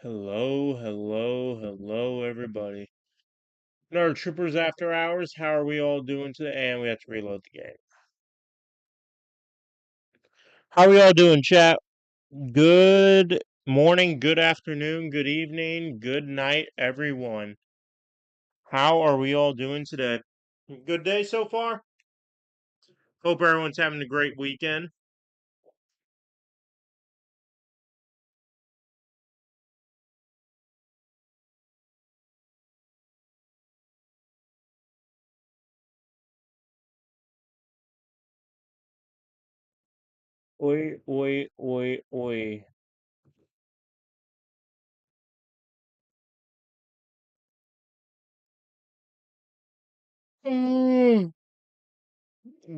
Hello, everybody. Nerd Troopers After Hours, how are we all doing today? And we have to reload the game. How are we all doing, chat? Good morning, good afternoon, good evening, good night, everyone. How are we all doing today? Good day so far? Hope everyone's having a great weekend. Oi, oi, oi, oi. Mm,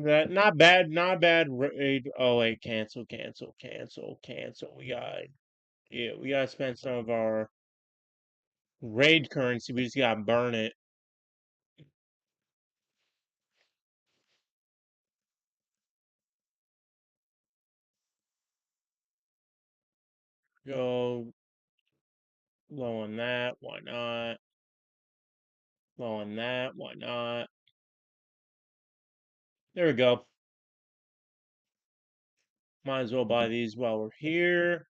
that not bad, not bad. Oh wait, cancel. We gotta spend some of our raid currency. We just gotta burn it. Go low on that. Why not? Low on that. Why not? There we go. Might as well buy these while we're here.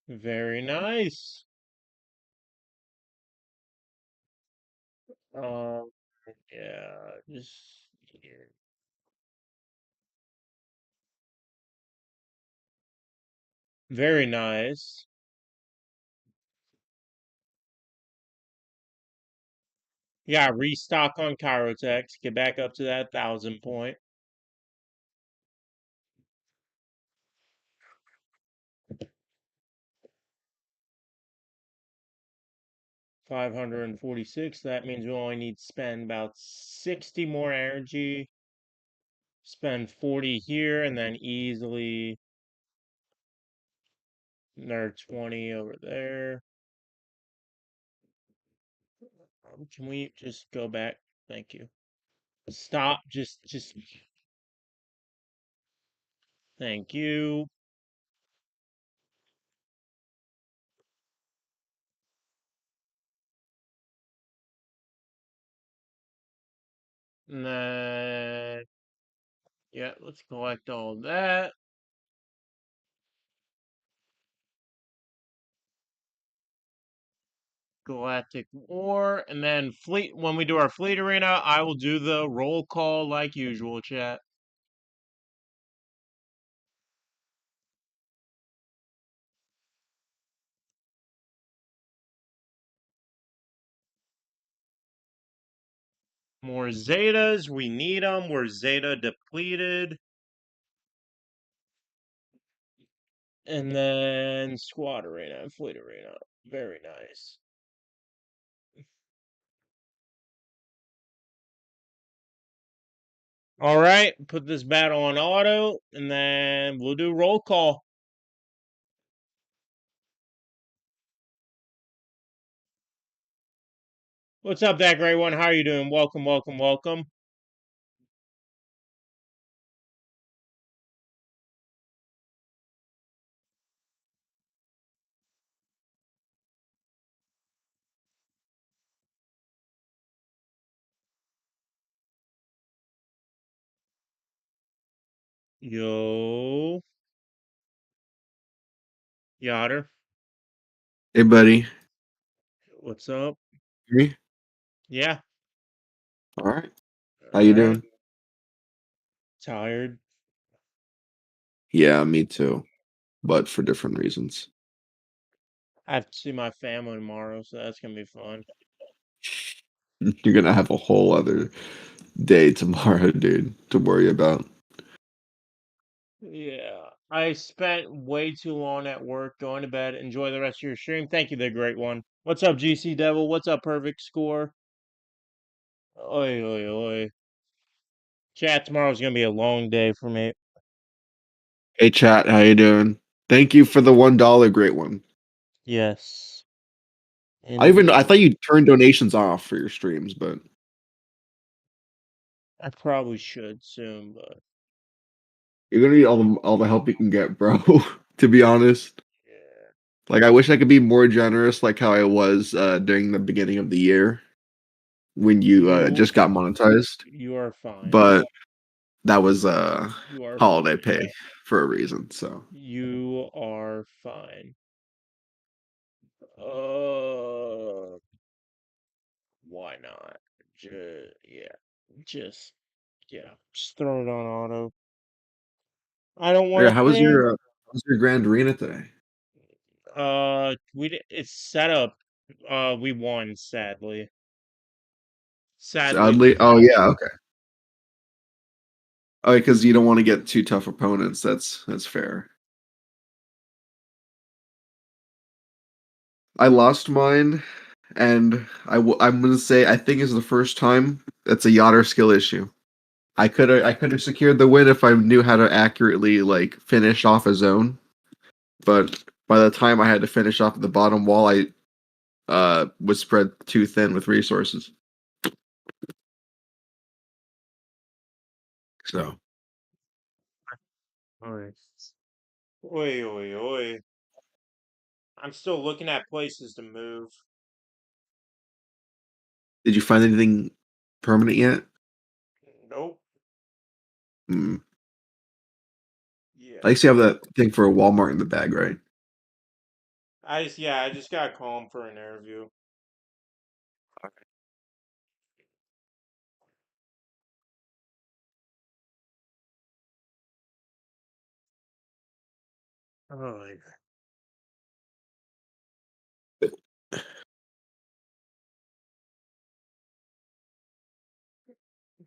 Very nice. Um, yeah, just here. Very nice. Yeah, restock on Chirotex. Get back up to that 1,000 point. 546. That means we only need to spend about 60 more energy. Spend 40 here and then easily another 20 over there. Can we just go back? Thank you. Stop. Just. Thank you. And then, yeah, let's collect all that. Galactic War. And then fleet. When we do our fleet arena, I will do the roll call like usual, chat. More Zetas. We need them. We're Zeta depleted. And then squad arena and fleet arena. Very nice. All right, put this battle on auto, and then we'll do roll call. What's up, that great one? How are you doing? Welcome. Yo, Yotter. Hey, buddy. What's up? Me? Yeah. All right. How All you right. doing? Tired. Yeah, me too, but for different reasons. I have to see my family tomorrow, so that's gonna be fun. You're gonna have a whole other day tomorrow, dude, to worry about. Yeah. I spent way too long at work. Going to bed. Enjoy the rest of your stream. Thank you, the great one. What's up, GC Devil? What's up, Perfect Score? Oi, oi, oi. Chat, tomorrow's gonna be a long day for me. Hey, chat, how you doing? Thank you for the $1, great one. Yes. I Indeed. thought you turned donations off for your streams, but I probably should soon, but You're gonna need all the help you can get, bro. To be honest, yeah. like I wish I could be more generous, like how I was during the beginning of the year when you You just got monetized. you are fine. But that was You are holiday fine. pay for a reason. So You are fine. Uh, why not? Yeah, just just throw it on auto. I don't yeah, want to think. how was your grand arena today? It's set up. We won, sadly. Sadly, we Sadly, oh won. yeah, okay. Oh, because you don't want to get too tough opponents. That's fair. I lost mine, and I'm gonna say I think it's the first time that's a Yotter skill issue. I could have secured the win if I knew how to accurately like finish off a zone, but by the time I had to finish off the bottom wall, I was spread too thin with resources. So, Alright. Oi, oi, oi. I'm still looking at places to move. did you find anything permanent yet? Nope. Hmm. I Yeah. used to have that thing for a Walmart in the bag, right? I just got called for an interview. Oh,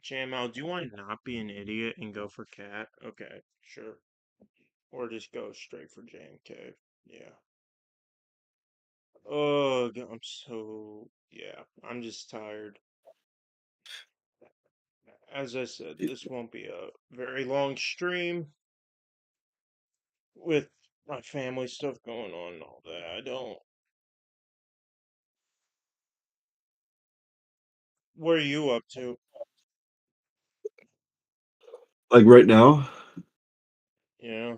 JML, do you want to not be an idiot and go for cat? Okay, sure. Or just go straight for JMK. Yeah. Oh, I'm just tired. As I said, this won't be a very long stream with my family stuff going on and all that. I don't. What are you up to? Like right now, Yeah.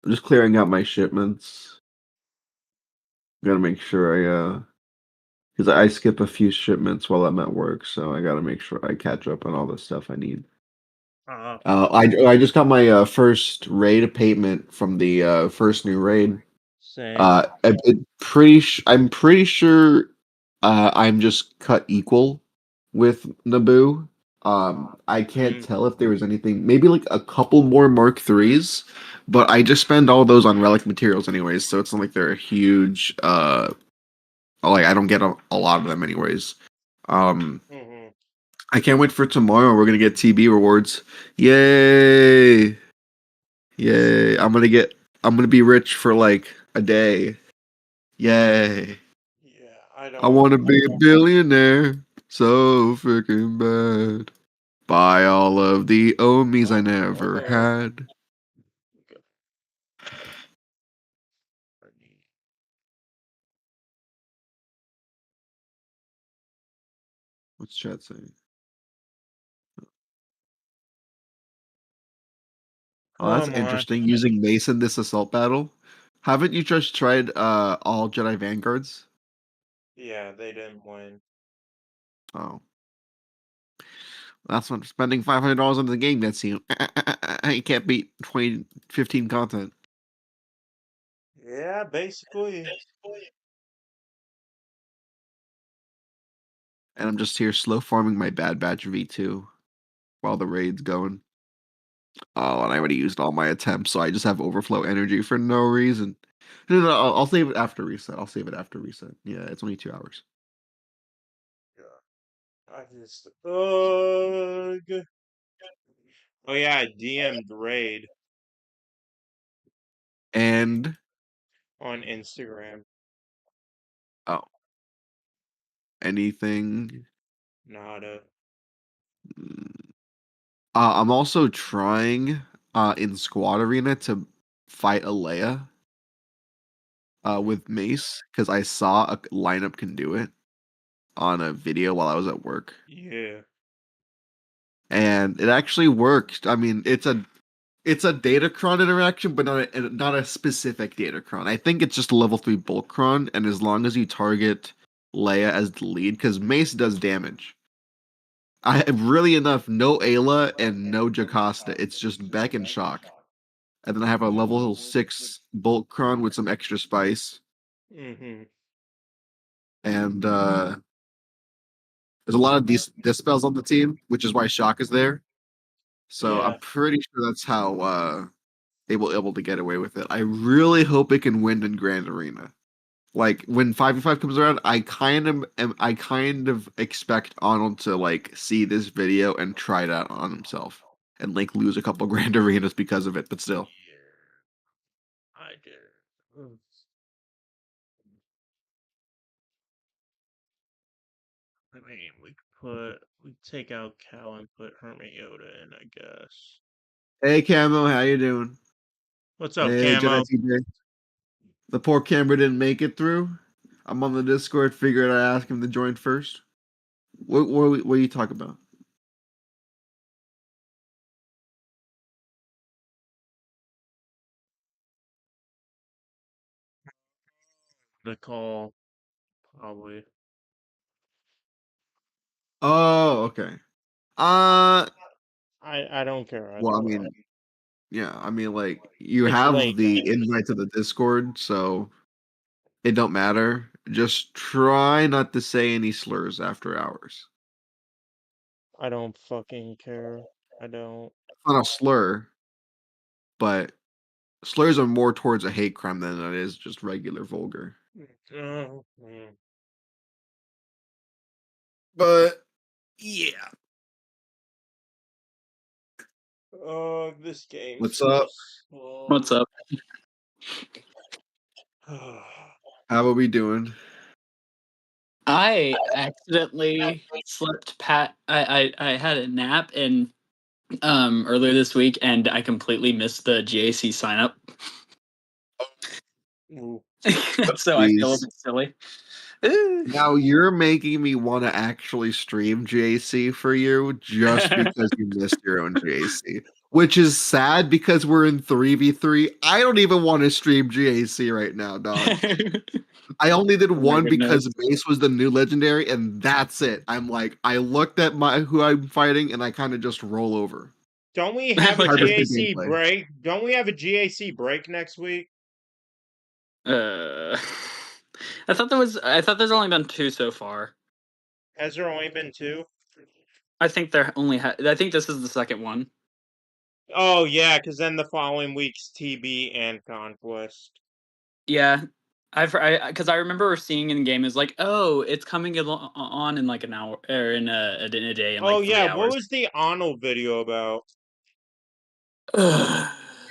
I'm just clearing out my shipments. Gotta make sure because I skip a few shipments while I'm at work, so I gotta make sure I catch up on all the stuff I need. Uh, I just got my first raid payment from the first new raid. Same. I'm pretty sure I'm just cut equal with Naboo. I can't Mm, tell if there was anything, maybe like a couple more Mark threes, but I just spend all those on relic materials anyways, so it's not like they're a huge like I don't get a lot of them anyways. Um, mm-hmm. I can't wait for tomorrow. We're gonna get TB rewards. Yay! Yay! I'm gonna be rich for like a day. Yay! Yeah, I I don't. want to be a billionaire so freaking bad. Buy all of the Omis I never Oh. had. What's chat saying? Oh, that's Come on. interesting. Using Mace in this assault battle. Haven't you just tried all Jedi Vanguards? Yeah, they didn't win. Oh, that's what spending $500 on the game gets you. You can't beat 2015 content. Yeah, basically. And I'm just here slow farming my Bad Batch V2 while the raid's going. Oh, and I already used all my attempts, so I just have overflow energy for no reason. No, I'll save it after reset. I'll save it after reset. Yeah, it's only 2 hours. Yeah. I just. Ugh. Oh, yeah, I DM'd Raid And on Instagram. oh, anything. Nada. Mm, I'm also trying in Squad Arena to fight a Leia Mm, with Mace because I saw a lineup can do it on a video while I was at work. yeah. and it actually worked. I mean, it's a Datacron interaction, but not a specific Datacron. I think it's just a level 3 Boltcron, and as long as you target Leia as the lead, because Mace does damage. I have really enough no Ayla and no Jocasta. It's just Beck and Shock. And then I have a level 6 Boltcron with some extra spice. Mm-hmm. And there's a lot of these dispels on the team, which is why Shock is there. So I'm Yeah. pretty sure that's how they will able to get away with it. I really hope it can win in Grand Arena. Like when 5v5 comes around, I kind of expect Arnold to like see this video and try it out on himself and like lose a couple Grand Arenas because of it, but still. Yeah, I did. Mm. I mean, we take out Cal and put Hermit Yoda in, I guess. Hey Camo, how you doing? What's up, Hey Jedi Camo? TJ. The poor camera didn't make it through. I'm on the Discord, figured I'd ask him to join first. What are you talking about? The call, probably. Oh, okay. Uh I don't care well, either I way. mean, yeah, I mean like you It's have late, the anyways. invite to the Discord, so it don't matter. Just try not to say any slurs after hours. I don't fucking care. I don't. It's not a slur, but slurs are more towards a hate crime than it is just regular vulgar. Oh, man. But yeah. Oh, this game's What's so up? slow. What's up? How are we doing? I accidentally slept pat I had a nap and earlier this week and I completely missed the GAC sign up. Ooh. So I feel a Please. bit silly. Now you're making me want to actually stream JC for you just because you missed your own JC, which is sad because we're in 3v3. I don't even want to stream JC right now, dog. I only did Oh my one goodness. because Mace was the new legendary, and that's it. I'm like, I looked at my who I'm fighting, and I kind of just roll over. Don't we have a Like, Harvest the GAC gameplay. break? Don't we have a GAC break next week? uh, I thought there's only been 2 so far. Has there only been 2? I think I think this is the second one. Oh, yeah, because then the following week's TB and Conquest. Yeah. Because I remember seeing in the game is like, oh, it's coming on in like an hour or in a day in Oh, like yeah, 3 what hours. was the Arnold video about?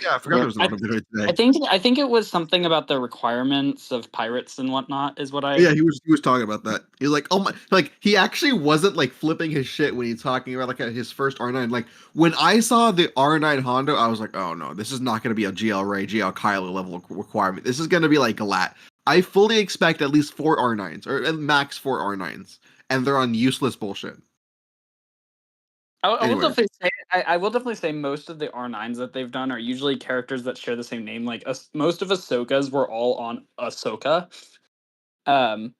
Yeah, I forgot Yeah. there was an auto video today. I think it was something about the requirements of pirates and whatnot is what I Yeah, he was talking about that. He's like, oh my, like he actually wasn't like flipping his shit when he's talking about like his first R9. Like when I saw the R9 Hondo, I was like, oh no, this is not going to be a GL Ray, GL Kylo level requirement. This is going to be like Galat. I fully expect at least 4 R9s or at max 4 R9s, and they're on useless bullshit. I will Anyway, definitely say I will definitely say most of the R9s that they've done are usually characters that share the same name. Like most of Ahsoka's were all on Ahsoka. Um,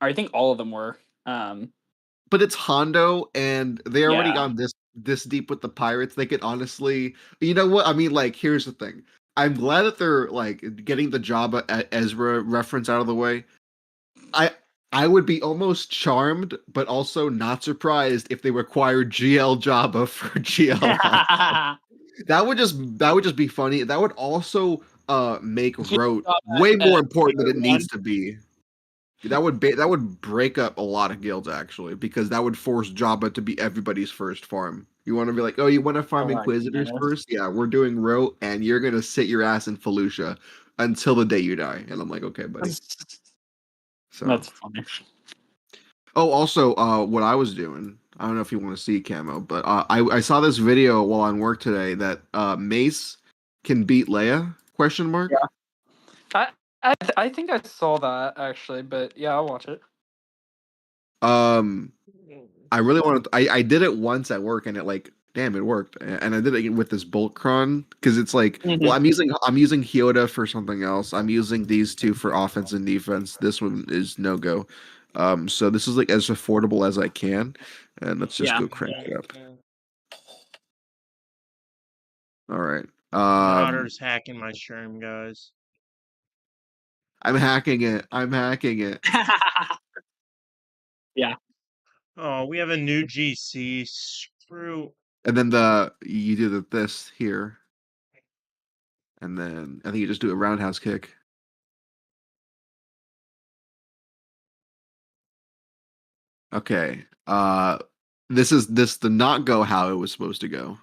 or I think all of them were. but it's Hondo, and they already Yeah. gone this deep with the pirates. They could honestly, you know what? I mean, like, here's the thing. I'm glad that they're like getting the Jabba Ezra reference out of the way. I I would be almost charmed, but also not surprised if they required GL Jabba for GL Hondo. That would just be funny. That would also make Rote way more important than it One. needs to be. That would break up a lot of guilds actually, because that would force Jabba to be everybody's first farm. You want to be like, oh, you want to farm Oh my Inquisitors goodness. first? Yeah, we're doing Rote, and you're gonna sit your ass in Felucia until the day you die. And I'm like, okay, buddy. So, That's funny. oh, also, what I was doing, I don't know if you want to see Camo, but I saw this video while on work today that Mace can beat Leia? Question mark. Yeah. I think I saw that actually, but yeah, I'll watch it. Um, I really wanted. I did it once at work, and it like, damn, it worked. And I did it with this bolt cron because it's like, well, I'm using Hyota for something else. I'm using these two for offense and defense. This one is no go. So this is like as affordable as I can, and let's just Yeah. go crank it up. All right. Yachter's hacking my stream, guys. I'm hacking it. I'm hacking it. Yeah. Oh, we have a new GC. Screw. And then you do this here, and then I think you just do a roundhouse kick. Okay. This did not go how it was supposed to go.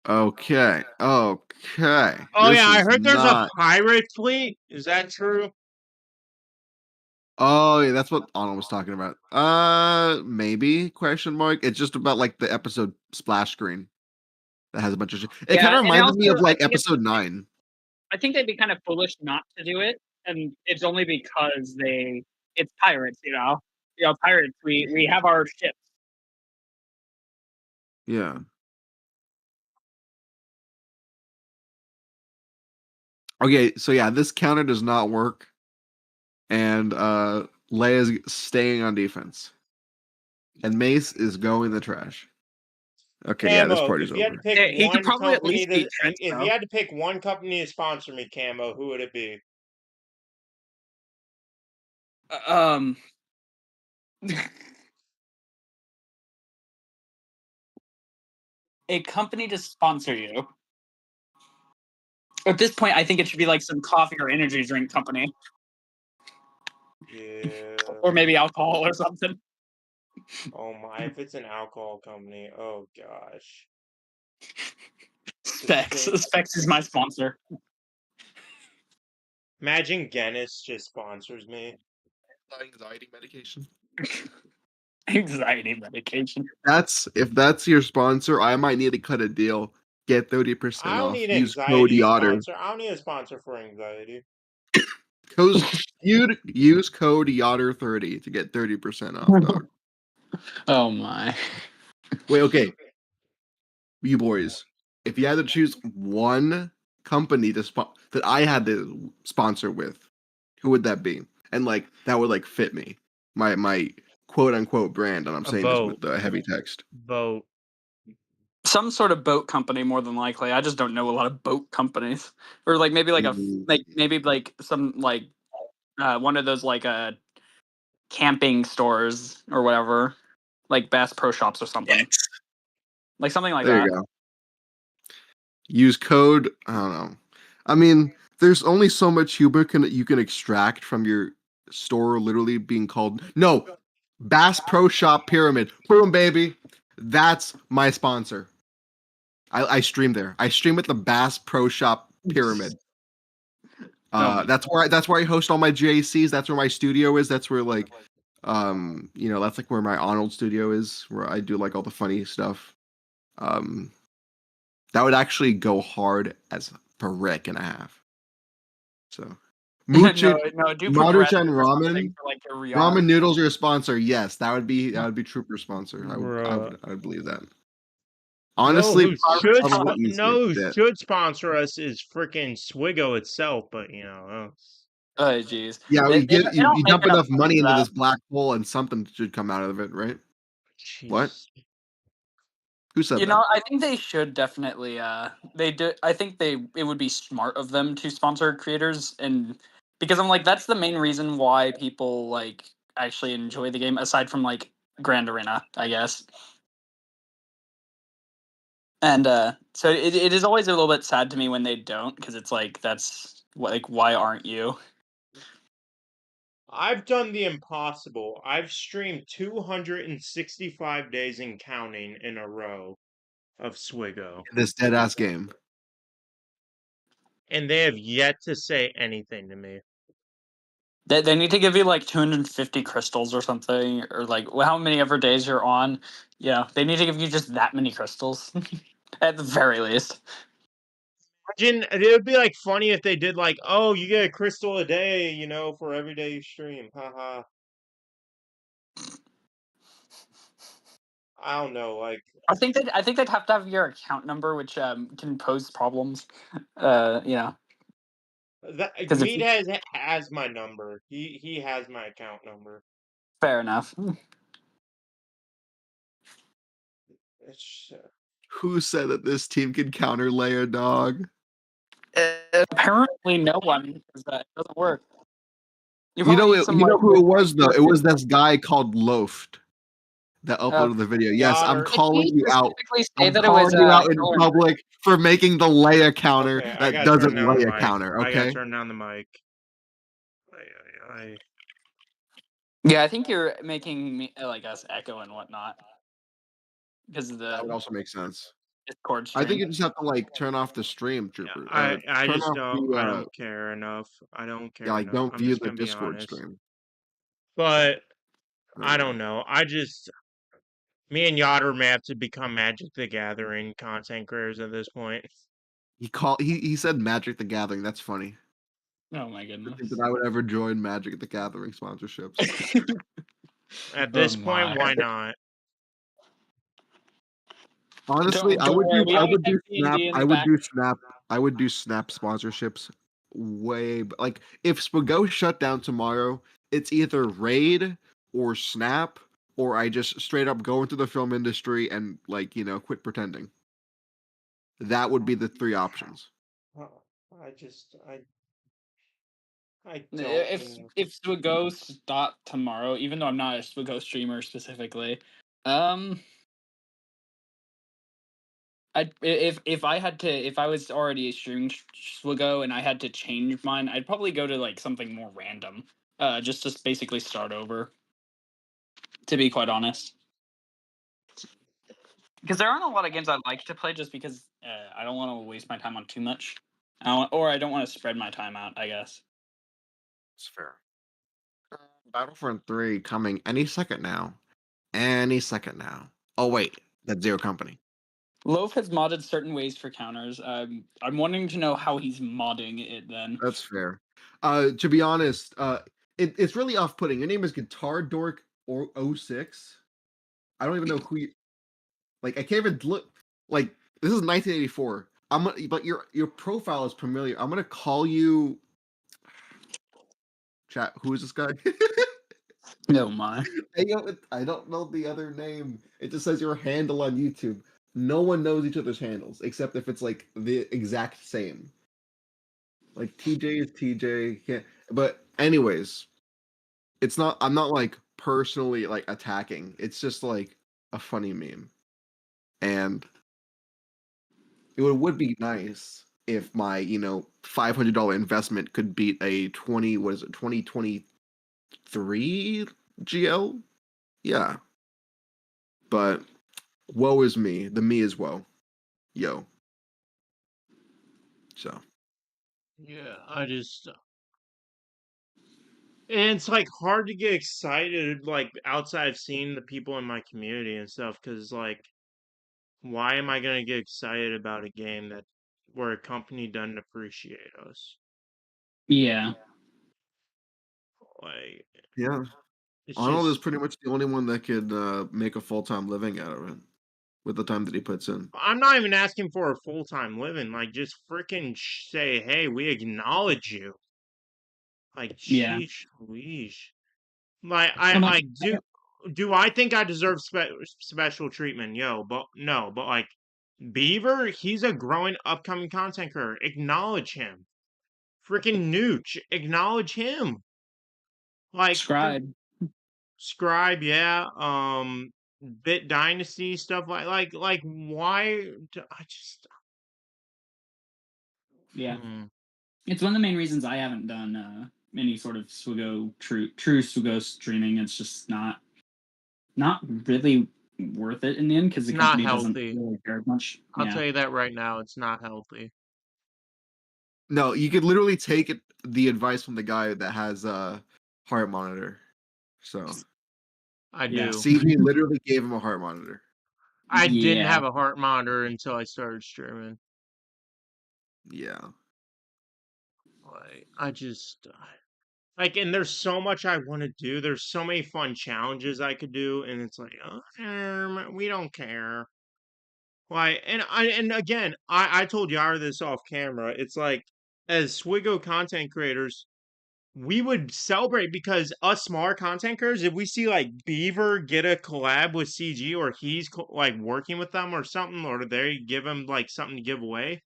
Okay. Okay. Oh This yeah, I is heard there's a not. pirate fleet. Is that true? Oh, yeah, that's what Anna was talking about. Maybe question mark. It's just about like the episode splash screen that has a bunch of shit. It kind Yeah, of and reminded me also, of like episode 9. I think they'd be kind of foolish not to do it, and it's only because it's pirates, you know. You know, pirates. We have our ships. Yeah. Okay, so yeah, this counter does not work, and Leia's staying on defense, and Mace is going in the trash. Okay, yeah, this Camo, party's if you had over. to pick He could one probably at company least beat to, Trent, if though. you had to pick one company to sponsor me, Camo, who would it be? A company to sponsor you. At this point, I think it should be like some coffee or energy drink company, Yeah. or maybe alcohol or something. Oh my! If it's an alcohol company, oh gosh. Specs. Specs is my sponsor. Imagine Guinness just sponsors me. Anxiety medication. Anxiety medication. If that's your sponsor, I might need to cut a deal. Get 30% I don't off. need Use code anxiety Yotter. sponsor. I don't need a sponsor for anxiety. Use code Yotter30 to get 30% off, dog. Oh my. Wait, okay. You boys, if you had to choose one company that I had to sponsor with, who would that be? And like that would like fit me. My quote unquote brand, and I'm A saying this with boat. the heavy text. Boat. Some sort of boat company, more than likely. I just don't know a lot of boat companies, or like maybe like maybe like some like one of those like camping stores or whatever, like Bass Pro Shops or something, like something like There that. you go. Use code. I don't know. I mean, there's only so much humor you can extract from your store literally being called Bass Pro Shop Pyramid. Boom, baby. That's my sponsor. I stream there. I stream at the Bass Pro Shop Pyramid. That's where I host all my GACs. That's where my studio is. That's where like that's like where my Arnold studio is, where I do like all the funny stuff. That would actually go hard as a brick and a half. So No, Muchi do Maruchan progressive or something Ramen. for like your Ramen noodles are a sponsor. Yes, that would be Trooper sponsor. Bruh. I would believe that. No, Honestly, who should probably easier no, who fit. should sponsor us is freaking SWGOH itself, but Oh jeez. Yeah, They don't you make dump enough money into that. this black hole and something should come out of it, right? What? Jeez. Who said You that? know, I think they should definitely they do I think it would be smart of them to sponsor creators, and because I'm like that's the main reason why people like actually enjoy the game aside from like Grand Arena, I guess. And so it is always a little bit sad to me when they don't, because it's like that's like why aren't you? I've done the impossible. I've streamed 265 days and counting in a row of SWGOH, This dead ass game. and they have yet to say anything to me. They need to give you like 250 crystals or something, or like how many ever days you're on. Yeah, they need to give you just that many crystals at the very least. Imagine it would be like funny if they did like, oh, you get a crystal a day, for every day you stream. Haha. I don't know, like I think they'd have to have your account number, which can pose problems. You know, that because if Meat has my number. He has my account number. fair enough. It's Who said that this team could counter Leia, dog? Apparently, no one, because it doesn't work. You You probably know, need some you know like who it good was though. like, It was this guy called Loafed that uploaded the video. Yes, I'm Yotter. Did calling he you out. specifically say I'm that it was calling you out in Joe and public for making the Leia counter Okay, I that gotta turn doesn't down the Leia mic. counter. I gotta Okay, turn down the mic. I Yeah, I think you're making me like us echo and whatnot because of that the would also make sense. Discord I think stream. you just have to like turn off the stream, yeah, Trooper. I Turn just off don't the I don't care enough. I don't yeah, care like enough. don't I'm view just the gonna be Discord honest. stream. But There I you don't go. know. Me and Yotter may have to become Magic the Gathering content creators at this point. He said Magic the Gathering. That's funny. Oh my I goodness. think that I would ever join Magic the Gathering sponsorships. At Oh this point, my. why not? Honestly, Don't worry. We I always would have do Snap. D&D in I the would back. do Snap. I would do Snap sponsorships like if SWGOH shut down tomorrow, it's either Raid or Snap, or I just straight up go into the film industry and like, quit pretending. That would be the three options. I just I don't. If SWGOH stopped tomorrow, even though I'm not a SWGOH streamer specifically, um, if I was already streaming SWGOH and I had to change mine, I'd probably go to like something more random, just to basically start over. To be quite honest, because there aren't a lot of games I'd like to play, just because I don't want to waste my time on too much, or I don't want to spread my time out, I guess. It's fair. Battlefront 3 coming any second now. Any second now. Oh wait, that's Zero Company. Loaf has modded certain ways for counters. I'm wanting to know how he's modding it then. That's fair. To be honest, it's really off-putting. Your name is Guitar Dork or 06. I don't even know who you like. I can't even look. Like this is 1984. But your profile is familiar. I'm gonna call you. Chat. Who is this guy? Oh my. I don't know the other name. It just says your handle on YouTube. No one knows each other's handles except if it's like the exact same. Like TJ is TJ. Can't. But anyways, it's not. I'm not like personally like attacking. It's just like a funny meme, and would be nice if my $500 investment could beat a 2023 GL. Yeah, but woe is me. The me is woe. Yo. So Yeah, and it's like hard to get excited like outside of seeing the people in my community and stuff because like why am I gonna get excited about a game that where a company doesn't appreciate us? Yeah. Like yeah, it's Arnold is just pretty much the only one that could make a full-time living out of it with the time that he puts in. I'm not even asking for a full-time living. Like just freaking say, hey, we acknowledge you. Like Yeah. sheesh, weesh. Like I'm like, I do I think I deserve special treatment? Yo, but no, but like Beaver, he's a growing upcoming content creator. Acknowledge him. Freaking Nooch, acknowledge him. Like Scribe. Scribe, yeah. Bit Dynasty stuff like why? I just Yeah. hmm. It's one of the main reasons I haven't done any sort of true SWGOH streaming. It's just not really worth it in the end because It's the not company doesn't healthy. really care much. I'll Yeah. tell you that right now. It's not healthy. No, you could literally take the advice from the guy that has a heart monitor. So I Yeah. do. CG literally gave him a heart monitor. I didn't Yeah. have a heart monitor until I started streaming. Yeah. Like I just Like, and there's so much I want to do. There's so many fun challenges I could do, and it's like, oh, we don't care. Why? And again, I told Yara this off camera. It's like, as Swigo content creators, we would celebrate because us smaller content creators, if we see like Beaver get a collab with CG, or he's like working with them or something, or they give him like something to give away,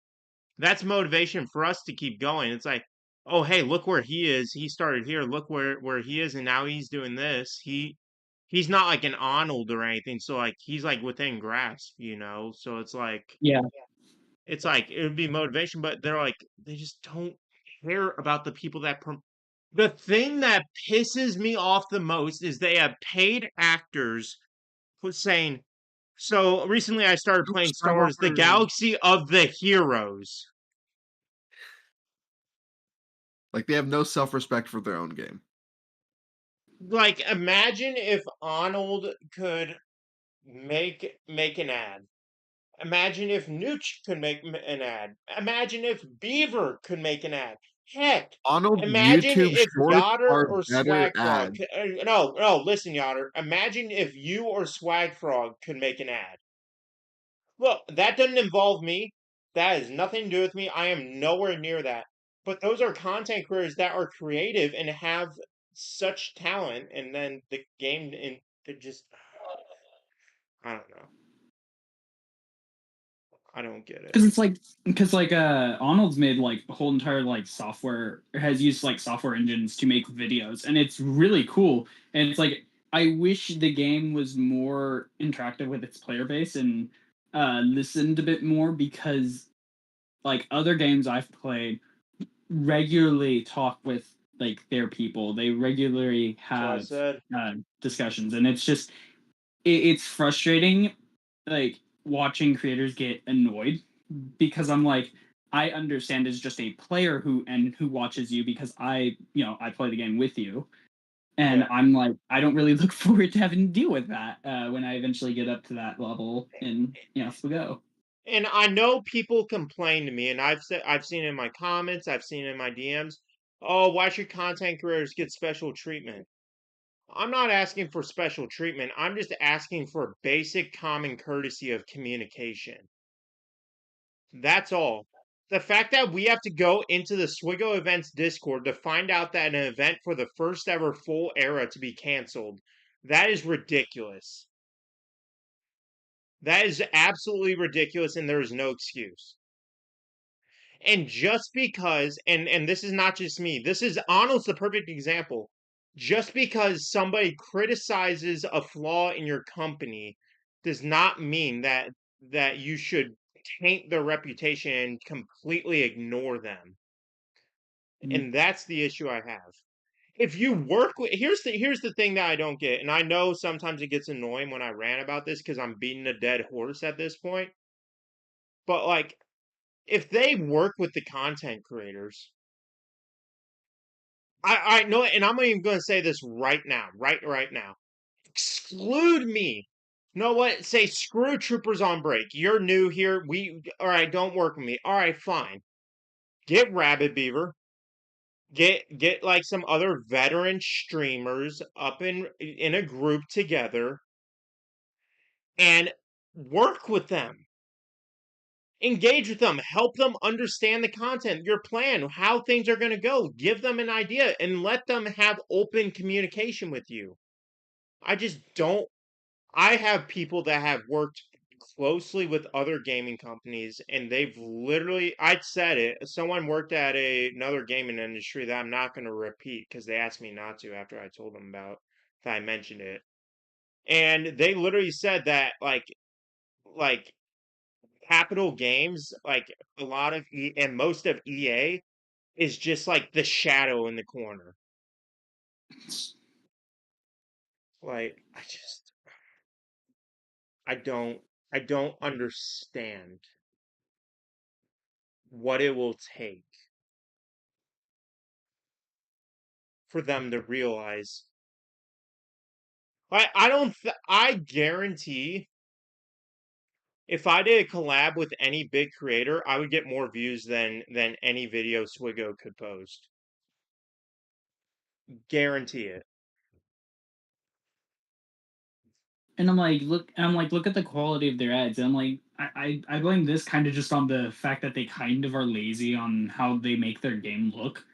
that's motivation for us to keep going. It's like, oh hey, look where he is. He started here. Look where he is, and now he's doing this. He's not like an Arnold or anything, so like he's like within grasp, you know. So Yeah. it's like it would be motivation, but they're like they just don't care about the people that. The thing that pisses me off the most is they have paid actors who saying. So recently, I started playing Star Wars: The Galaxy of the Heroes. Like they have no self-respect for their own game. Like, imagine if Arnold could make an ad. Imagine if Nooch could make an ad. Imagine if Beaver could make an ad. Heck, Arnold imagine YouTube if shorts Yotter are or better Swagfrog. ads. No, listen, Yotter. Imagine if you or Swagfrog could make an ad. Look, that doesn't involve me. That has nothing to do with me. I am nowhere near that. But those are content creators that are creative and have such talent, and then the game and they just I don't know. I don't get it. Because Arnold's made like a whole entire like software, has used like software engines to make videos, and it's really cool. And it's like I wish the game was more interactive with its player base and listened a bit more, because like other games I've played regularly talk with like their people. They regularly So I have said, discussions, and it's just it's frustrating, like watching creators get annoyed, because I'm like, I understand as just a player who watches you, because I play the game with you, and yeah. I'm like, I don't really look forward to having to deal with that when I eventually get up to that level in SWGOH. And I know people complain to me, and I've seen it in my comments, I've seen it in my DMs. Oh, why should content creators get special treatment? I'm not asking for special treatment. I'm just asking for basic common courtesy of communication. That's all. The fact that we have to go into the Swigo Events Discord to find out that an event for the first ever full era to be canceled, that is ridiculous. That is absolutely ridiculous, and there is no excuse. And just because, and this is not just me, this is Arnold's the perfect example. Just because somebody criticizes a flaw in your company does not mean that you should taint their reputation and completely ignore them. And that's the issue I have. If you work with here's the thing that I don't get, and I know sometimes it gets annoying when I rant about this because I'm beating a dead horse at this point. But like, if they work with the content creators, I know, and I'm even going to say this right now, right now. Exclude me. You know what? Say screw troopers on break. You're new here. All right. Don't work with me. All right, fine. Get Rabbit Beaver. Get like some other veteran streamers up in a group together and work with them. Engage with them, help them understand the content, your plan, how things are going to go. Give them an idea and let them have open communication with you. I just don't. I have people that have worked closely with other gaming companies, and they've literally, I said it, someone worked at another gaming industry that I'm not going to repeat because they asked me not to after I told them about that I mentioned it. And they literally said that, like Capital Games, like a lot of and most of EA is just like the shadow in the corner. Like I don't I don't understand what it will take for them to realize. I don't I guarantee if I did a collab with any big creator, I would get more views than any video Swigo could post. Guarantee it. And I'm like, look at the quality of their ads. And I'm like, I blame this kind of just on the fact that they kind of are lazy on how they make their game look.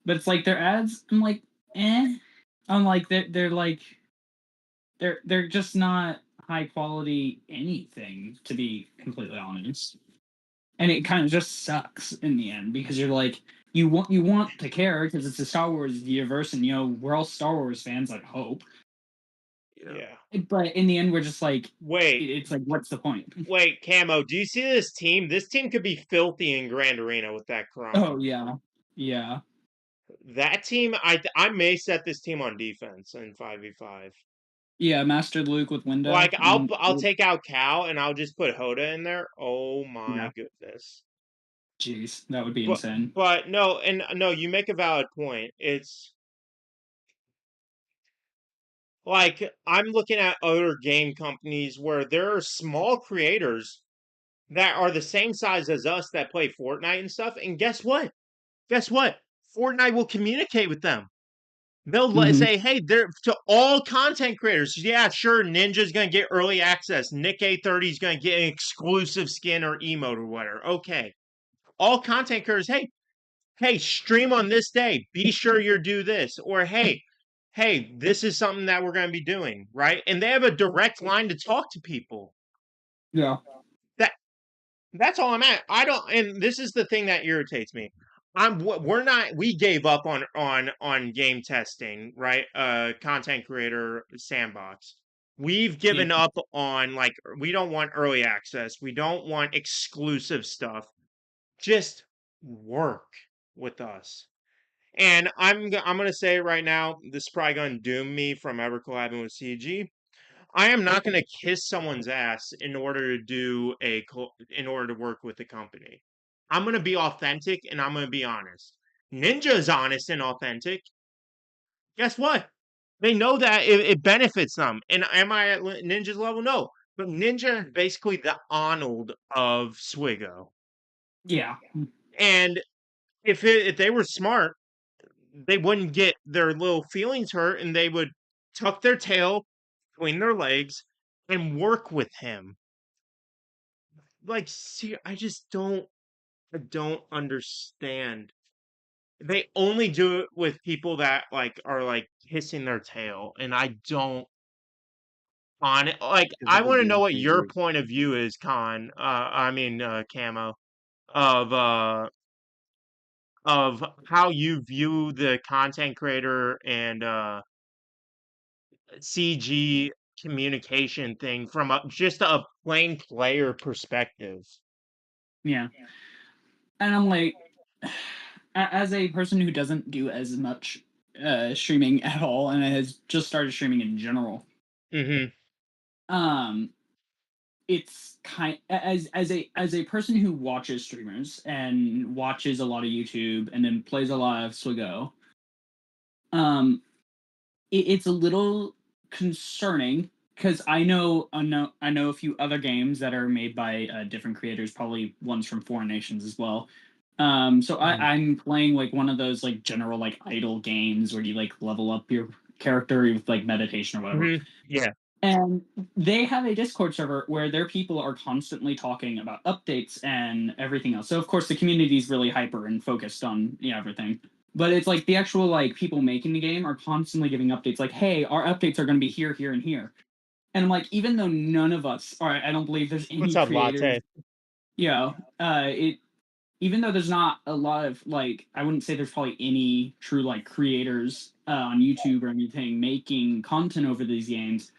But it's like their ads, I'm like, eh. I'm like, they're like, they're just not high quality anything, to be completely honest. And it kind of just sucks in the end because you're like, you want to care because it's a Star Wars universe, and we're all Star Wars fans, I hope. Yeah. But in the end, we're just like, Wait, it's like, what's the point? wait, Camo, do you see this team? This team could be filthy in Grand Arena with that Chrome. Oh yeah, yeah. That team, I may set this team on defense in 5v5. Yeah, Master Luke with window. Like I'll take out Cal and I'll just put Hoda in there. Oh my goodness. Jeez, that would be insane. But no, you make a valid point. It's like I'm looking at other game companies where there are small creators that are the same size as us that play Fortnite and stuff. And guess what? Guess what? Fortnite will communicate with them. They'll say, hey, they're to all content creators. Yeah, sure, Ninja's going to get early access. Nick A30 is going to get an exclusive skin or emote or whatever. Okay. All content creators, hey, stream on this day. Be sure you do this. Or, hey, this is something that we're going to be doing, right? And they have a direct line to talk to people. Yeah. That's all I'm at. And this is the thing that irritates me. We gave up on game testing, right? Content creator sandbox. We've given up on, like, we don't want early access. We don't want exclusive stuff. Just work with us. And I'm going to say right now, this is probably going to doom me from ever collabing with CG. I am not going to kiss someone's ass in order to work with the company. I'm going to be authentic and I'm going to be honest. Ninja's honest and authentic. Guess what? They know that it benefits them. And am I at Ninja's level? No. But Ninja is basically the Arnold of SWGOH. Yeah. And if they were smart, they wouldn't get their little feelings hurt and they would tuck their tail between their legs and work with him. Like, see, I don't understand. They only do it with people that like are like kissing their tail, and I don't on it. Like, I want to know what your point of view is, Camo, of how you view the content creator and CG communication thing from just a plain player perspective. Yeah. And I'm like, as a person who doesn't do as much streaming at all and has just started streaming in general, it's kind as a person who watches streamers and watches a lot of YouTube and then plays a lot of SWGOH, it's a little concerning because I know a few other games that are made by different creators, probably ones from foreign nations as well. So I'm playing like one of those like general like idle games where you like level up your character with like meditation or whatever. Yeah. And they have a Discord server where their people are constantly talking about updates and everything else. So of course the community is really hyper and focused on everything. But it's like the actual like people making the game are constantly giving updates like, hey, our updates are going to be here, here, and here. And I'm like, even though none of us, or I don't believe there's any What's up, creators. Latte? Even though there's not a lot of like, I wouldn't say there's probably any true like creators on YouTube or anything making content over these games.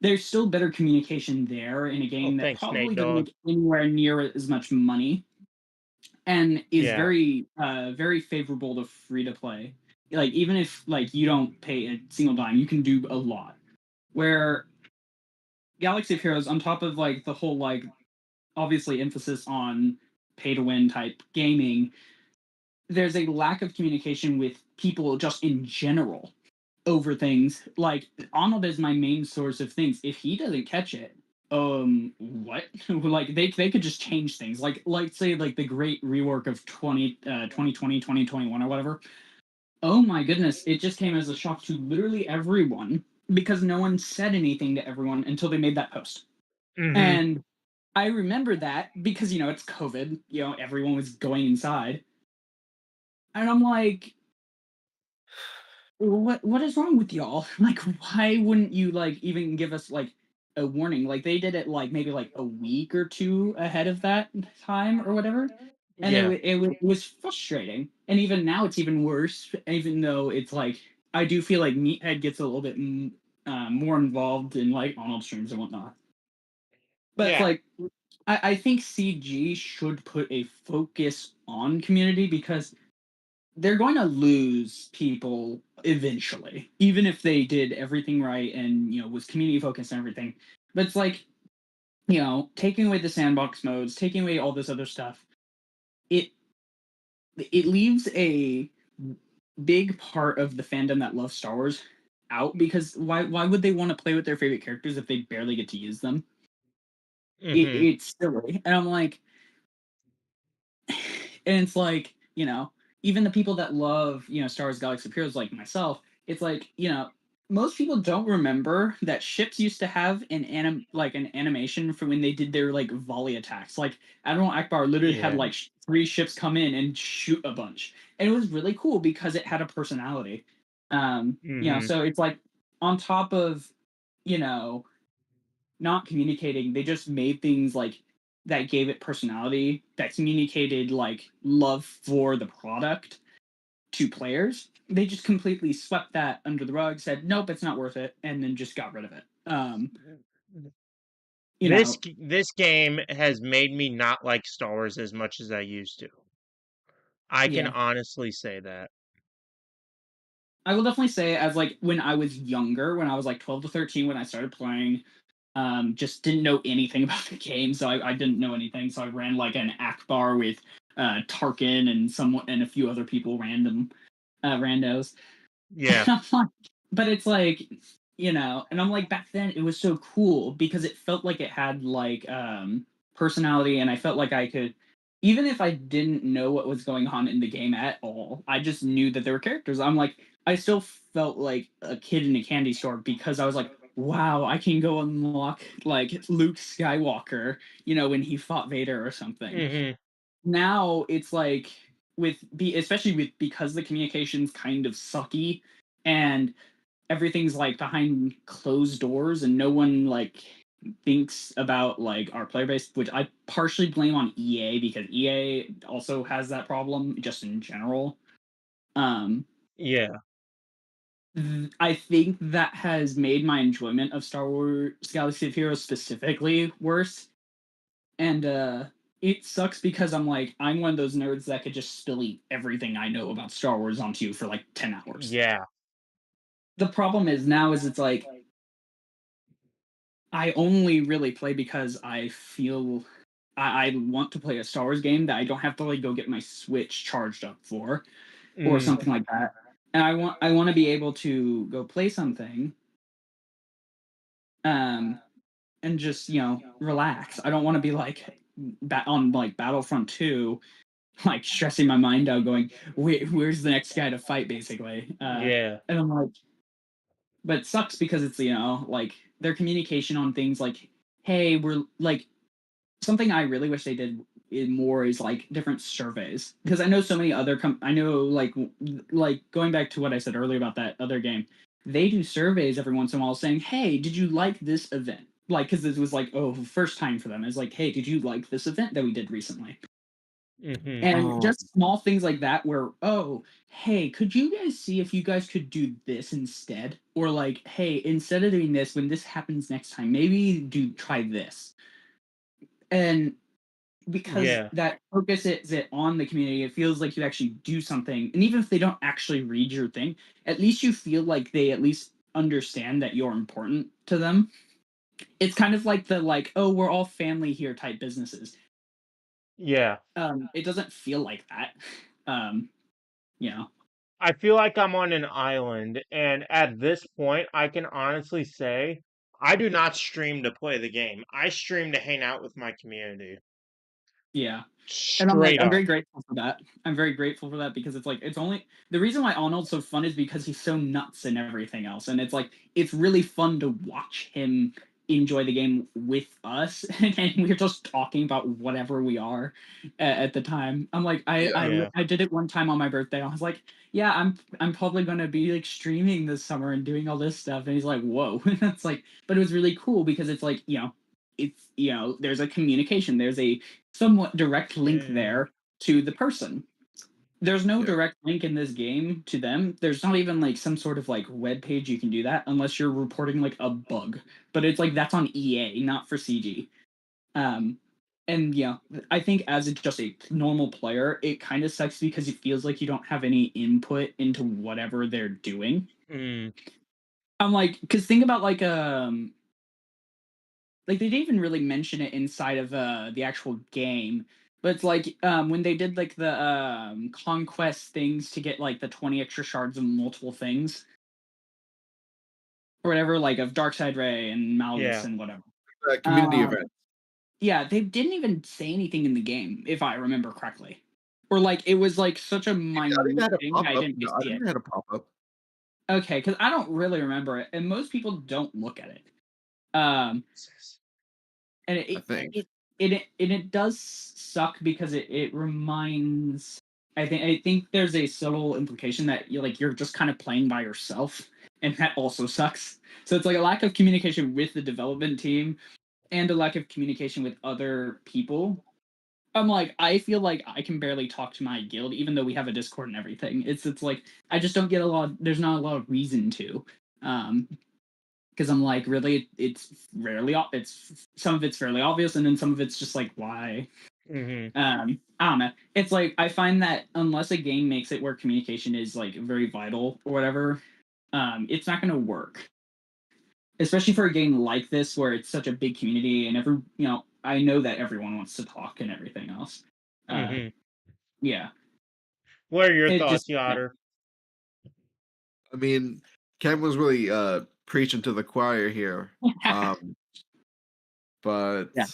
There's still better communication there in a game that probably doesn't make anywhere near as much money, and is very very favorable to free to play. Like, even if like you don't pay a single dime, you can do a lot. Where Galaxy of Heroes, on top of like the whole like obviously emphasis on pay to win type gaming, there's a lack of communication with people just in general over things. Like, Arnold is my main source of things. If he doesn't catch it, what? Like, they could just change things. Like say like the great rework of 2020, 2021 or whatever. Oh my goodness, it just came as a shock to literally everyone because no one said anything to everyone until they made that post. Mm-hmm. And I remember that because, it's COVID, everyone was going inside. And I'm like, what is wrong with y'all? Like, why wouldn't you like even give us like a warning? Like they did it like maybe like a week or two ahead of that time or whatever. And Yeah. it was frustrating. And even now it's even worse, even though it's like I do feel like Meathead gets a little bit more involved in like Arnold streams and whatnot. But it's Yeah. like I think CG should put a focus on community because they're going to lose people eventually, even if they did everything right and was community focused and everything. But it's like taking away the sandbox modes, taking away all this other stuff, it it leaves a big part of the fandom that loves Star Wars out because why would they want to play with their favorite characters if they barely get to use them? Mm-hmm. It's silly, and I'm like, and it's like even the people that love Star Wars Galaxy of Heroes like myself, it's like most people don't remember that ships used to have an animation for when they did their like volley attacks. Like Admiral Akbar literally had Yeah. like three ships come in and shoot a bunch, and it was really cool because it had a personality. Mm-hmm. So it's like on top of you know not communicating, they just made things like that gave it personality, that communicated like love for the product to players. They just completely swept that under the rug, said nope, it's not worth it, and then just got rid of it. You know, This game has made me not like Star Wars as much as I used to. I can yeah. honestly say that. I will definitely say as like when I was younger, when I was like 12 to 13 when I started playing, just didn't know anything about the game, so I didn't know anything. So I ran like an Akbar with Tarkin and someone and a few other people randos. Yeah. But it's like, and I'm like, back then it was so cool because it felt like it had like personality, and I felt like I could, even if I didn't know what was going on in the game at all, I just knew that there were characters. I'm like, I still felt like a kid in a candy store because I was like, wow, I can go unlock like Luke Skywalker, when he fought Vader or something. Mm-hmm. Now it's like especially with because the communication's kind of sucky and everything's like behind closed doors and no one like thinks about like our player base, which I partially blame on EA because EA also has that problem just in general. um Yeah. I think that has made my enjoyment of Star Wars Galaxy of Heroes specifically worse. And it sucks because I'm one of those nerds that could just spill everything I know about Star Wars onto you for like 10 hours. Yeah. The problem is now is it's like I only really play because I feel I want to play a Star Wars game that I don't have to like go get my Switch charged up for or Mm. something like that. And I want to be able to go play something um and just, relax. I don't want to be like on like Battlefront 2 like stressing my mind out going, where's the next guy to fight basically. Yeah. And I'm like, but it sucks because it's like their communication on things like, hey, we're like something I really wish they did more is like different surveys because I know so many other I know like going back to what I said earlier about that other game, they do surveys every once in a while saying, hey, did you like this event, like because it was like, oh, first time for them. It's like, hey, did you like this event that we did recently? Mm-hmm. And Oh, just small things like that where, oh, hey, could you guys see if you guys could do this instead? Or like, hey, instead of doing this, when this happens next time, maybe do try this. And because Yeah. that focuses it on the community, it feels like you actually do something. And even if they don't actually read your thing, at least you feel like they at least understand that you're important to them. It's kind of like the like, oh, we're all family here type businesses. Yeah. It doesn't feel like that. Um, you know. I feel like I'm on an island, and at this point, I can honestly say I do not stream to play the game. I stream to hang out with my community. Yeah. And I'm like, Straight I'm up. very grateful for that. I'm very grateful for that because it's like, it's only the reason why Arnold's so fun is because he's so nuts and everything else. And it's like, it's really fun to watch him enjoy the game with us. And we're just talking about whatever we are at the time. I'm like, Yeah. I did it one time on my birthday. I was like, yeah, I'm probably going to be like streaming this summer and doing all this stuff. And he's like, whoa. It's like, but it was really cool because it's like, it's, there's a communication, there's a somewhat direct link Yeah. there to the person. There's no Yeah. direct link in this game to them. There's not even like some sort of like web page you can do that unless you're reporting like a bug. But it's like that's on EA, not for CG. And I think as just a normal player, it kind of sucks because it feels like you don't have any input into whatever they're doing. Mm. I'm like, because think about like they didn't even really mention it inside of the actual game, but it's like when they did like the conquest things to get like the 20 extra shards of multiple things or whatever, like of Darkside Ray and Malgus Yeah. and whatever. Community event. Yeah, they didn't even say anything in the game, if I remember correctly. Or like it was like such a minute thing I didn't I see think it. it had a pop up. Okay, because I don't really remember it, and most people don't look at it. Um, and I think. it does suck because it reminds. I think there's a subtle implication that you're just kind of playing by yourself, and that also sucks. So it's like a lack of communication with the development team and a lack of communication with other people. I'm like, I feel like I can barely talk to my guild, even though we have a Discord and everything. It's like I just don't get a lot. There's not a lot of reason to, because I'm like, really, it's rarely. It's some of it's fairly obvious, and then some of it's just like, why? Mm-hmm. I don't know. It's like I find that unless a game makes it where communication is like very vital or whatever, it's not going to work. Especially for a game like this where it's such a big community and I know that everyone wants to talk and everything else. Mm-hmm. Yeah. What are your It thoughts, just Yotter? I mean, Cam was really preaching to the choir here. But Yeah.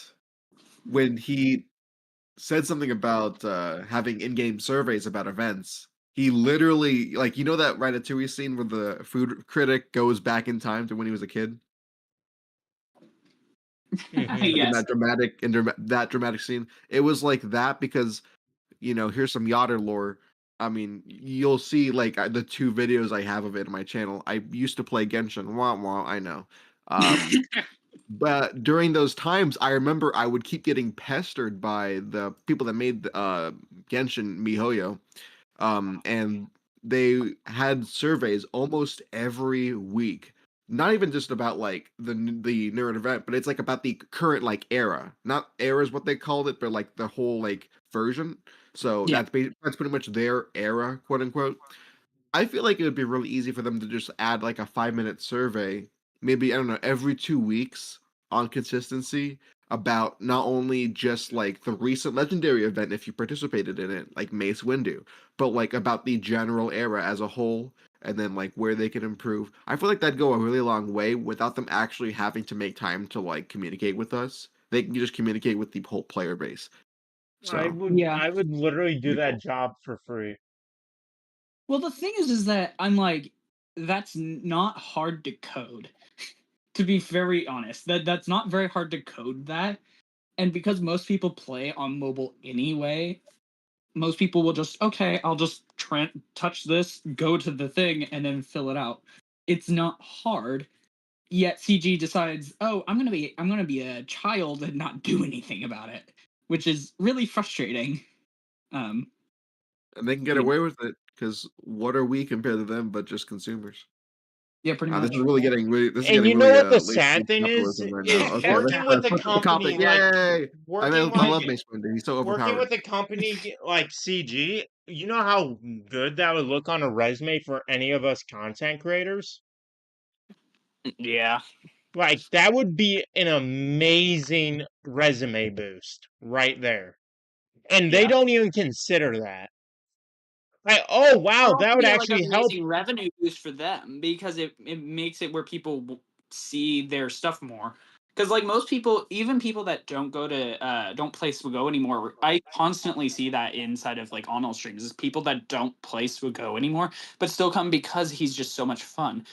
when he said something about having in-game surveys about events, he literally, like, you know that Ratatouille scene where the food critic goes back in time to when he was a kid? Mm-hmm. In Yes. that dramatic scene, it was like that because here's some Yotter lore. I mean, you'll see like the two videos I have of it on my channel. I used to play Genshin. Wah wah. I know. But during those times, I remember I would keep getting pestered by the people that made Genshin MiHoYo, and they had surveys almost every week. Not even just about like the nerd event, but it's like about the current like era. Not era is what they called it, but like the whole like version. So Yeah. that's pretty much their era, quote unquote. I feel like it would be really easy for them to just add like a 5 minute survey, maybe I don't know, every 2 weeks on consistency about not only just like the recent legendary event if you participated in it, like Mace Windu, but like about the general era as a whole and then like where they can improve. I feel like that'd go a really long way without them actually having to make time to like communicate with us. They can just communicate with the whole player base. I So would Yeah. I would literally do pretty that cool. job for free. Well, the thing is that I'm like, that's not hard to code. To be very honest, that's not very hard to code that. And because most people play on mobile anyway, most people will just I'll just touch this, go to the thing, and then fill it out. It's not hard. Yet CG decides, oh, I'm gonna be a child and not do anything about it, which is really frustrating. Um, And they can get yeah, away with it because what are we compared to them but just consumers? yeah, pretty This much. is really getting really. This is And getting you know really what the late sad stage thing capitalism right is now. Okay, working with let's a flip the company topic. like Yay! working I like love Mace Windu. He's so working overpowered. with a company like CG, you know how good that would look on a resume for any of us content creators? Yeah, Like that would be an amazing resume boost right there. And they yeah. don't even consider that. Like, oh It wow, would that also would be like an actually help. amazing revenue boost for them because it makes it where people see their stuff more. Because like most people, even people that don't play SWGOH anymore, I constantly see that inside of like on all streams is people that don't play SWGOH anymore, but still come because he's just so much fun.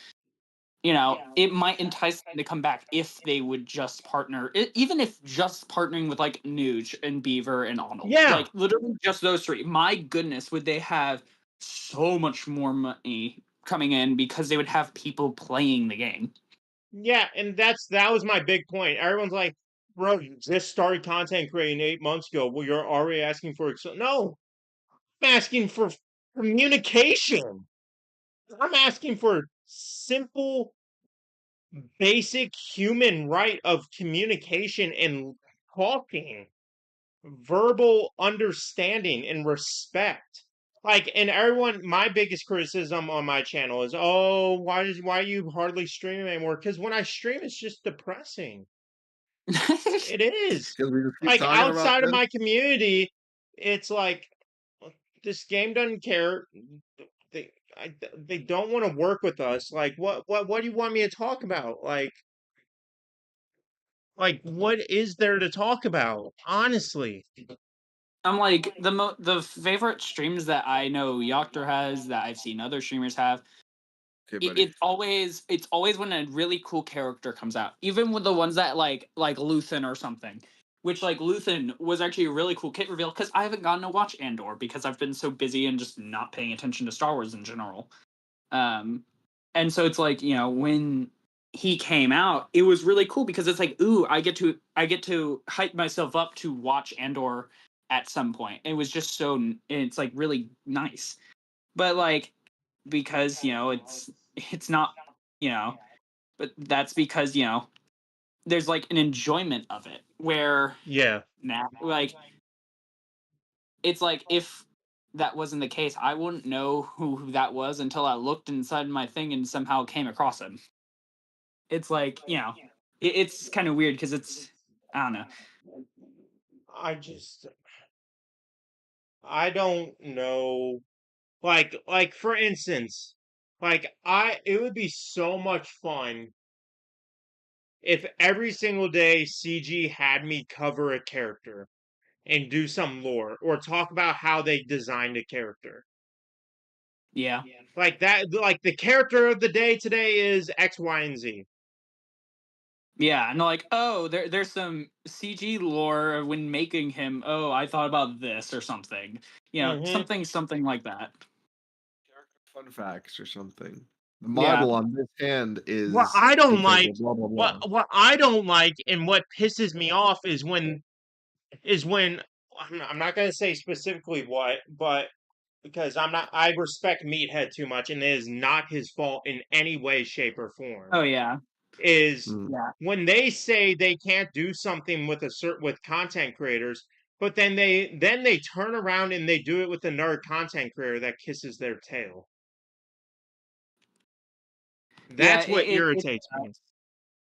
You know, it might entice them to come back if they would just partner, even if just partnering with like Nuge and Beaver and Arnold, Yeah. like literally just those three. My goodness, would they have so much more money coming in because they would have people playing the game. Yeah, and that was my big point. Everyone's like, bro, you just started content creating 8 months ago. Well, you're already asking for no. I'm asking for communication. I'm asking for simple, basic human right of communication and talking, verbal understanding and respect. Like, and everyone, my biggest criticism on my channel is, oh, why you hardly stream anymore? Because when I stream, it's just depressing. It is. Because we just keep Like, talking about outside of this. my community, it's like this game doesn't care. They don't want to work with us. Like, what do you want me to talk about? Like what is there to talk about? Honestly. I'm like the favorite streams that I know Yoctor has, that I've seen other streamers have. Okay, buddy. It's always when a really cool character comes out, even with the ones that like Luthen or something. Which like Luthen was actually a really cool kit reveal because I haven't gotten to watch Andor because I've been so busy and just not paying attention to Star Wars in general. And so it's like, you know, when he came out, it was really cool because it's like, ooh, I get to hype myself up to watch Andor at some point. It was just so, it's like really nice. But like, because, you know, it's not, you know, but that's because, you know, there's like an enjoyment of it where Yeah. now, like, it's like if that wasn't the case, I wouldn't know who that was until I looked inside my thing and somehow came across him. It's like, you know, it's kind of weird because it's, I don't know. I don't know. Like for instance, it would be so much fun if every single day CG had me cover a character and do some lore or talk about how they designed a character. Yeah. Like that, like the character of the day today is X, Y, and Z. Yeah, and like, oh, there's some CG lore when making him. Oh, I thought about this or something. You know, something like that. Fun facts or something. The Yeah. model on this hand is What I don't because like, of blah blah blah. what I don't like, and what pisses me off is when I'm not gonna say specifically what, but because I respect Meathead too much, and it is not his fault in any way, shape, or form. Oh yeah. Is Yeah. when they say they can't do something with with content creators, but then they turn around and they do it with another content creator that kisses their tail. Yeah. That's what irritates me.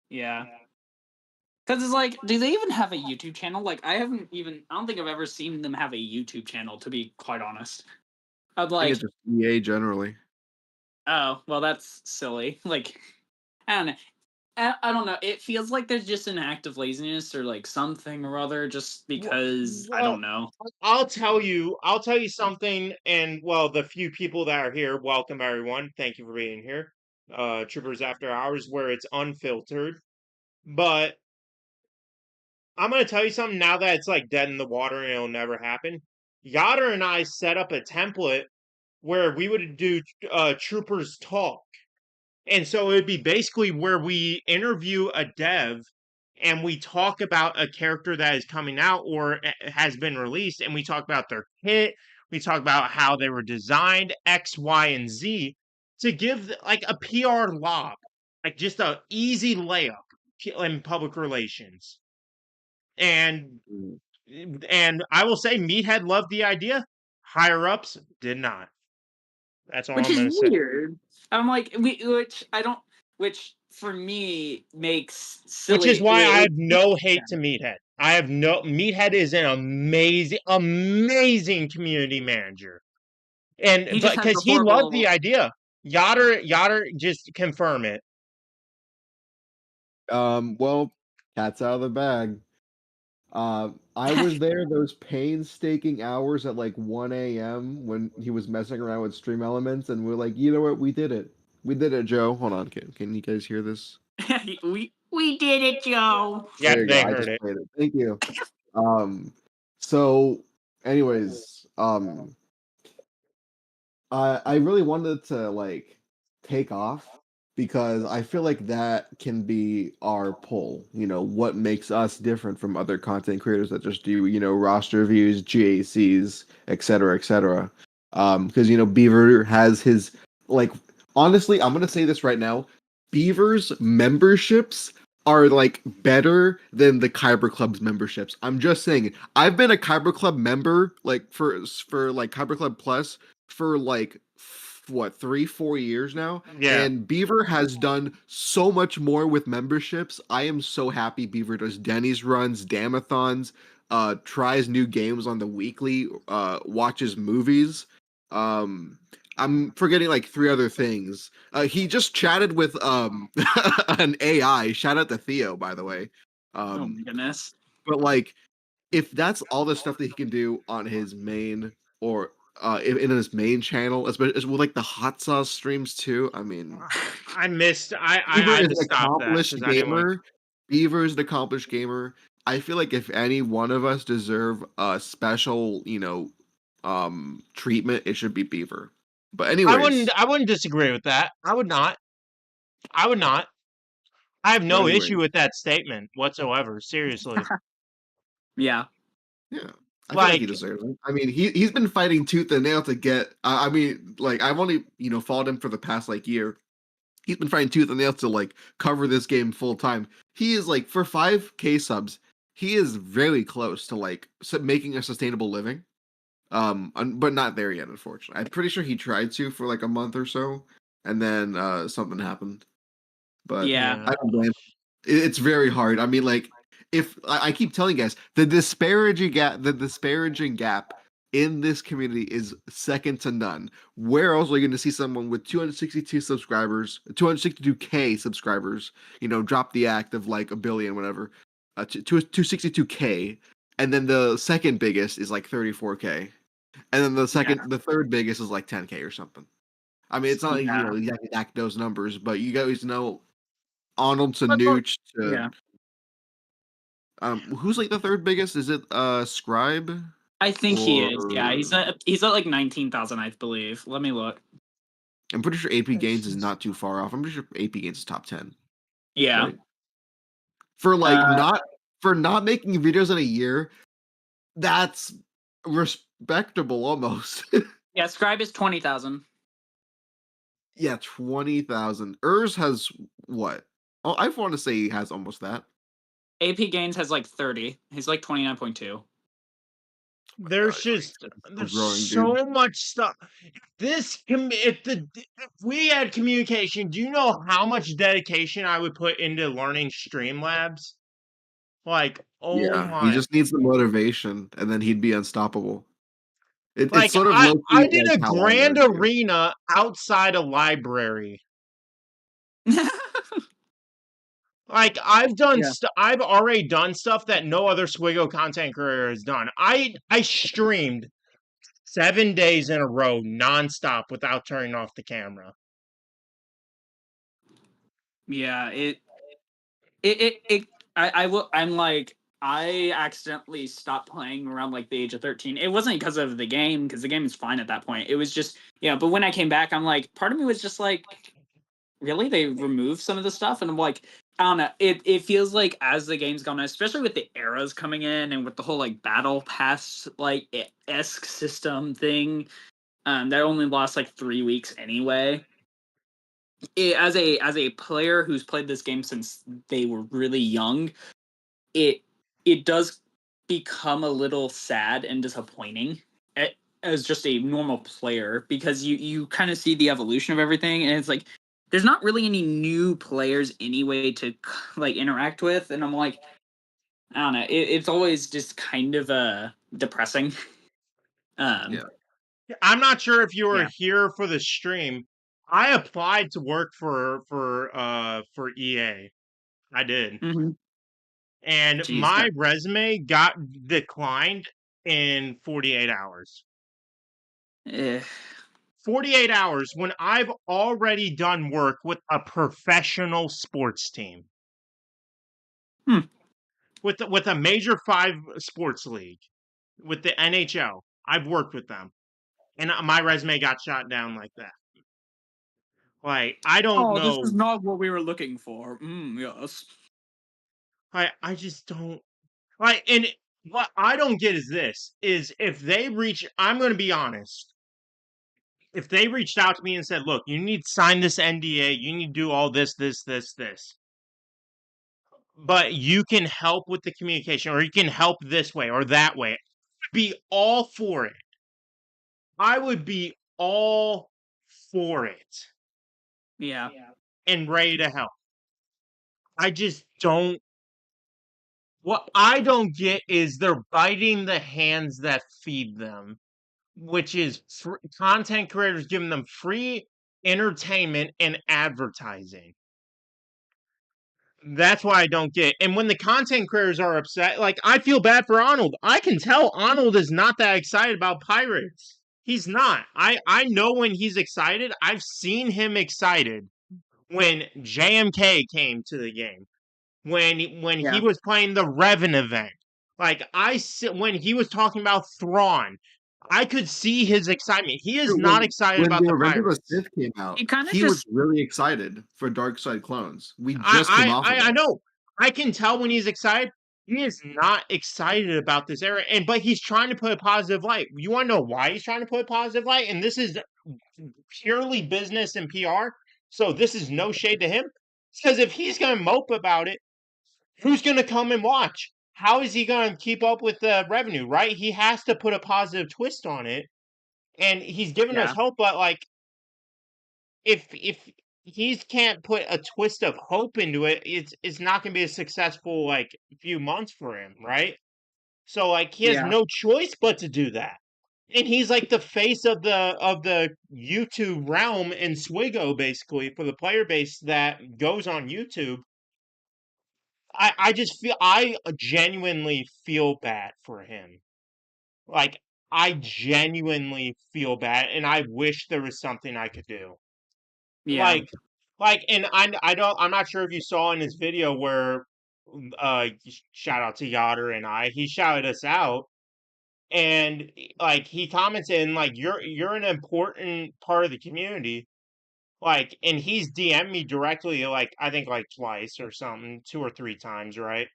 Yeah. Because it's like, do they even have a YouTube channel? Like, I don't think I've ever seen them have a YouTube channel, to be quite honest. I'd I think like, it's just EA generally. oh, well, that's silly. Like, I don't know. I don't know. It feels like there's just an act of laziness or like something or other, just because I don't know. I'll tell you something, and well, the few people that are here, welcome everyone. Thank you for being here. Troopers After Hours, where it's unfiltered. But I'm gonna tell you something now that it's like dead in the water and it'll never happen. Yoder and I set up a template where we would do Troopers Talk. And so it would be basically where we interview a dev and we talk about a character that is coming out or has been released, and we talk about their kit, we talk about how they were designed, X, Y, and Z, to give like a PR lob, like just a easy layup in public relations. And I will say Meathead loved the idea. Higher ups did not. That's all Which I'm is gonna say. weird. I'm like, which for me makes silly. Which is why I have no hate to Meathead. Meathead is an amazing community manager. And He but just has the because he loved the horrible. idea. Yoder just confirm it. Well, Cat's out of the bag. I was there those painstaking hours at like 1 a.m. when he was messing around with stream elements, and we're like, you know what? We did it. We did it, Joe. Hold on, can you guys hear this? we did it, Joe. Yep, There you go. they I heard just it. played it. Thank you. So, anyways, I really wanted to like take off because I feel like that can be our pull. You know, what makes us different from other content creators that just do, roster views, GACs, etc., etc. Because Beaver has his like honestly, I'm gonna say this right now. Beaver's memberships are like better than the Kyber Club's memberships. I'm just saying. I've been a Kyber Club member like for like Kyber Club Plus for like what 3-4 years now, Yeah. and Beaver has done so much more with memberships. I am so happy Beaver does Denny's runs, Damathons, tries new games on the weekly, watches movies. I'm forgetting like 3 other things. He just chatted with an AI. Shout out to Theo, by the way. Oh my goodness. But like if that's all the stuff that he can do on his main or in his main channel, especially with like the hot sauce streams too. I mean, I missed. I Beaver had is to an stop that accomplished because I didn't want. gamer. Beaver is an accomplished gamer. I feel like if any one of us deserve a special, treatment, it should be Beaver. But I wouldn't. anyways, I wouldn't disagree with that. I would not. I would not. I have but no anyways, issue with that statement whatsoever. Seriously. Yeah. yeah. I feel like he Like, deserves it. I mean, he's been fighting tooth and nail to get. I mean, like I've only followed him for the past like year. He's been fighting tooth and nail to like cover this game full time. He is like for 5K subs, he is very close to like making a sustainable living. But not there yet, unfortunately. I'm pretty sure he tried to for like a month or so, and then something happened. But Yeah. yeah. I don't blame. It's very hard. I mean, like if I keep telling you guys, the disparaging gap in this community is second to none. Where else are you going to see someone with 262 subscribers, 262K subscribers, drop the act of like a billion, whatever, 262K, and then the second biggest is like 34K, and then the third biggest is like 10K or something. I mean, it's not like Yeah. exact those numbers, but you guys know Arnold to But, Nooch to yeah. who's like the third biggest? Is it Scribe? I think he is. Yeah, Or he's at like 19,000, I believe. Let me look. I'm pretty sure AP Gains is not too far off. I'm pretty sure AP Gains is top 10, Yeah. right? For like Uh, not making videos in a year, that's respectable almost. yeah, Scribe is 20,000. Yeah, 20,000. Urs has what? Oh, I want to say he has almost that. AP Gains has like 30. He's like 29.2. There's God, just still there's growing, so dude. much stuff. If we had communication, do you know how much dedication I would put into learning Streamlabs? Like, oh Yeah, he my. just needs the motivation, and then he'd be unstoppable. It's Like, sort of I low I key did like a how I grand learned too. arena outside a library. Like, Yeah. I've already done stuff that no other SWGOH content creator has done. I streamed 7 days in a row nonstop without turning off the camera. Yeah, it I will I'm like I accidentally stopped playing around like the age of 13. It wasn't because of the game, because the game is fine at that point. It was just, yeah, but when I came back, I'm like, part of me was just like, really? They removed some of the stuff? And I'm like, I don't know. It feels like as the game's gone on, especially with the eras coming in and with the whole like battle pass like esque system thing, that only lasts like 3 weeks anyway. As a player who's played this game since they were really young, it it does become a little sad and disappointing as just a normal player, because you kind of see the evolution of everything, and it's like there's not really any new players anyway to like interact with, and I'm like, I don't know, it's always just kind of depressing. um Yeah. I'm not sure if you were yeah. here for the stream. I applied to work for EA. I did. Hmm. And Jeez, my resume got declined in 48 hours. 48 hours when I've already done work with a professional sports team. With a major 5 sports league, with the NHL. I've worked with them. And my resume got shot down like that. Like, I don't Oh, this know. is not what we were looking for. Yes. I just don't like, and what I don't get is this, is if they reach, I'm going to be honest. If they reached out to me and said, look, you need to sign this NDA, you need to do all this, but you can help with the communication, or you can help this way or that way, I'd be all for it. I would be all for it Yeah. and ready to help. I just don't. What I don't get is they're biting the hands that feed them, which is content creators giving them free entertainment and advertising. That's why I don't get. And when the content creators are upset, like, I feel bad for Arnold. I can tell Arnold is not that excited about Pirates. He's not. I know when he's excited. I've seen him excited when JMK came to the game. When he was playing the Revan event. Like, when he was talking about Thrawn, I could see his excitement. He is not excited when about the the Revenge of the Pirates. Sith came out, He kinda he was just- really excited for Dark Side Clones. We just came off of I that. know. I can tell when he's excited. He is not excited about this era, but he's trying to put a positive light. You want to know why he's trying to put a positive light? And this is purely business and PR. So this is no shade to him. Because if he's going to mope about it, who's going to come and watch? How is he going to keep up with the revenue, right? He has to put a positive twist on it. And he's giving us hope, but like, if he can't put a twist of hope into it, it's not going to be a successful like few months for him, right? So like, he has no choice but to do that. And he's like the face of the YouTube realm in SWGOH, basically, for the player base that goes on YouTube. I genuinely feel bad for him. Like, I genuinely feel bad, and I wish there was something I could do. Yeah. And I'm not sure if you saw in his video where, shout out to Yoder and he shouted us out, and like, he commented, and like, you're an important part of the community. Like, and he's DM'd me directly, like, I think like twice or something, 2 or 3 times, right?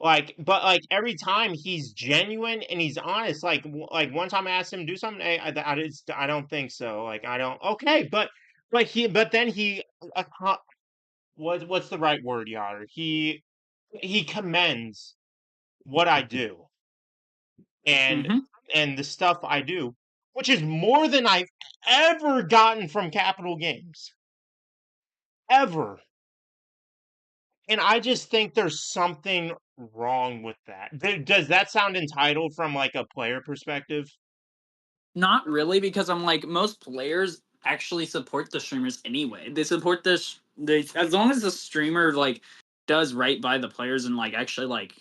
Like, but like, every time he's genuine and he's honest. Like one time I asked him to do something, hey, I don't think so. Like, I don't. Okay, but then he, what's the right word, Yoder? He commends what I do and Mhm. the stuff I do, which is more than I've ever gotten from Capital Games, ever. And I just think there's something wrong with that. Does that sound entitled from like a player perspective? Not really, because I'm like, most players actually support the streamers anyway. They support they, as long as the streamer like does right by the players and like actually like,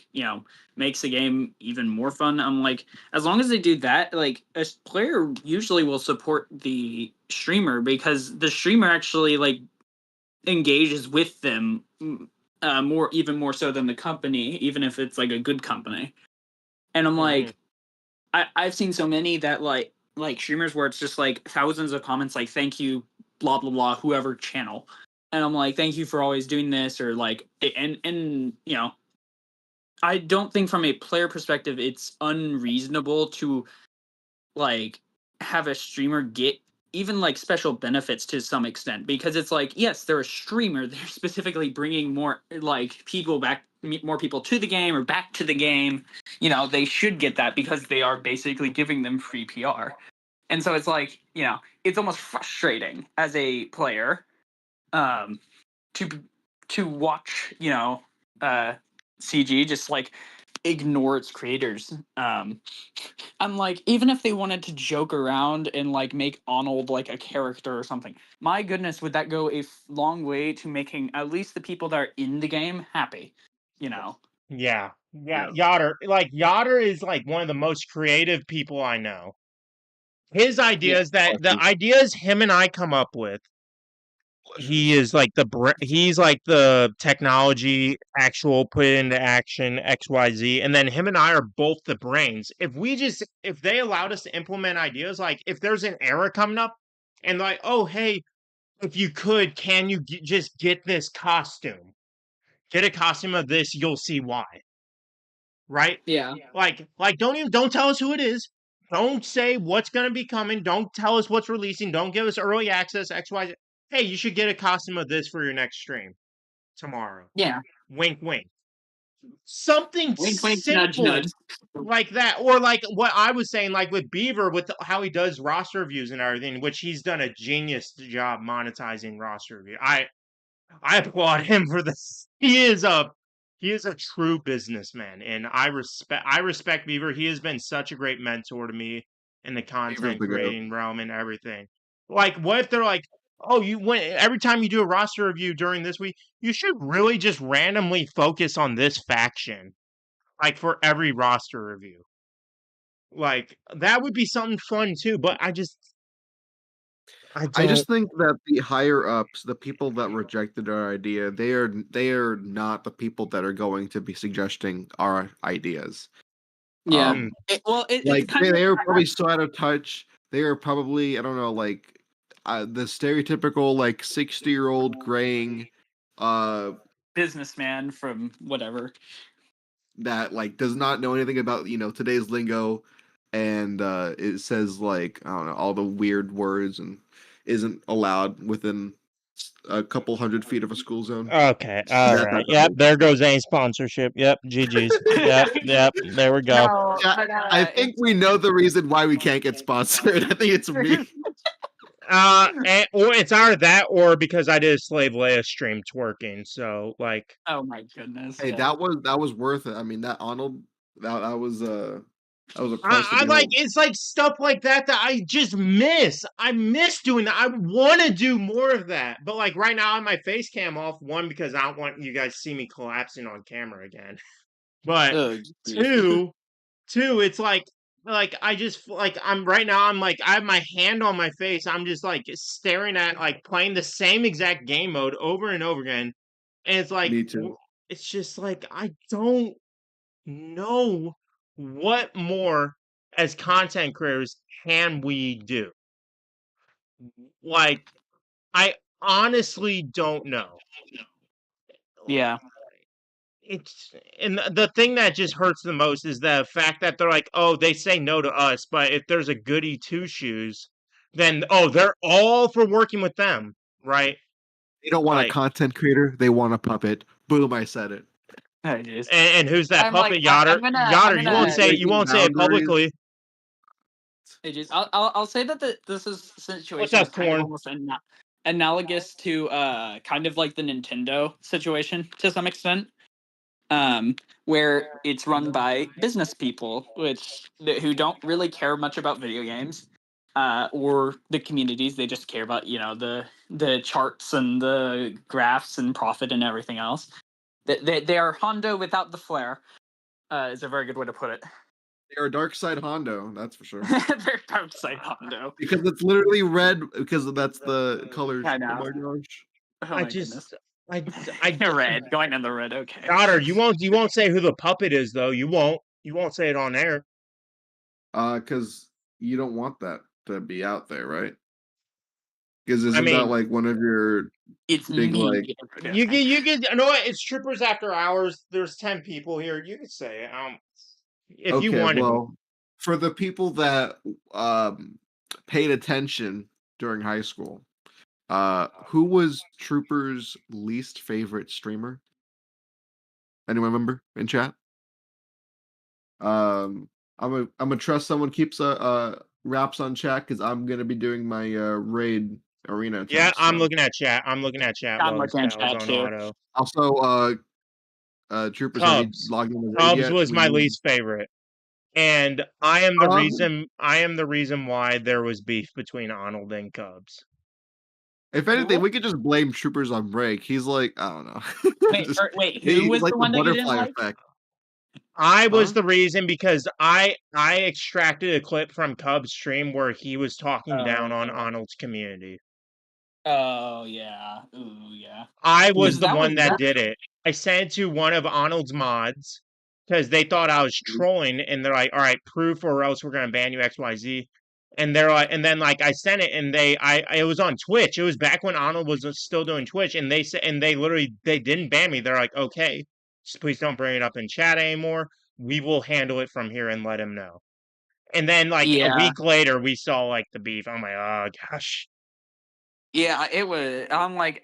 makes the game even more fun. I'm like, as long as they do that, like, a player usually will support the streamer because the streamer actually like engages with them even more so than the company, even if it's like a good company. And I'm Mhm. like, I've seen so many that like streamers where it's just like thousands of comments like, thank you, blah blah blah, whoever channel. And I'm like, thank you for always doing this, or like, and I don't think from a player perspective it's unreasonable to like have a streamer get even like special benefits to some extent, because it's like, yes, they're a streamer, they're specifically bringing more like people back, more people to the game or back to the game. They should get that because they are basically giving them free PR. And so it's like, it's almost frustrating as a player, um to watch, CG just like ignore its creators. I'm like, even if they wanted to joke around and like make Arnold like a character or something, my goodness, would that go a long way to making at least the people that are in the game happy, Yeah. Yeah. Yoder is like one of the most creative people I know. His ideas the ideas him and I come up with, he is like he's like the technology actual put into action XYZ, and then him and I are both the brains. If they allowed us to implement ideas, like if there's an error coming up and like, oh hey, if you could, can you just get this costume? Get a costume of this, you'll see why. Right? Yeah. Like don't tell us who it is. Don't say what's going to be coming. Don't tell us what's releasing. Don't give us early access XYZ. Hey, you should get a costume of this for your next stream tomorrow. Yeah. Wink wink. Something Wink, wink, nudge, nudge. simple like that, or like what I was saying, like with Beaver, with how he does roster reviews and everything, which he's done a genius job monetizing roster review. I applaud him for this. He is a true businessman, and I respect Beaver. He has been such a great mentor to me in the content creating realm and everything. Like, what if they're like, oh, every time you do a roster review during this week, you should really just randomly focus on this faction, like for every roster review. Like that would be something fun too. But I just think that the higher ups, the people that rejected our idea, they are not the people that are going to be suggesting our ideas. Yeah. They are probably so out of touch. They are probably, I don't know, like the stereotypical like 60-year-old graying businessman from whatever that like does not know anything about today's lingo, and it says like, I don't know, all the weird words and isn't allowed within a couple 100 feet of a school zone. Okay, all right. Yep, there goes a sponsorship. Yep, GG's. Yep, there we go. No, I think we know the reason why we can't get sponsored. I think it's me. Or it's either that or because I did a Slave Leia stream twerking. So like, oh my goodness. Hey, yeah. that was worth it. I mean, that Arnold, that was a I like, it's like stuff like that I just miss. I miss doing that. I want to do more of that, but like right now I have my face cam off. One, because I don't want you guys to see me collapsing on camera again. But two, it's like I just like I'm right now. I'm like I have my hand on my face. I'm just like staring at like playing the same exact game mode over and over again, and it's like Me too. it's just like I don't know what more as content creators can we do. Like I honestly don't know. Yeah. It's and the thing that just hurts the most is the fact that they're like, oh, they say no to us, but if there's a goody two shoes, then they're all for working with them, right? They don't want a content creator; they want a puppet. Boom! I said it. And who's that puppet, Yoder? Yoder, you won't say it publicly. I'll say that this is situation What's up, kind of Corn? almost analogous to kind of like the Nintendo situation to some extent, where it's run by business people who don't really care much about video games or the communities. They just care about the charts and the graphs and profit and everything else. They are Hondo without the flair. Is a very good way to put it. They are Dark Side Hondo, that's for sure. They're Dark Side Hondo. Because it's literally red, because that's the colors. I know. Oh my gosh. Oh my goodness. Red, going in the red, okay. Yoder, you won't say who the puppet is though. You won't say it on air. Because you don't want that to be out there, right? Because isn't that like one of your big like you get you know what? It's Trippers After Hours. There's 10 people here. You could say it. If you wanted. Well, for the people that paid attention during high school, who was Trooper's least favorite streamer? Anyone remember in chat? I'm gonna trust someone keeps wraps on chat because I'm gonna be doing my raid arena test. Yeah, I'm looking at chat. I'm looking at chat. I'm looking at chat too. Auto. Also, Troopers, Cubs. Cubs was my least favorite, and I am the reason. I am the reason why there was beef between Arnold and Cubs. If anything, we could just blame Troopers on break. He's like, I don't know. Wait, who was like the one that you didn't butterfly like? effect. I was Huh? the reason because I extracted a clip from Cub's stream where he was talking down on Arnold's community. Oh yeah. Ooh yeah. I was Because the that was one that that. did it. I sent it to one of Arnold's mods because they thought I was trolling, and they're like, "All right, proof, or else we're gonna ban you XYZ." And they're like, and then like I sent it, and it was on Twitch. It was back when Arnold was still doing Twitch, and they said, and they literally they didn't ban me. They're like, "Okay, just please don't bring it up in chat anymore. We will handle it from here and let him know." And then like a Yeah. week later, we saw like the beef. I'm like, oh gosh. Yeah. It was. I'm like.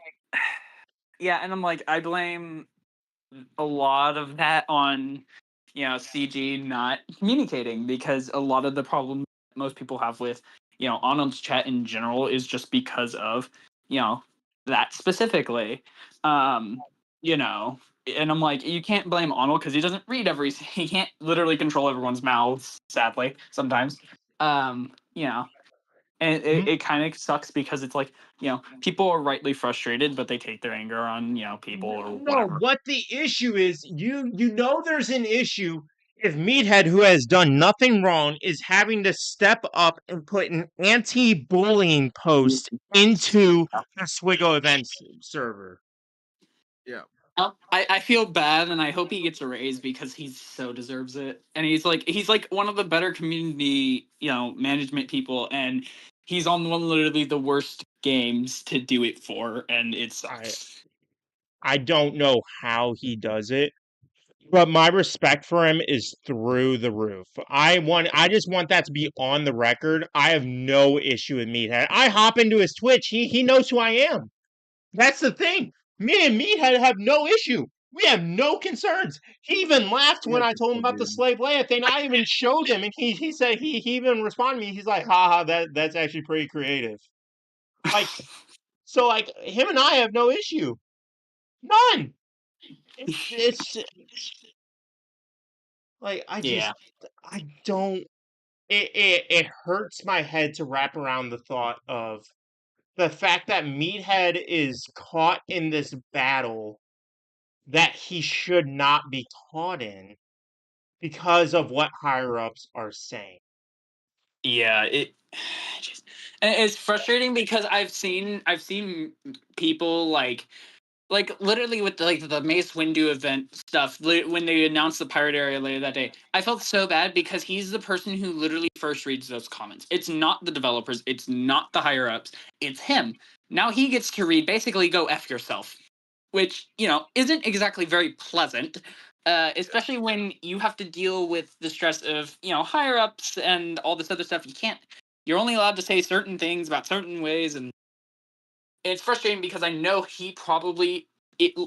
Yeah, and I'm like, I blame a lot of that on, CG not communicating, because a lot of the problem most people have with, Arnold's chat in general is just because of, that specifically. Um, you know, and I'm like, you can't blame Arnold because he doesn't read he can't literally control everyone's mouths, sadly, sometimes. You know, and it kind of sucks because it's like, people are rightly frustrated, but they take their anger on, people or No, whatever. what the issue is, you know there's an issue if Meathead, who has done nothing wrong, is having to step up and put an anti-bullying post into the SWGOH events server. Yeah. I feel bad, and I hope he gets a raise because he so deserves it. And he's like one of the better community, management people, and he's on one literally the worst games to do it for, and it I sucks. I don't know how he does it, but my respect for him is through the roof. I just want that to be on the record. I have no issue with Meathead. I hop into his Twitch. He knows who I am. That's the thing. Me and Meathead have no issue. We have no concerns. He even laughed when I told him about the slave Leia thing. I even showed him, and he said he even responded to me. He's like, haha, that's actually pretty creative. Like, so like him and I have no issue. None. It's like Yeah. I don't it hurts my head to wrap around the thought of the fact that Meathead is caught in this battle that he should not be taught in because of what higher ups are saying. Yeah, just, and it's frustrating because I've seen people like literally with the Mace Windu event stuff, when they announced the pirate area later that day, I felt so bad because he's the person who literally first reads those comments. It's not the developers, it's not the higher ups, it's him. Now he gets to read basically go F yourself, which, isn't exactly very pleasant. Especially when you have to deal with the stress of, higher ups and all this other stuff. You're only allowed to say certain things about certain ways, and it's frustrating because I know he probably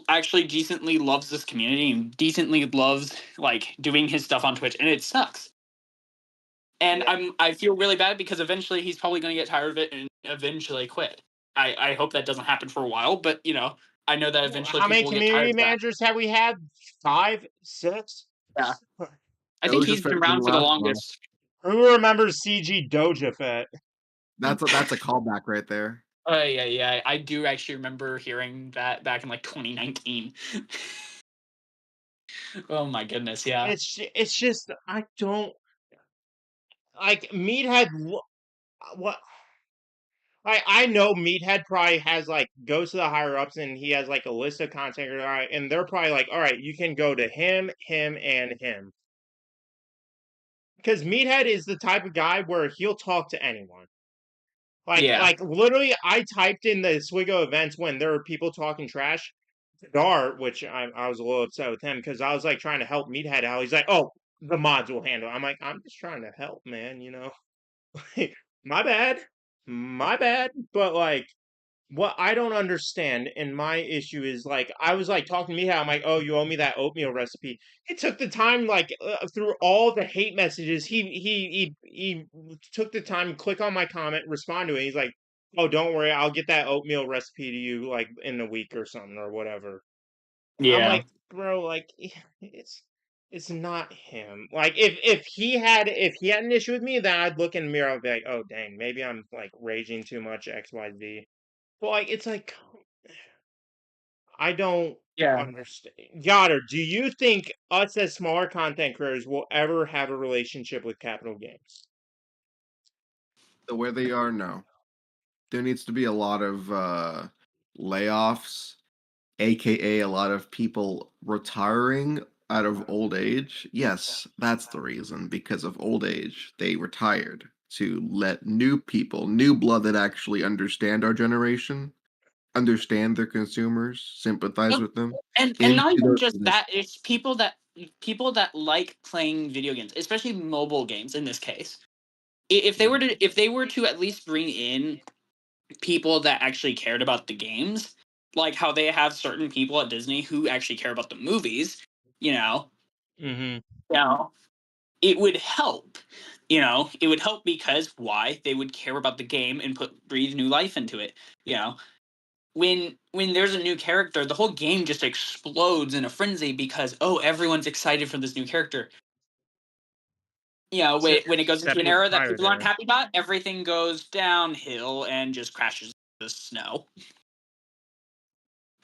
actually decently loves this community and decently loves like doing his stuff on Twitch, and it sucks. And I feel really bad because eventually he's probably going to get tired of it and eventually quit. I hope that doesn't happen for a while, but I know that eventually How many people will get tired community of that. managers have we had? 5, 6? Yeah, I It think was he's just been finishing the around for the last one. longest. Who remembers CG Doja Fett? That's a callback right there. Yeah. I do actually remember hearing that back in like 2019. Oh my goodness, yeah. It's just I don't like Meathead. What I know Meathead probably has like goes to the higher ups and he has like a list of content, all right, and they're probably like, all right, you can go to him, and him. Because Meathead is the type of guy where he'll talk to anyone. Yeah. Like literally, I typed in the SWGOH events when there were people talking trash to Dart, which I was a little upset with him because I was like trying to help Meathead out. He's like, "Oh, the mods will handle." I'm like, "I'm just trying to help, man. My bad, my bad." But like, what I don't understand, and my issue is like I was like talking to Mihai, I'm like, oh, you owe me that oatmeal recipe. He took the time, like through all the hate messages, he took the time, click on my comment, respond to it. He's like, oh, don't worry, I'll get that oatmeal recipe to you like in a week or something or whatever. I'm Yeah. like, bro, like it's not him. Like if he had an issue with me, then I'd look in the mirror and be like, oh dang, maybe I'm like raging too much XYZ. Well, like it's like I don't understand. Yoder, do you think us as smaller content creators will ever have a relationship with Capital Games? The way they are, no. There needs to be a lot of layoffs, aka a lot of people retiring out of old age. Yes, that's the reason. Because of old age, they retired to let new people, new blood that actually understand our generation, understand their consumers, sympathize with them, and into not even those just positions. that, it's people that like playing video games, especially mobile games in this case. If they were to at least bring in people that actually cared about the games, like how they have certain people at Disney who actually care about the movies, you know, Mm-hmm. you know, it would help. It would help because why? They would care about the game and breathe new life into it. You know, when there's a new character, the whole game just explodes in a frenzy because everyone's excited for this new character. When it goes into Except an with the era that pirate people aren't era. happy about, everything goes downhill and just crashes the snow.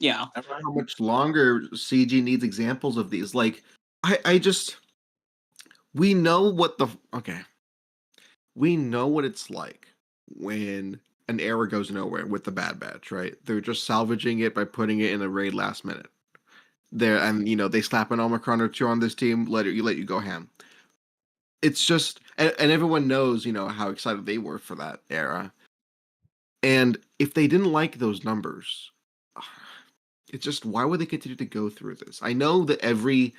I don't know how much longer CG needs examples of these. Like, I just we know what the okay. We know what it's like when an era goes nowhere with the Bad Batch, right? They're just salvaging it by putting it in a raid last minute. There and they slap an Omicron or two on this team, let you go ham. It's just and everyone knows, how excited they were for that era. And if they didn't like those numbers, it's just why would they continue to go through this? I know that every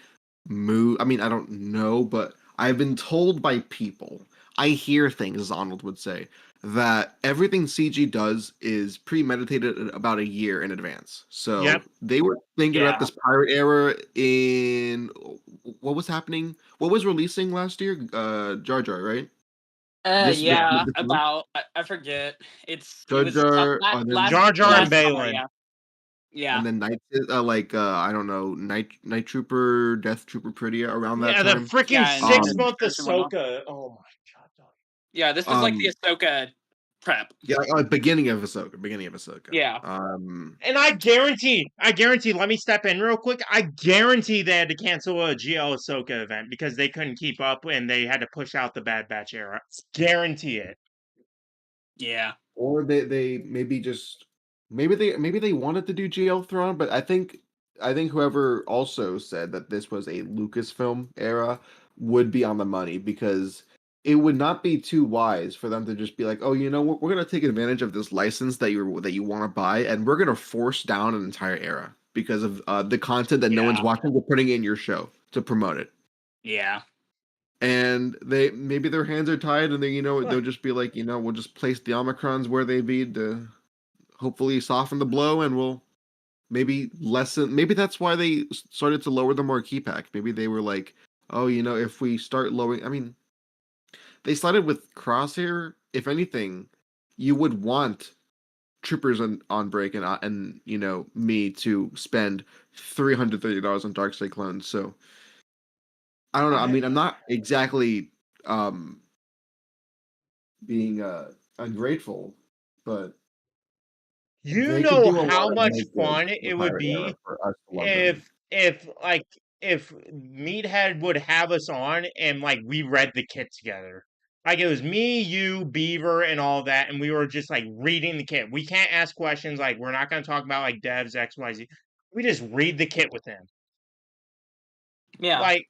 move, I mean, I don't know, but I've been told by people, I hear things, as Arnold would say, that everything CG does is premeditated about a year in advance. So Yep. they were thinking about this pirate era in what was happening, what was releasing last year? Jar Jar, right? This this month? I forget. It Jar was Jar, and then Jar Jar and last summer. Balin. Yeah. and then Night, I don't know, Night Trooper, Death Trooper Prettia around that Yeah, the time. freaking Yeah, and 6 month Transformers and whatnot. Ahsoka. Oh my god. Dog. Yeah, this was like the Um, Ahsoka prep. yeah, beginning of Ahsoka, beginning of Ahsoka. Yeah. And I guarantee, let me step in real quick. I guarantee they had to cancel a GL Ahsoka event because they couldn't keep up and they had to push out the Bad Batch era. Guarantee it. Yeah. Or they maybe they wanted to do GL Thrawn, but I think whoever also said that this was a Lucasfilm era would be on the money because it would not be too wise for them to just be like, oh, we're gonna take advantage of this license that you want to buy, and we're gonna force down an entire era because of the content that no one's watching. We're putting in your show to promote it. Yeah. And maybe their hands are tied, and they'll just be like, we'll just place the Omicrons where they be to hopefully soften the blow, and we'll maybe lessen. Maybe that's why they started to lower the marquee pack. Maybe they were like, oh, if we start lowering, I mean, they started with Crosshair. If anything, you would want troopers on break and me to spend $330 on Darkseid clones. So I don't know. I mean, I'm not exactly um being ungrateful, but You they could know do a how lot of much make good fun in the it would pirate era be for us to love them. if Meathead would have us on and like we read the kit together. Like it was me, you, Beaver, and all that, and we were just like reading the kit. We can't ask questions, like we're not gonna talk about like devs, XYZ. We just read the kit with him. Yeah. Like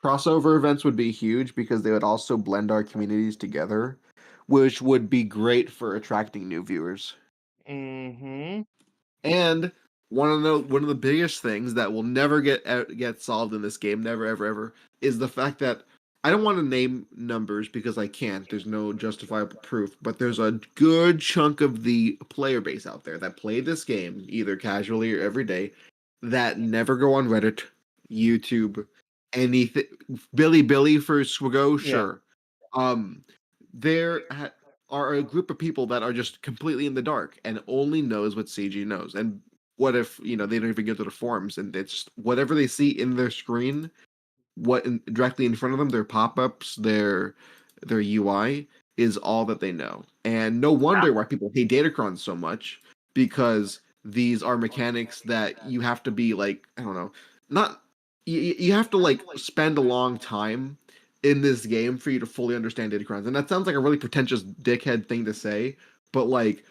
Crossover events would be huge because they would also blend our communities together, which would be great for attracting new viewers. mm-hmm. And one of the biggest things that will never get solved in this game, never ever ever, is the fact that I don't want to name numbers because I can't. There's no justifiable proof, but there's a good chunk of the player base out there that play this game either casually or every day that never go on Reddit, YouTube, anything. Billy for SWGOH, Yeah. sure. There are a group of people that are just completely in the dark and only knows what CG knows. And what if they don't even get to the forums and it's just whatever they see in their screen, directly in front of them, their pop-ups, their UI is all that they know. And no wonder why people hate Datacron so much because these are mechanics that you have to be like, I don't know, not you have to like spend a long time in this game for you to fully understand datacrons. And that sounds like a really pretentious dickhead thing to say, but like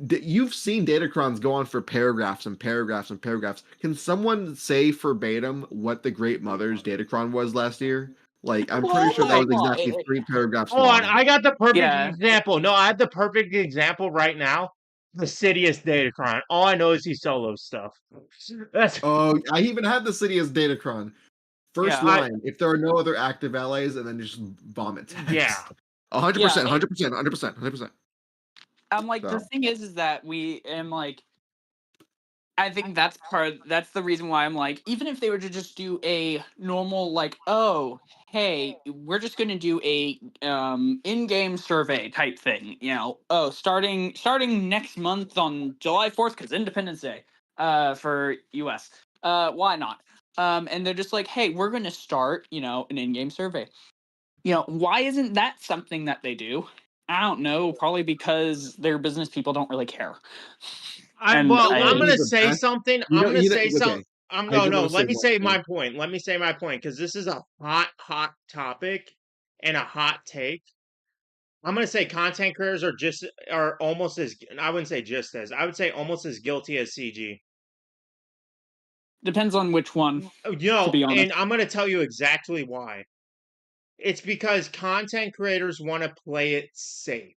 you've seen datacrons go on for paragraphs and paragraphs and paragraphs. Can someone say verbatim what the Great Mother's datacron was last year? Like, I'm pretty sure that was exactly 3 paragraphs Hold on, long. I got the perfect Yeah. example. No, I have the perfect example right now. The Sidious Datacron. All I know is he solo stuff. That's Oh, I even had the city as datacron. First Yeah. line, if there are no other active allies, and then just vomit text. yeah. 100%, 100%, 100%, 100%. I'm like, the So. thing is that we am like, I think that's the reason why I'm like, even if they were to just do a normal, like, oh, hey, we're just gonna do a in-game survey type thing, you know, oh, starting next month on July 4th, because Independence Day, for US. Why not? And they're just like, hey, we're gonna start, you know, an in-game survey. You know, why isn't that something that they do? I don't know, probably because their business people don't really care. And Well, What I'm would be gonna the say best? something. You I'm know, gonna you know. say something. Okay, I'm I no, just no. want to say Let me one say thing. my point. Let me say my point because this is a hot topic and a hot take. I'm gonna say content creators are almost as, I wouldn't say just as, I would say almost as guilty as CG. depends on which one, You to know, be honest. and I'm gonna tell you exactly why. It's because content creators want to play it safe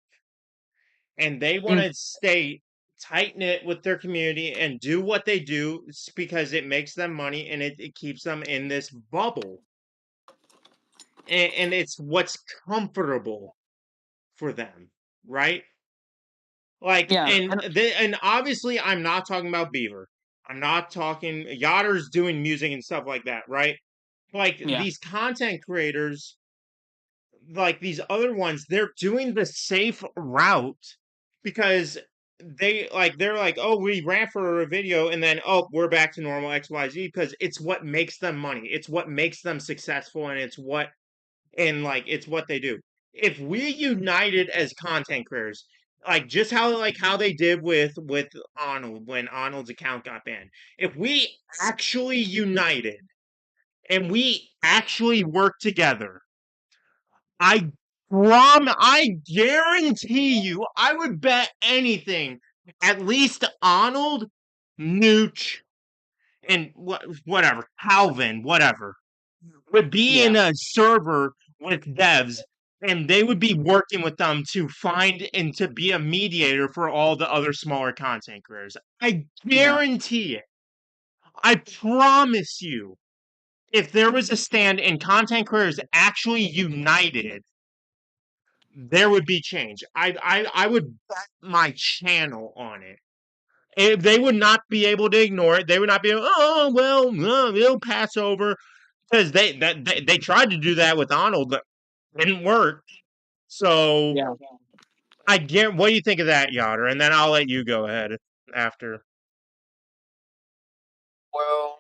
and they want Mm. to stay tight knit with their community and do what they do because it makes them money and it keeps them in this bubble. And it's what's comfortable for them, right? Like, Yeah, and obviously, I'm not talking about Beaver. I'm not talking Yachter's doing music and stuff like that, right? Like yeah, these content creators, like these other ones, they're doing the safe route because they're like, oh, we ran for a video and then oh, we're back to normal XYZ because it's what makes them money. It's what makes them successful and it's what they do. If we united as content creators, like just how they did with Arnold when Arnold's account got banned, if we actually united and we actually worked together, I guarantee you, I would bet anything. At least Arnold, Nooch, and whatever, Calvin, whatever, would be yeah, in a server with devs and they would be working with them to find and to be a mediator for all the other smaller content creators. I yeah, guarantee it. I promise you, if there was a stand and content creators actually united, there would be change. I would bet my channel on it. If they would not be able to ignore it. They would not be able, oh well, they'll pass over because they tried to do that with Arnold, but it didn't work. So yeah. I get. What do you think of that, Yoder? And then I'll let you go ahead after. Well,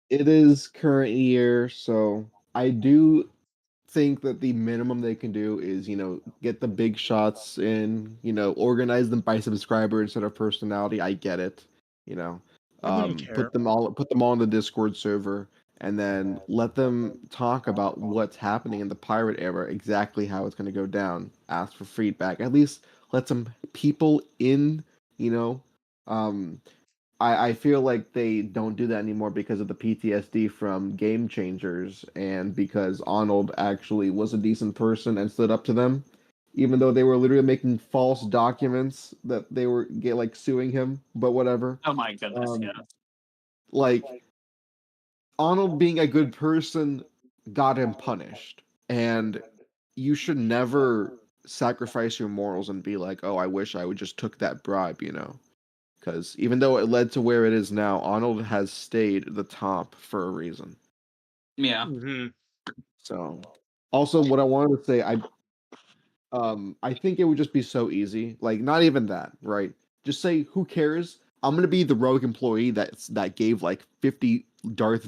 it is current year, so I do think that the minimum they can do is, get the big shots in, organize them by subscriber instead of personality. I get it, you know. I wouldn't care. Put them all in the Discord server and then let them talk about what's happening in the pirate era, exactly how it's going to go down. Ask for feedback. At least let some people in, you know. Um, I feel like they don't do that anymore because of the PTSD from Game Changers and because Arnold actually was a decent person and stood up to them, even though they were literally making false documents that they were like suing him, but whatever. Oh my goodness, Um, yeah, like Arnold being a good person got him punished, and you should never sacrifice your morals and be like, "Oh, I wish I would just took that bribe," you know. Because even though it led to where it is now, Arnold has stayed the top for a reason. yeah, Mm-hmm. So, also, what I wanted to say, I think it would just be so easy. Like, not even that, right? Just say, who cares? I'm gonna be the rogue employee that gave like 50 Lord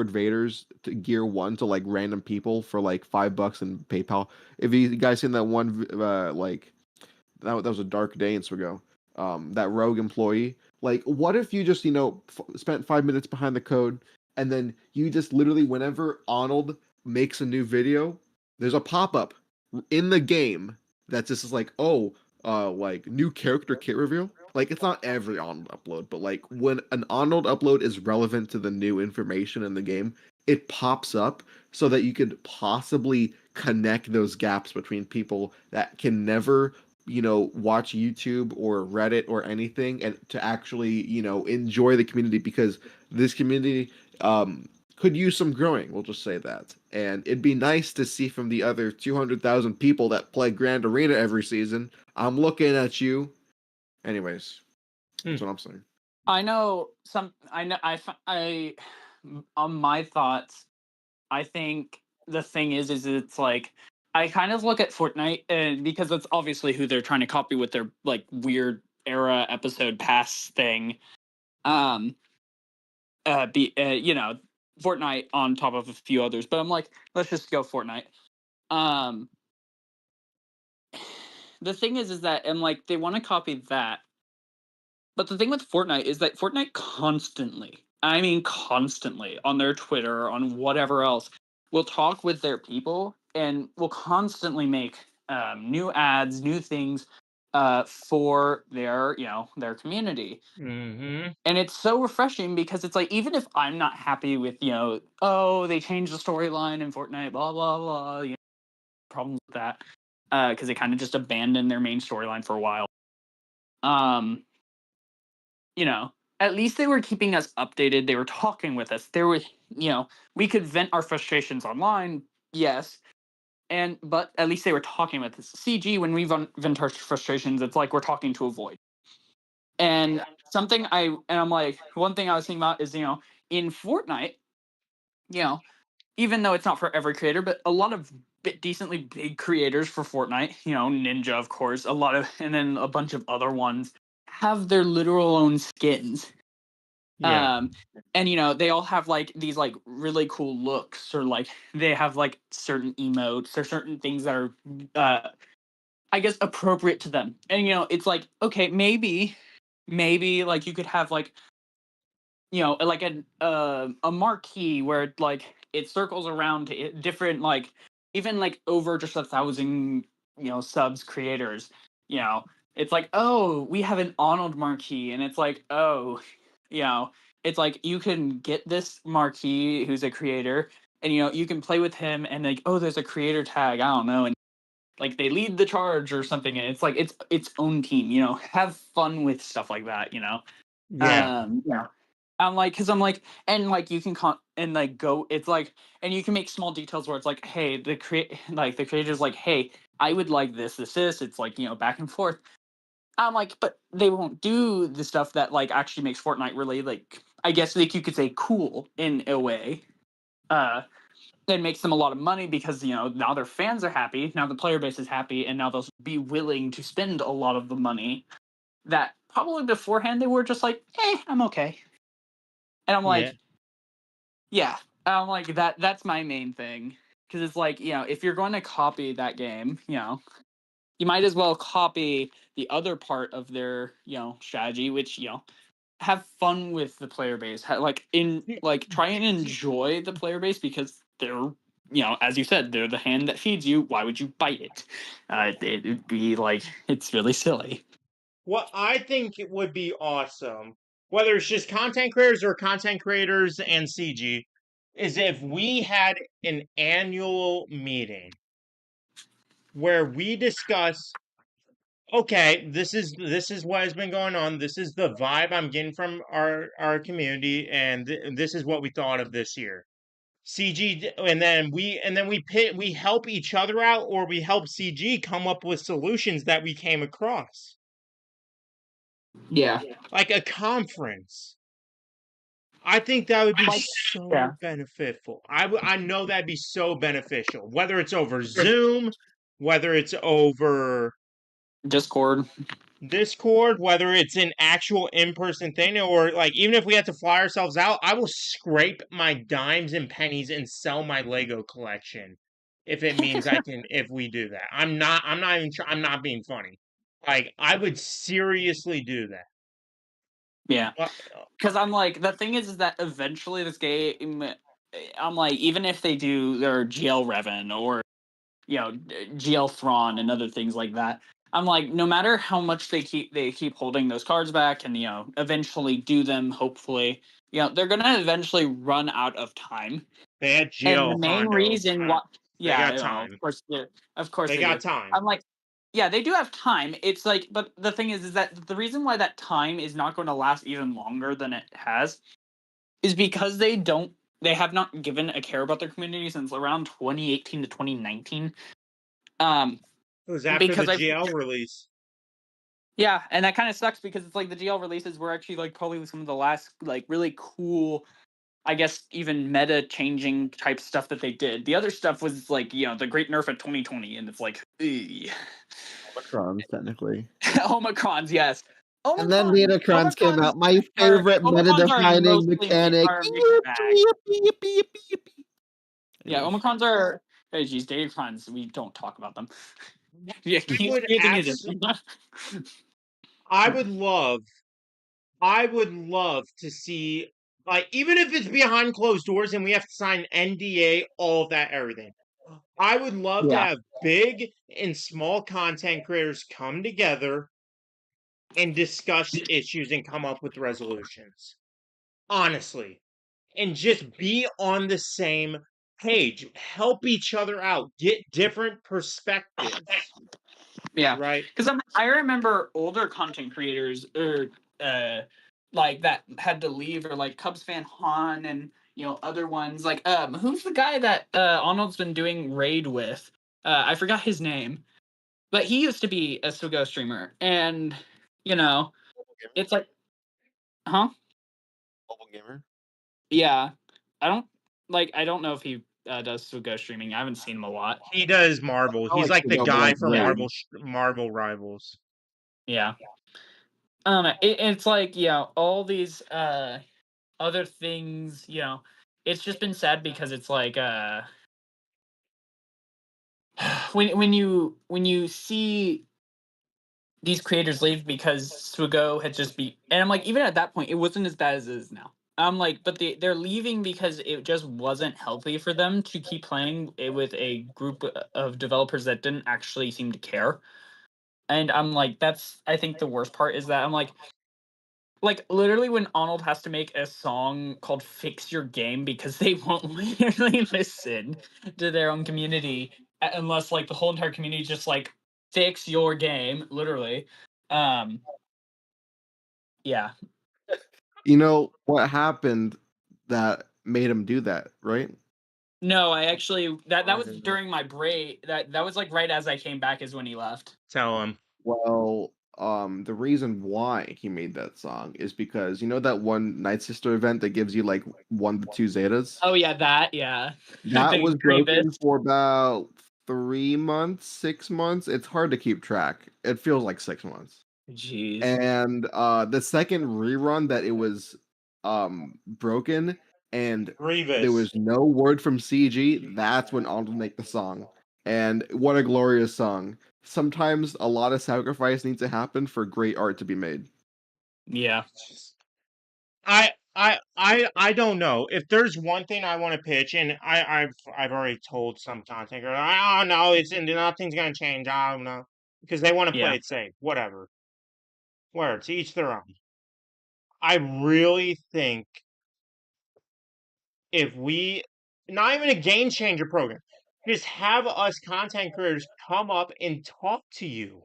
Vaders to Gear 1 to like random people for like $5 in PayPal. If you guys seen that one, like that was a dark day in SWGOH. that rogue employee. Like, what if you just, spent 5 minutes behind the code, and then you just literally, whenever Arnold makes a new video, there's a pop-up in the game that's just like, oh, like new character kit reveal. Like, it's not every Arnold upload, but like when an Arnold upload is relevant to the new information in the game, it pops up so that you could possibly connect those gaps between people that can never watch YouTube or Reddit or anything, and to actually, enjoy the community, because this community could use some growing, we'll just say that. And it'd be nice to see from the other 200,000 people that play Grand Arena every season. I'm looking at you. Anyways, that's what I'm saying. I know on my thoughts, I think the thing is it's like I kind of look at Fortnite, and because that's obviously who they're trying to copy with their like weird era episode pass thing. Fortnite on top of a few others, but I'm like, let's just go Fortnite. The thing is that, and like they want to copy that, but the thing with Fortnite is that Fortnite constantly, I mean constantly, on their Twitter, on whatever else, will talk with their people and will constantly make new ads, new things for their community. Mm-hmm. And it's so refreshing because it's like, even if I'm not happy with, oh, they changed the storyline in Fortnite, blah, blah, blah, problems with that, because they kind of just abandoned their main storyline for a while. At least they were keeping us updated. They were talking with us. There was, we could vent our frustrations online, yes, but at least they were talking with us. CG, when we vent our frustrations, it's like we're talking to a void. And I'm like, one thing I was thinking about is, in Fortnite, even though it's not for every creator, but a lot of decently big creators for Fortnite, Ninja, of course, and then a bunch of other ones have their literal own skins. Yeah. And they all have like these like really cool looks, or like they have like certain emotes or certain things that are, I guess, appropriate to them. And it's like, okay, maybe like you could have like, like a marquee where like it circles around different, like even like over just 1,000 subs creators. It's like, oh, we have an Arnold marquee, and it's like, oh, it's like you can get this marquee who's a creator, and you can play with him, and like, oh, there's a creator tag, I don't know, and like they lead the charge or something, and it's like its own team. Have fun with stuff like that. Yeah. Yeah. I'm like, because I'm like, and like you can and like go. It's like, and you can make small details where it's like, hey, the creator's like, hey, I would like this, this, this. It's like, back and forth. I'm like, but they won't do the stuff that like actually makes Fortnite really, like, I guess like you could say, cool in a way. It makes them a lot of money because now their fans are happy, now the player base is happy, and now they'll be willing to spend a lot of the money that probably beforehand they were just like, I'm okay. And I'm Yeah. like, yeah, I'm like, that's my main thing, because it's like, if you're going to copy that game, you might as well copy the other part of their strategy, which have fun with the player base, try and enjoy the player base, because they're, as you said, they're the hand that feeds you. Why would you bite it? It'd be like, it's really silly. What I think it would be awesome, whether it's just content creators and CG, is if we had an annual meeting where we discuss, okay, this is what has been going on. This is the vibe I'm getting from our community, and this is what we thought of this year. CG, and then we help each other out, or we help CG come up with solutions that we came across, Yeah. like a conference. I think that would be Like, so yeah. beneficial. I know that'd be so beneficial, whether it's over Zoom, whether it's over Discord. Discord, whether it's an actual in-person thing, or like even if we had to fly ourselves out, I will scrape my dimes and pennies and sell my Lego collection if it means I can, if we do that. I'm not even I'm not being funny. Like, I would seriously do that. Yeah, But, because I'm like, the thing is that eventually this game, I'm like, even if they do their GL Revan or GL Thrawn and other things like that, I'm like, no matter how much they keep holding those cards back and eventually do them, hopefully, they're gonna eventually run out of time. they had And the GL main Hondo. reason why, They yeah, got time. of course They they do. got time. I'm like, yeah, they do have time. It's like, but the thing is that the reason why that time is not going to last even longer than it has is because they have not given a care about their community since around 2018 to 2019. It was after the Because GL release. yeah, and that kind of sucks because it's like the GL releases were actually like probably some of the last like really cool, I guess, even meta changing type stuff that they did. The other stuff was like, the great nerf at 2020, and it's like, Omicrons, technically. Omicrons, yes. And then the Omicrons came out. My favorite Omicrons are meta-defining mostly mechanic. are a mixed bag. Yippee. Yeah, Anyways. Omicrons are. Hey, geez, Datacrons, we don't talk about them. Yeah, I would using it. I would love to see, like, even if it's behind closed doors and we have to sign NDA, all of that, everything. I would love to Yeah, have big and small content creators come together and discuss issues and come up with resolutions. Honestly. And just be on the same page. Help each other out. Get different perspectives. yeah. Right? Because I remember older content creators or like that had to leave, or like Cubs fan Han and other ones. Like who's the guy that Arnold's been doing raid with? I forgot his name, but he used to be a SWGOH streamer, and it's like, huh? Mobile gamer. Yeah, I don't know if he does SWGOH streaming. I haven't seen him a lot. He does Marvel. I He's like like to the go, but guy like from Raid. Marvel Rivals. Yeah. It's like all these other things. It's just been sad because it's like when you see these creators leave because SWGO had just be, and I'm like, even at that point, it wasn't as bad as it is now. I'm like, but they're leaving because it just wasn't healthy for them to keep playing it with a group of developers that didn't actually seem to care. And I'm like, that's, I think the worst part is that I'm like literally when Arnold has to make a song called "Fix Your Game" because they won't literally listen to their own community unless like the whole entire community just like fix your game, literally. Um, yeah. You know what happened that made him do that, right? No, I actually that was during my break. That was like right as I came back is when he left. Tell him. Well, the reason why he made that song is because you know that one Night Sister event that gives you like 1 to 2 Zetas? Oh yeah, yeah. That The was broken Grievous. for about 3 months, 6 months. It's hard to keep track. It feels like 6 months. Jeez. And the second rerun that it was broken and there Grievous. was no word from CG, that's when I'll make the song. And what a glorious song. Sometimes a lot of sacrifice needs to happen for great art to be made. Yeah. I don't know. If there's one thing I want to pitch, and I've already told some content creators, I don't know, it's nothing's gonna change. I don't know. Because they want to play Yeah. it safe. Whatever. Where to each their own. I really think if we, not even a game changer program, just have us content creators come up and talk to you.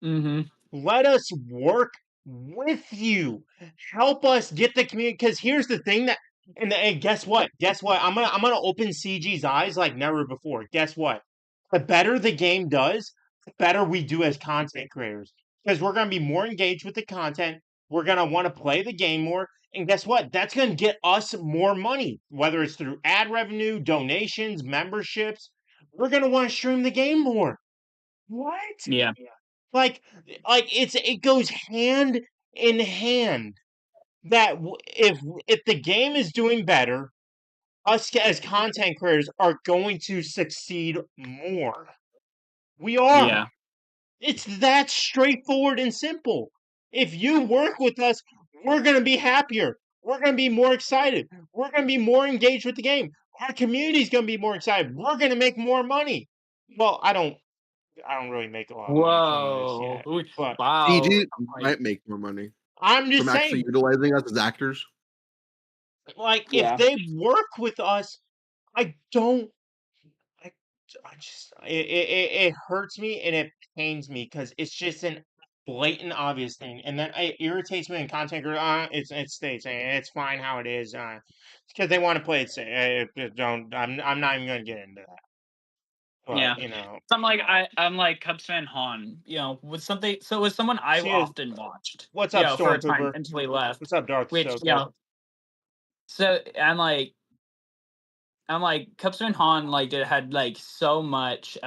Mm-hmm. Let us work with you. Help us get the community. Because here's the thing that, and guess what? Guess what? I'm gonna open CG's eyes like never before. Guess what? The better the game does, the better we do as content creators. Because we're gonna be more engaged with the content. We're gonna want to play the game more. And guess what? That's gonna get us more money, whether it's through ad revenue, donations, memberships. We're gonna want to stream the game more. What? Yeah. Like it goes hand in hand. That if the game is doing better, us as content creators are going to succeed more. We Yeah. are. It's that straightforward and simple. If you work with us, we're going to be happier. We're going to be more excited. We're going to be more engaged with the game. Our community's going to be more excited. We're going to make more money. Well, I don't really make a lot of money from this Whoa. yet, but Wow. CG might make more money I'm from just actually saying, utilizing us as actors. like, if Yeah. they work with us, I don't, I, I just, it hurts me and it pains me because it's just an blatant, obvious thing, and then it irritates me in content. It states it's fine how it is, because they want to play it safe. Don't. I'm not even gonna get into that. Yeah. But So I'm like Cubs fan Han, was something so it was someone I she is. often watched, What's up, for a time Stormtrooper? until he What's left. up, Dark Which, Ahsoka? so I'm like Cubs fan Han had like so much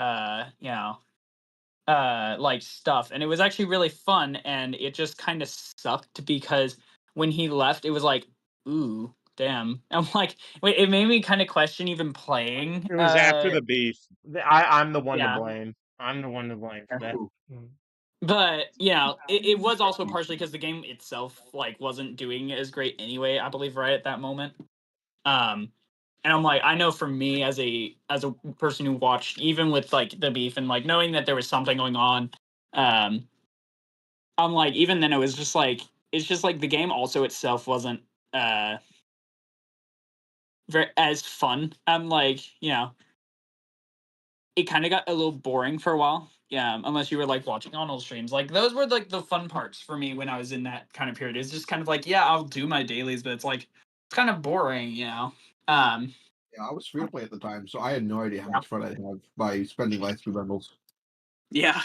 like stuff, and it was actually really fun, and it just kind of sucked because when he left it was like, ooh, damn. I'm like, wait, it made me kind of question even playing. It was after the beef. I'm the one to Yeah. blame. I'm the one to blame for that. But it was also partially because the game itself wasn't doing as great anyway, I believe, right at that moment. And I'm like, I know for me as a person who watched even with like the beef and like knowing that there was something going on, um, I'm like, even then it was just like it's just like the game also itself wasn't uh very as fun. I'm like, it kind of got a little boring for a while. Yeah, unless you were like watching Arnold streams. Like those were like the fun parts for me when I was in that kind of period. It's just kind of like, yeah, I'll do my dailies, but it's like it's kind of boring. Um, Yeah, I was free to play at the time, so I had no idea how yeah. much fun I'd have by spending Lightspeed bundles. Yeah.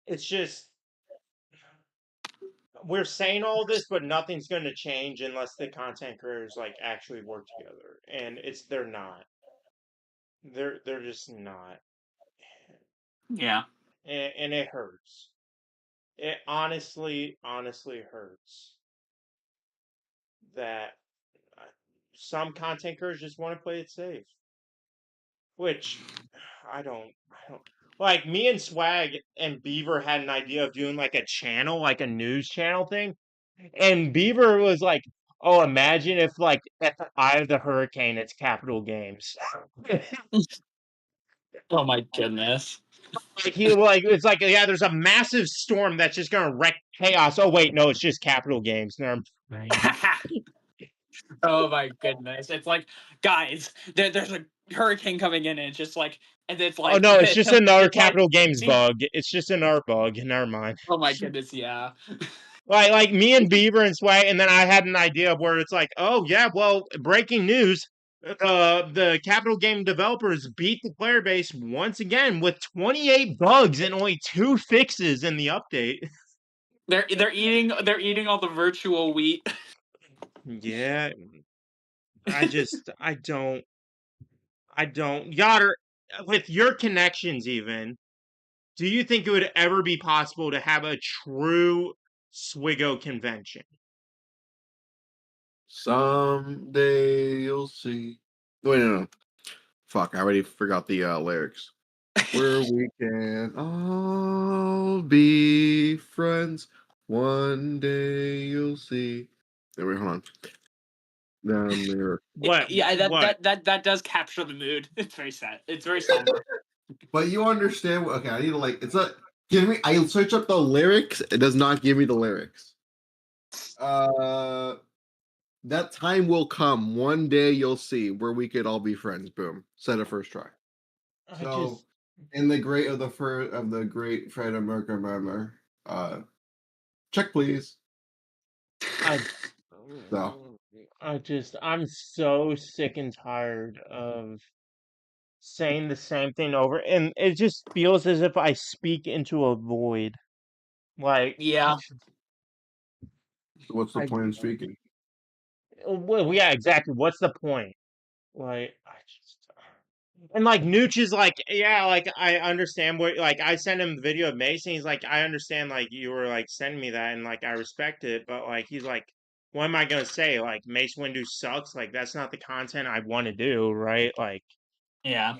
It's just we're saying all this, but nothing's going to change unless the content creators like actually work together, and they're not. They're just not, Yeah. and it hurts. It honestly hurts that uh, some content creators just want to play it safe, which I don't like. Me and Swag and Beaver had an idea of doing like a channel, like a news channel thing. And Beaver was like, "Oh, imagine if like at the eye of the hurricane, it's Capital Games." Oh my goodness. Like it's like, yeah, there's a massive storm that's just gonna wreck chaos. Oh wait, no, it's just Capital Games. No, Oh my goodness. It's like, guys, there's a hurricane coming in, and it's just like, and it's oh like, no, it's just another it's like, Capital Games bug. It's just another bug. Never mind. oh my goodness, yeah. Like me and Beaver and Swag, and then I had an idea of where it's like, oh yeah, well, breaking news. The Capital Game developers beat the player base once again with 28 bugs and only 2 fixes in the update. They're eating all the virtual wheat. Yeah, I don't. Yotter, with your connections even, do you think it would ever be possible to have a true SWGOH convention? Someday you'll see. Wait, no. Fuck, I already forgot the lyrics. Where we can all be friends. One day you'll see. Wait, hold on. Down there. What? Yeah, that What? that that that does capture the mood. It's very sad. It's very somber. But you understand what, okay, I need to like it's not give me I search up the lyrics, it does not give me the lyrics. Uh that time will come. One day you'll see where we could all be friends. Boom. Said it first try. I So just, in the great of the great Fred America Murmur, check please. I, So I'm so sick and tired of saying the same thing over, and it just feels as if I speak into a void. Like, Yeah. what's the I, point of speaking? well, yeah, exactly. What's the point? Like, I just, and like Nooch is like, yeah, like I understand what, like I sent him the video of Mason. He's like, I understand, like you were like sending me that, and like I respect it, but like he's like, what am I gonna say? Like Mace Windu sucks. Like that's not the content I want to do, right? Like, Yeah.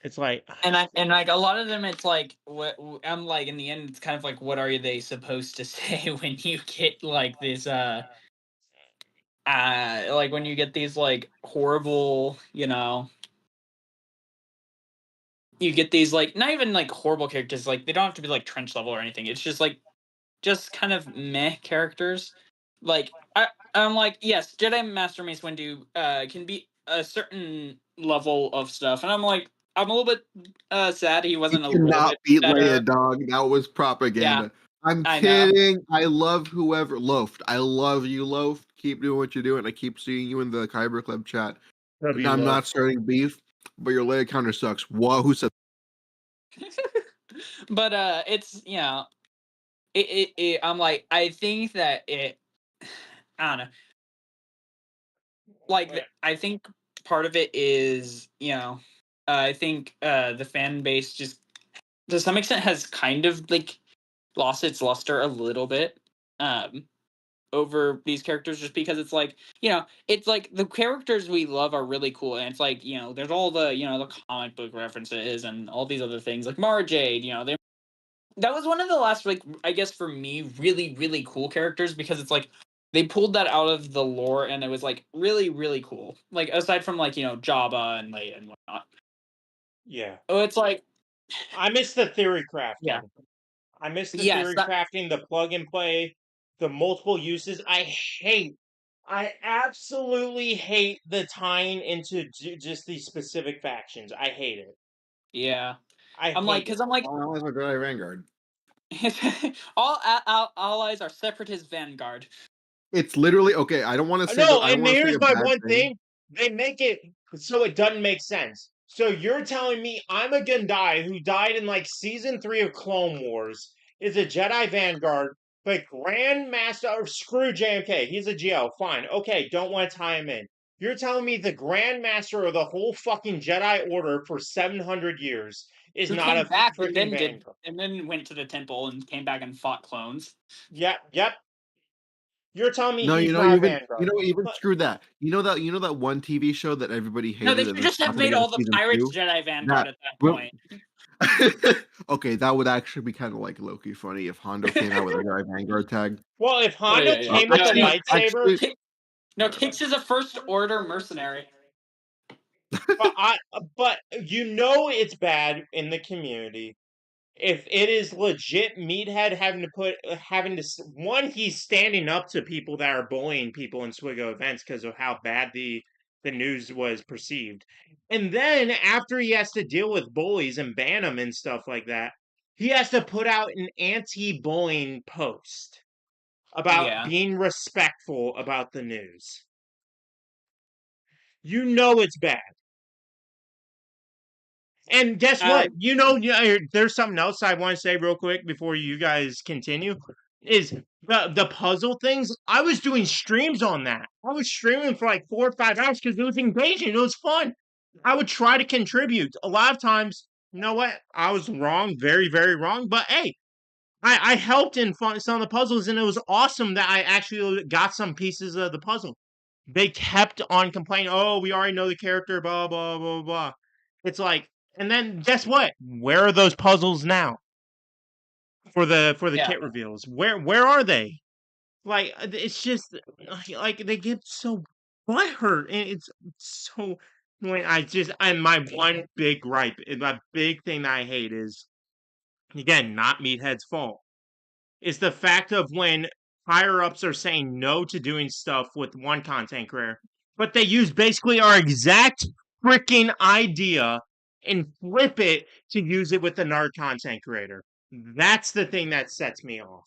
It's like, And like a lot of them, it's like what I'm like in the end, it's kind of like what are they supposed to say when you get like this like when you get these like horrible, you get these like not even like horrible characters, like they don't have to be like trench level or anything. It's just like just kind of meh characters. Like I'm like, yes, Jedi Master Mace Windu can be a certain level of stuff, and I'm like, I'm a little bit sad he You wasn't a little cannot bit beat better. Leia, dog. That was Yeah, propaganda. I'm I know. kidding. I love whoever Loaf. I love you, Loaf. Keep doing what you're doing. I keep seeing you in the Kyber Club chat. W I'm love. not starting beef, but your Leia counter sucks. Whoa, who said? But it's I'm like, I think that I don't know. Like I think part of it is I think the fan base just to some extent has kind of like lost its luster a little bit over these characters, just because it's like it's like the characters we love are really cool, and it's like there's all the the comic book references and all these other things like Mara Jade. That was one of the last, like, I guess for me, really, really cool characters, because it's like they pulled that out of the lore and it was like really, really cool. Like aside from like, Jabba and Leia and whatnot. Yeah. Oh, it's like I miss the theory yeah. crafting. I miss the Yes, theory crafting, the plug and play, the multiple uses. I absolutely hate the tying into just these specific factions. I hate it. yeah. I I'm like, hate because it. I'm like, Oh, that's a Jedi Vanguard. all allies are separatist vanguard. It's literally okay. I don't want to say that. No, I don't and want to say here's a my bad one thing. thing. They make it so it doesn't make sense. So you're telling me I'm a Gundai who died in like season 3 of Clone Wars, is a Jedi Vanguard, but Grandmaster, or screw JMK, he's a GL, fine. Okay, don't want to tie him in. You're telling me the Grandmaster of the whole fucking Jedi Order for 700 years is Who not came a back and freaking then Vanguard? went to the temple and came back and fought clones. Yep, yep. You're telling me No, he's not a you Vanguard. know, even But screw that. You know that one TV show that everybody No, they hated, should and they're just have slapping made together all the season pirates 2? Jedi vanguard That at that well, point. okay, that would actually be kind of like low-key funny if Hondo came out with a Jedi Vanguard tag. well, if Oh Hondo yeah, yeah. came with No, a no, lightsaber, no. Kix is a first order mercenary. but it's bad in the community if it is legit meathead having to he's standing up to people that are bullying people in SWGOH events because of how bad the news was perceived, and then after he has to deal with bullies and ban them and stuff like that, he has to put out an anti-bullying post about Yeah. being respectful about the news. It's bad. And guess what? There's something else I want to say real quick before you guys continue. Is the puzzle things? I was doing streams on that. I was streaming for like 4 or 5 hours because it was engaging. It was fun. I would try to contribute. A lot of times, you know what? I was wrong, very, very wrong. But hey, I helped in some of the puzzles, and it was awesome that I actually got some pieces of the puzzle. They kept on complaining, oh, we already know the character, blah, blah, blah, blah. It's like, and then guess what? Where are those puzzles now for the Yeah. kit reveals? Where are they? Like, it's just like they get so butthurt, and it's so when I my one big gripe, my big thing that I hate is, again, not Meathead's fault, is the fact of when higher ups are saying no to doing stuff with one content creator, but they use basically our exact freaking idea and flip it to use it with another content creator. That's the thing that sets me off.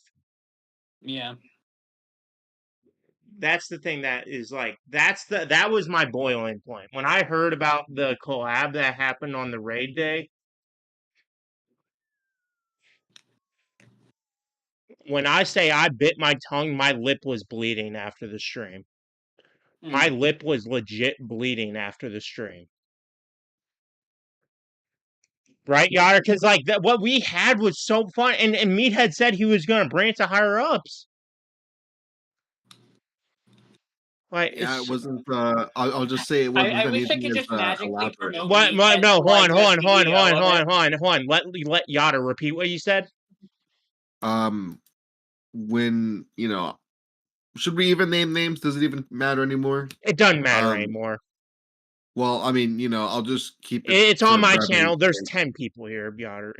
Yeah. That's the thing that is like that was my boiling point. When I heard about the collab that happened on the raid day, when I say I bit my tongue, my lip was bleeding after the stream. My lip was legit bleeding after the stream. Right, Yoder? Because like what we had was so fun, and Meathead said he was going to bring it to higher ups. Like, Yeah, it wasn't. I'll just say it wasn't I wish I anything could as just magically elaborate. promote what? Meathead No, to like a CEO of it. hold on. Let Yada repeat what you said. When should we even name names? Does it even matter anymore? It doesn't matter Um, anymore. well, I mean, I'll just keep it It's on for my brevity. channel. There's 10 people here, Yada.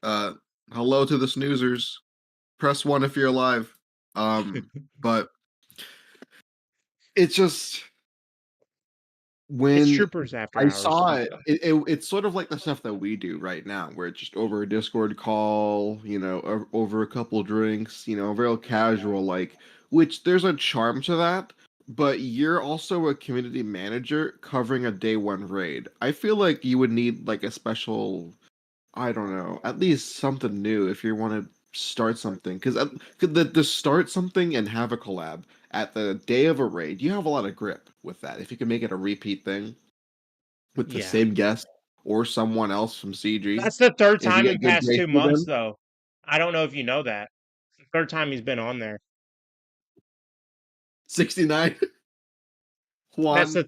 Uh, hello to the snoozers. Press 1 if you're alive. But it's just It's when Troopers After I Hours. saw it's sort of like the stuff that we do right now, where it's just over a Discord call, over a couple drinks, real casual, like, which there's a charm to that, but you're also a community manager covering a day one raid. I feel like you would need like a special, I don't know, at least something new if you want to start something. Because to start something and have a collab at the day of a raid, you have a lot of grip with that. If you can make it a repeat thing with the Yeah. same guest or someone else from CG, That's the third if you time in get the good past grace 2 with months, them, though. I don't know if you know that. It's the third time he's been on there. 69. That's Juan.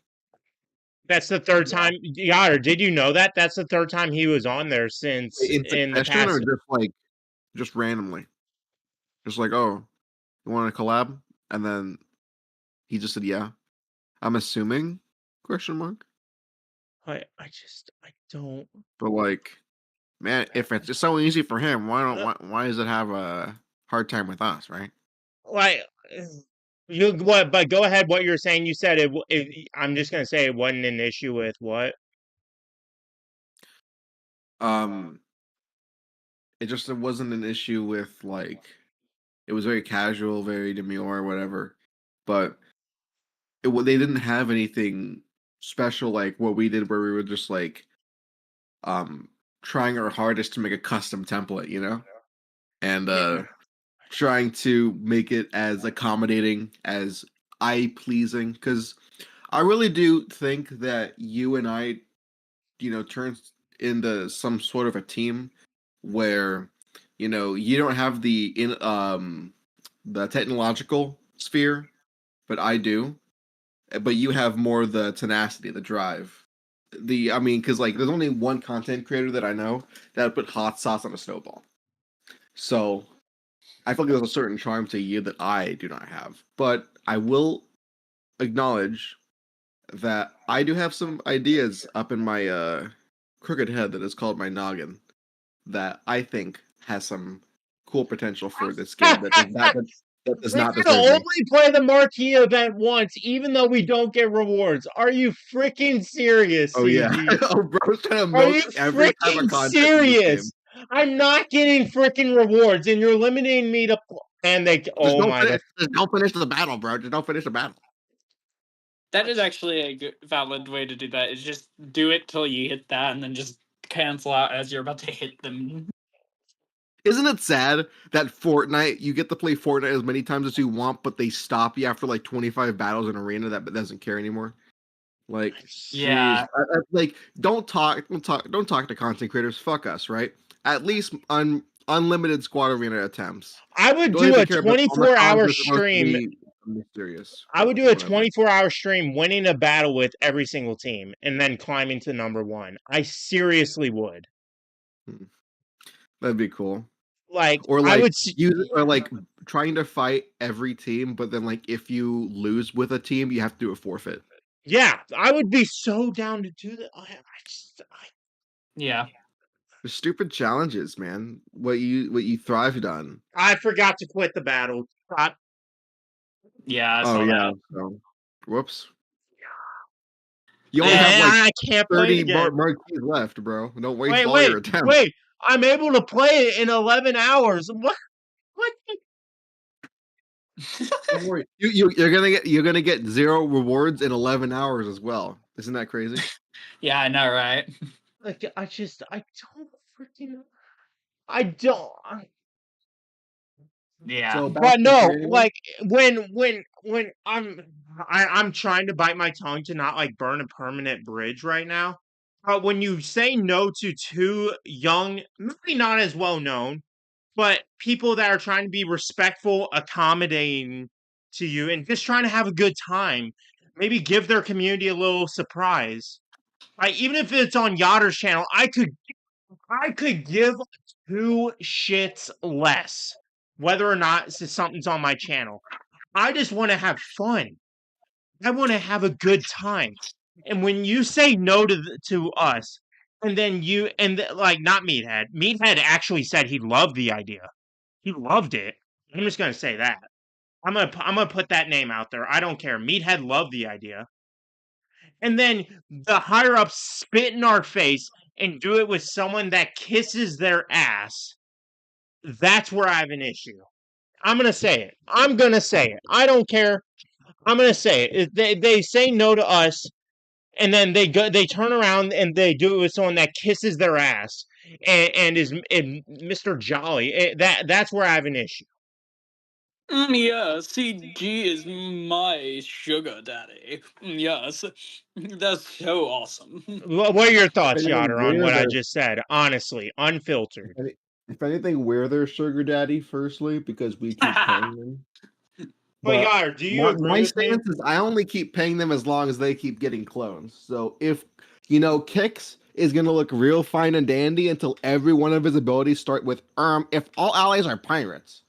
the third Yeah. time. Yada, did you know that? That's the third time he was on there since In in the succession or past. just randomly? Just like, oh, you want to collab? And then he just said, yeah. I'm assuming? Question mark. I don't. But like, man, if it's so easy for him, why does it have a hard time with us, right? Like you what? But go ahead. What you're saying? You said I'm just gonna say it wasn't an issue with what? Um, it wasn't an issue with like it was very casual, very demure, whatever. But they didn't have anything special like what we did, where we were just like um trying our hardest to make a custom template, and Yeah. trying to make it as accommodating as eye pleasing, because I really do think that you and I, turns into some sort of a team where, you don't have the technological sphere, but I do. But you have more the tenacity, the drive. I mean, because like there's only one content creator that I know that put hot sauce on a snowball. So I feel like there's a certain charm to you that I do not have. But I will acknowledge that I do have some ideas up in my crooked head that is called my noggin that I think has some cool potential for this game that does We not can deserve me. only play the marquee event once, even though we don't get rewards. Are you freaking serious, Oh yeah. CG? Oh, bro's trying to Are you milk every type of freaking content in this game. serious? I'm not getting freaking rewards, and you're limiting me to. And they. Oh my god. Just don't finish the battle, bro. Just don't finish the battle. That is actually a good, valid way to do that. Is just do it till you hit that, and then just cancel out as you're about to hit them. Isn't it sad that Fortnite, you get to play Fortnite as many times as you want, but they stop you after like 25 battles in arena that doesn't care anymore? Like, Yeah. jeez, like don't talk to content creators. Fuck us, right? At least unlimited squad arena attempts. I would Don't do even a care about 24-hour are supposed to stream. be mysterious. I would But do a whatever. 24-hour stream winning a battle with every single team and then climbing to number 1. I seriously would. That'd be cool. Like, Or I like would trying to fight every team, but then like if you lose with a team, you have to do a forfeit. yeah, I would be so down to do that. Yeah. They're stupid challenges, man. What you thrived on. I forgot to quit the battle. Yeah, I Oh saw yeah. that. So, whoops. You only have like I can't play it 30 again. marquees left, bro. Don't waste all your attempts. Wait. I'm able to play it in 11 hours. What? Don't worry. You're gonna get 0 rewards in 11 hours as well. Isn't that crazy? Yeah, I know, right? Like, I don't freaking. I don't. Yeah. So back But to no, training. like when I'm trying to bite my tongue to not like burn a permanent bridge right now. But when you say no to 2 young, maybe not as well known, but people that are trying to be respectful, accommodating to you and just trying to have a good time. Maybe give their community a little surprise. Even if it's on Yachter's channel, I could give two shits less whether or not something's on my channel. I just want to have fun. I want to have a good time. And when you say no to us, and then like not Meathead. Meathead actually said he loved the idea. He loved it. I'm just gonna say that. I'm gonna put that name out there. I don't care. Meathead loved the idea. And then the higher ups spit in our face and do it with someone that kisses their ass. That's where I have an issue. I'm gonna say it. I'm gonna say it. I don't care. I'm gonna say it. They say no to us, and then they turn around and they do it with someone that kisses their ass and is Mr. Jolly. That's where I have an issue. Yeah, CG is my sugar daddy. Yes, that's so awesome. What are your thoughts, Depending on Yoder, on where what I they're just said? Honestly, unfiltered. if anything, we're their sugar daddy, firstly, because we keep paying them. But But Yoder, do you agree my with me? stance is I only keep paying them as long as they keep getting clones. So if Kix is gonna look real fine and dandy until every one of his abilities start with if all allies are pirates.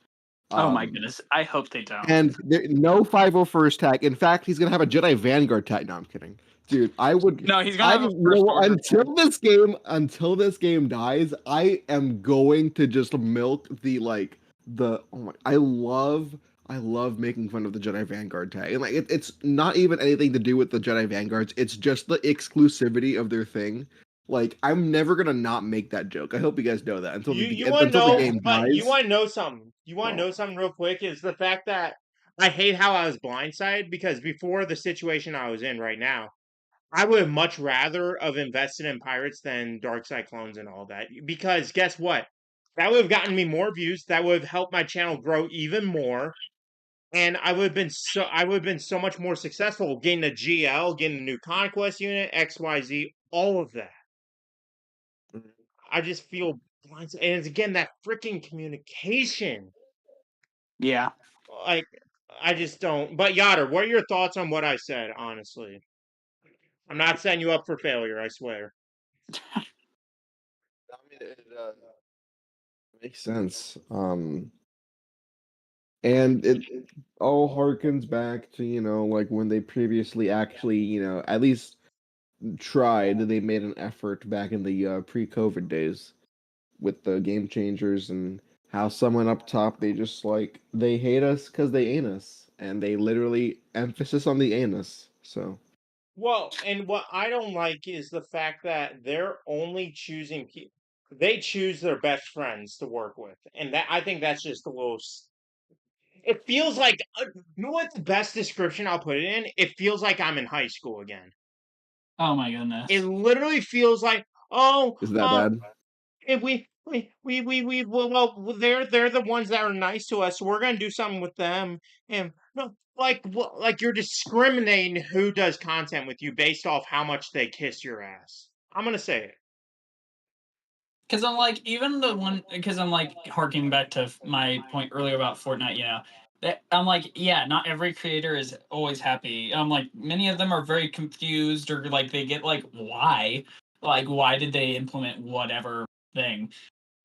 Oh my goodness! I hope they don't. And no 501st tag. In fact, he's gonna have a Jedi Vanguard tag. No, I'm kidding, dude. I would. No, he's gonna have a first order until this game dies, I am going to just milk the. Oh my! I love making fun of the Jedi Vanguard tag, and it's not even anything to do with the Jedi Vanguards. It's just the exclusivity of their thing. Like, I'm never gonna not make that joke. I hope you guys know that until You want to until the know, game but dies. you want to know something. You want to know something real quick is the fact that I hate how I was blindsided because before the situation I was in right now, I would have much rather have invested in pirates than Dark Cyclones and all that. Because guess what? That would have gotten me more views. That would have helped my channel grow even more. And I would have been so much more successful getting a GL, getting the new conquest unit, XYZ, all of that. I just feel blindsided. And it's again that freaking communication. Yeah. Like I just don't. But Yoder, what are your thoughts on what I said, honestly? I'm not setting you up for failure, I swear. I mean, it makes sense. And it all harkens back to, like when they previously actually, at least tried, they made an effort back in the pre-COVID days with the game changers and how someone up top, they just they hate us because they ain't us. And they literally emphasis on the anus. So. Well, and what I don't like is the fact that they're only choosing people. They choose their best friends to work with, and that I think that's just a little. It feels like you know what the best description I'll put it in. It feels like I'm in high school again. Oh my goodness! It literally feels like Is that bad? and well, they're the ones that are nice to us, so we're gonna do something with them. And no, like you're discriminating who does content with you based off how much they kiss your ass. I'm gonna say it. Because I'm like, even the one, because I'm like harking back to my point earlier about Fortnite, I'm like, yeah, not every creator is always happy. I'm like, many of them are very confused or like they get like, why? Like, why did they implement whatever thing?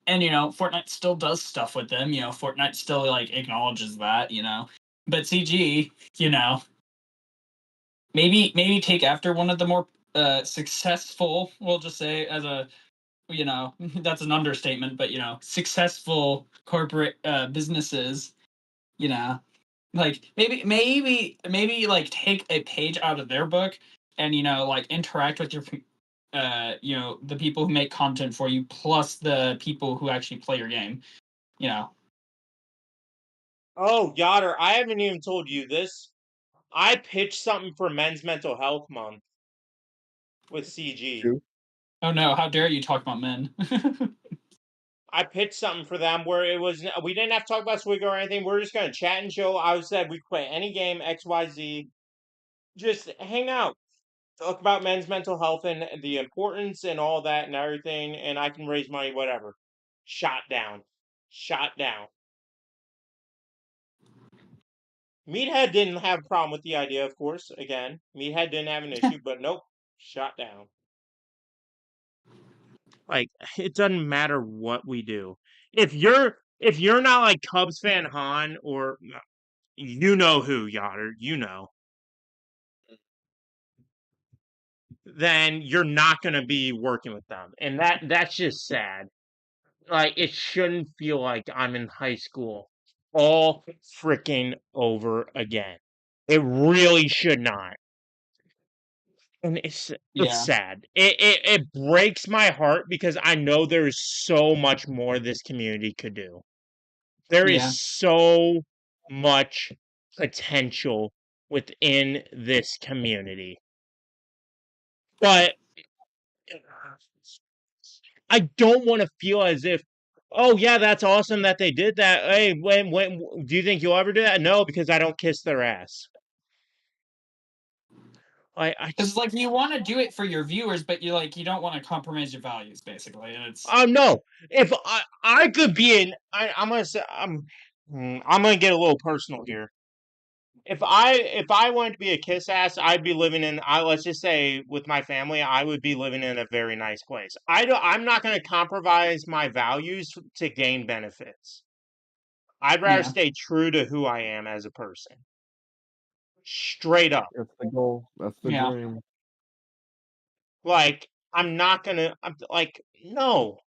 And, Fortnite still does stuff with them. Fortnite still like acknowledges that, But CG, maybe take after one of the more successful, we'll just say as a that's an understatement, but successful corporate businesses, like maybe like take a page out of their book and like interact with your the people who make content for you plus the people who actually play your game. Oh, Yoder, I haven't even told you this. I pitched something for Men's Mental Health Month with CG. True. Oh no, how dare you talk about men. I pitched something for them where it was we didn't have to talk about SWGOH or anything. We're just gonna chat and chill. I said we could play any game XYZ, just hang out, talk about men's mental health and the importance and all that and everything. And I can raise money, whatever. Shot down, shot down. Meathead didn't have a problem with the idea, of course. Again, Meathead didn't have an issue, but nope, shot down. Like, it doesn't matter what we do. If you're not like Cubs fan Han, or you know who, Yoder, you know, then you're not gonna be working with them. And that's just sad. Like, it shouldn't feel like I'm in high school all freaking over again. It really should not. And it's Yeah. sad. It breaks my heart because I know there is so much more this community could do. There is Yeah. so much potential within this community. But I don't want to feel as if, oh yeah, that's awesome that they did that. Hey, when do you think you'll ever do that? No, because I don't kiss their ass. I Because just like you want to do it for your viewers, but you don't want to compromise your values, basically. And it's no. If I could be in, I'm gonna say I'm gonna get a little personal here. If I wanted to be a kiss ass, I'd be living in, let's just say with my family, I would be living in a very nice place. I'm not going to compromise my values to gain benefits. I'd rather yeah, stay true to who I am as a person. Straight up. That's the goal. That's the yeah, dream. Like, I'm not going to, like, no.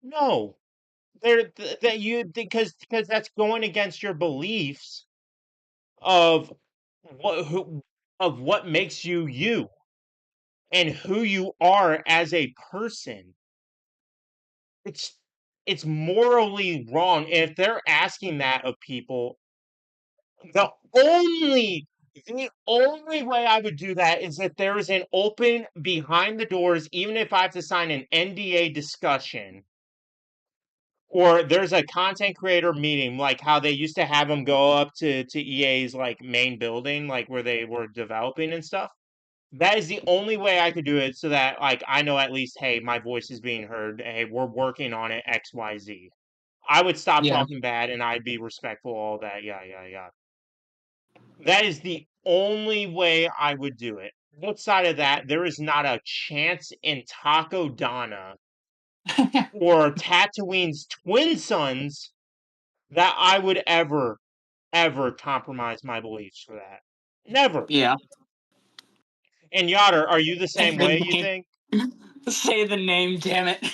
No. There that you because that's going against your beliefs of what makes you you and who you are as a person. It's it's morally wrong. And if they're asking that of people, the only way I would do that is if there is an open behind the doors, even if I have to sign an NDA discussion, or there's a content creator meeting, like how they used to have them go up to EA's like main building, like where they were developing and stuff. That is the only way I could do it so that, like, I know at least, hey, my voice is being heard. Hey, we're working on it, XYZ. I would stop yeah, talking bad and I'd be respectful, all that. Yeah, yeah, yeah. That is the only way I would do it. Outside of that, there is not a chance in Takodana or Tatooine's twin sons that I would ever compromise my beliefs for that. Never. yeah. And Yoder, are you the Say same the way, you name. think? Say the name. Damn it.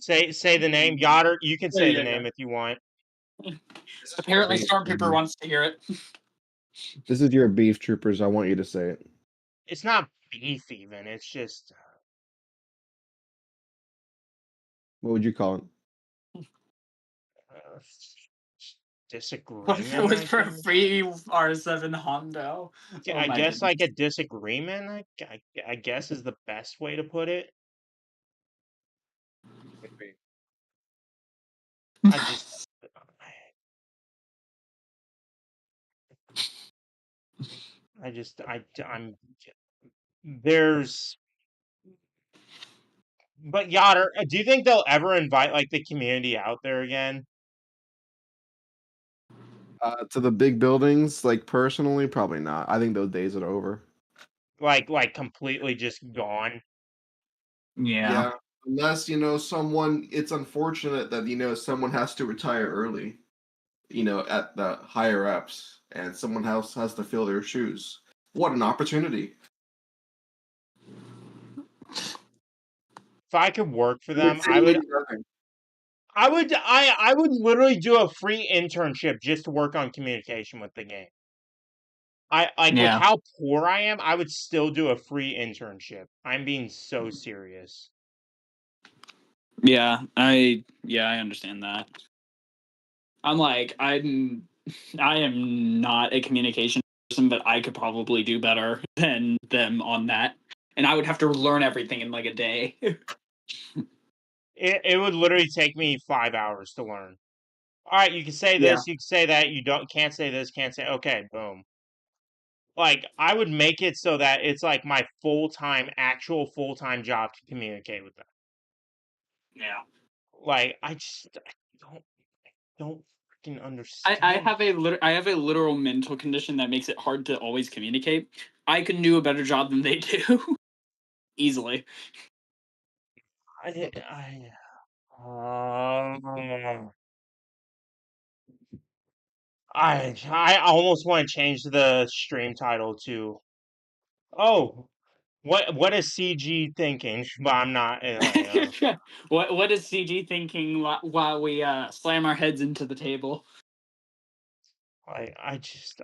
Say the name. Yoder, you can There say the you go. name if you want. Apparently, Beef, Stormtrooper baby. wants to hear it. This is your beef troopers. I want you to say it. It's not beef even. It's just What would you call it? uh, What if it disagreement, was I for a guess. free R7 Hondo? Oh I my guess goodness. like a disagreement, I guess is the best way to put it. I just I'm there's but Yoder, do you think they'll ever invite like the community out there again? To the big buildings, like personally, probably not. I think those days are over. Like completely just gone? Yeah. Yeah, unless someone. It's unfortunate that someone has to retire early. At the higher ups, and someone else has to fill their shoes. What an opportunity! If I could work for It would them, say nothing. I would literally do a free internship just to work on communication with the game. I like with Yeah. how poor I am, I would still do a free internship. I'm being so serious. Yeah. I understand that. I am not a communication person, but I could probably do better than them on that. And I would have to learn everything in like a day. It would literally take me 5 hours to learn. All right, you can say Yeah. this, you can say that, you can't say this, can't say okay, boom. Like I would make it so that it's like my actual full time job to communicate with them. Yeah. Like I don't fucking understand. I have a literal mental condition that makes it hard to always communicate. I can do a better job than they do. Easily. I almost want to change the stream title to, oh, what is CG thinking? But I'm not. What is CG thinking while we slam our heads into the table? I just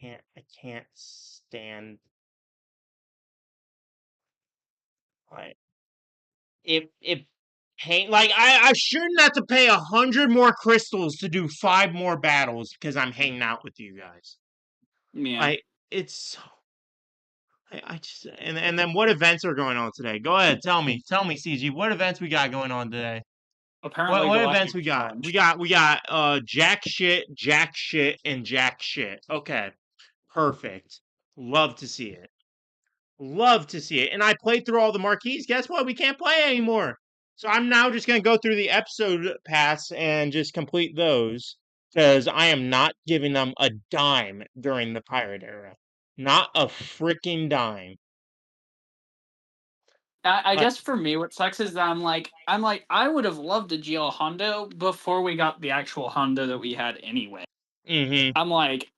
can't. I can't stand. Like if paint, like I shouldn't have to pay 100 more crystals to do 5 more battles because I'm hanging out with you guys. Yeah. Like it's so. I just and then what events are going on today? Go ahead, tell me, CG. What events we got going on today? Apparently, What events Galactic we got? Challenge. We got jack shit, and jack shit. Okay, perfect. Love to see it. Love to see it. And I played through all the marquees. Guess what? We can't play anymore. So I'm now just gonna go through the episode pass and just complete those because I am not giving them a dime during the pirate era. Not a freaking dime. I But guess for me, what sucks is that I would have loved a GL Hondo before we got the actual Hondo that we had anyway. mm-hmm. I'm like,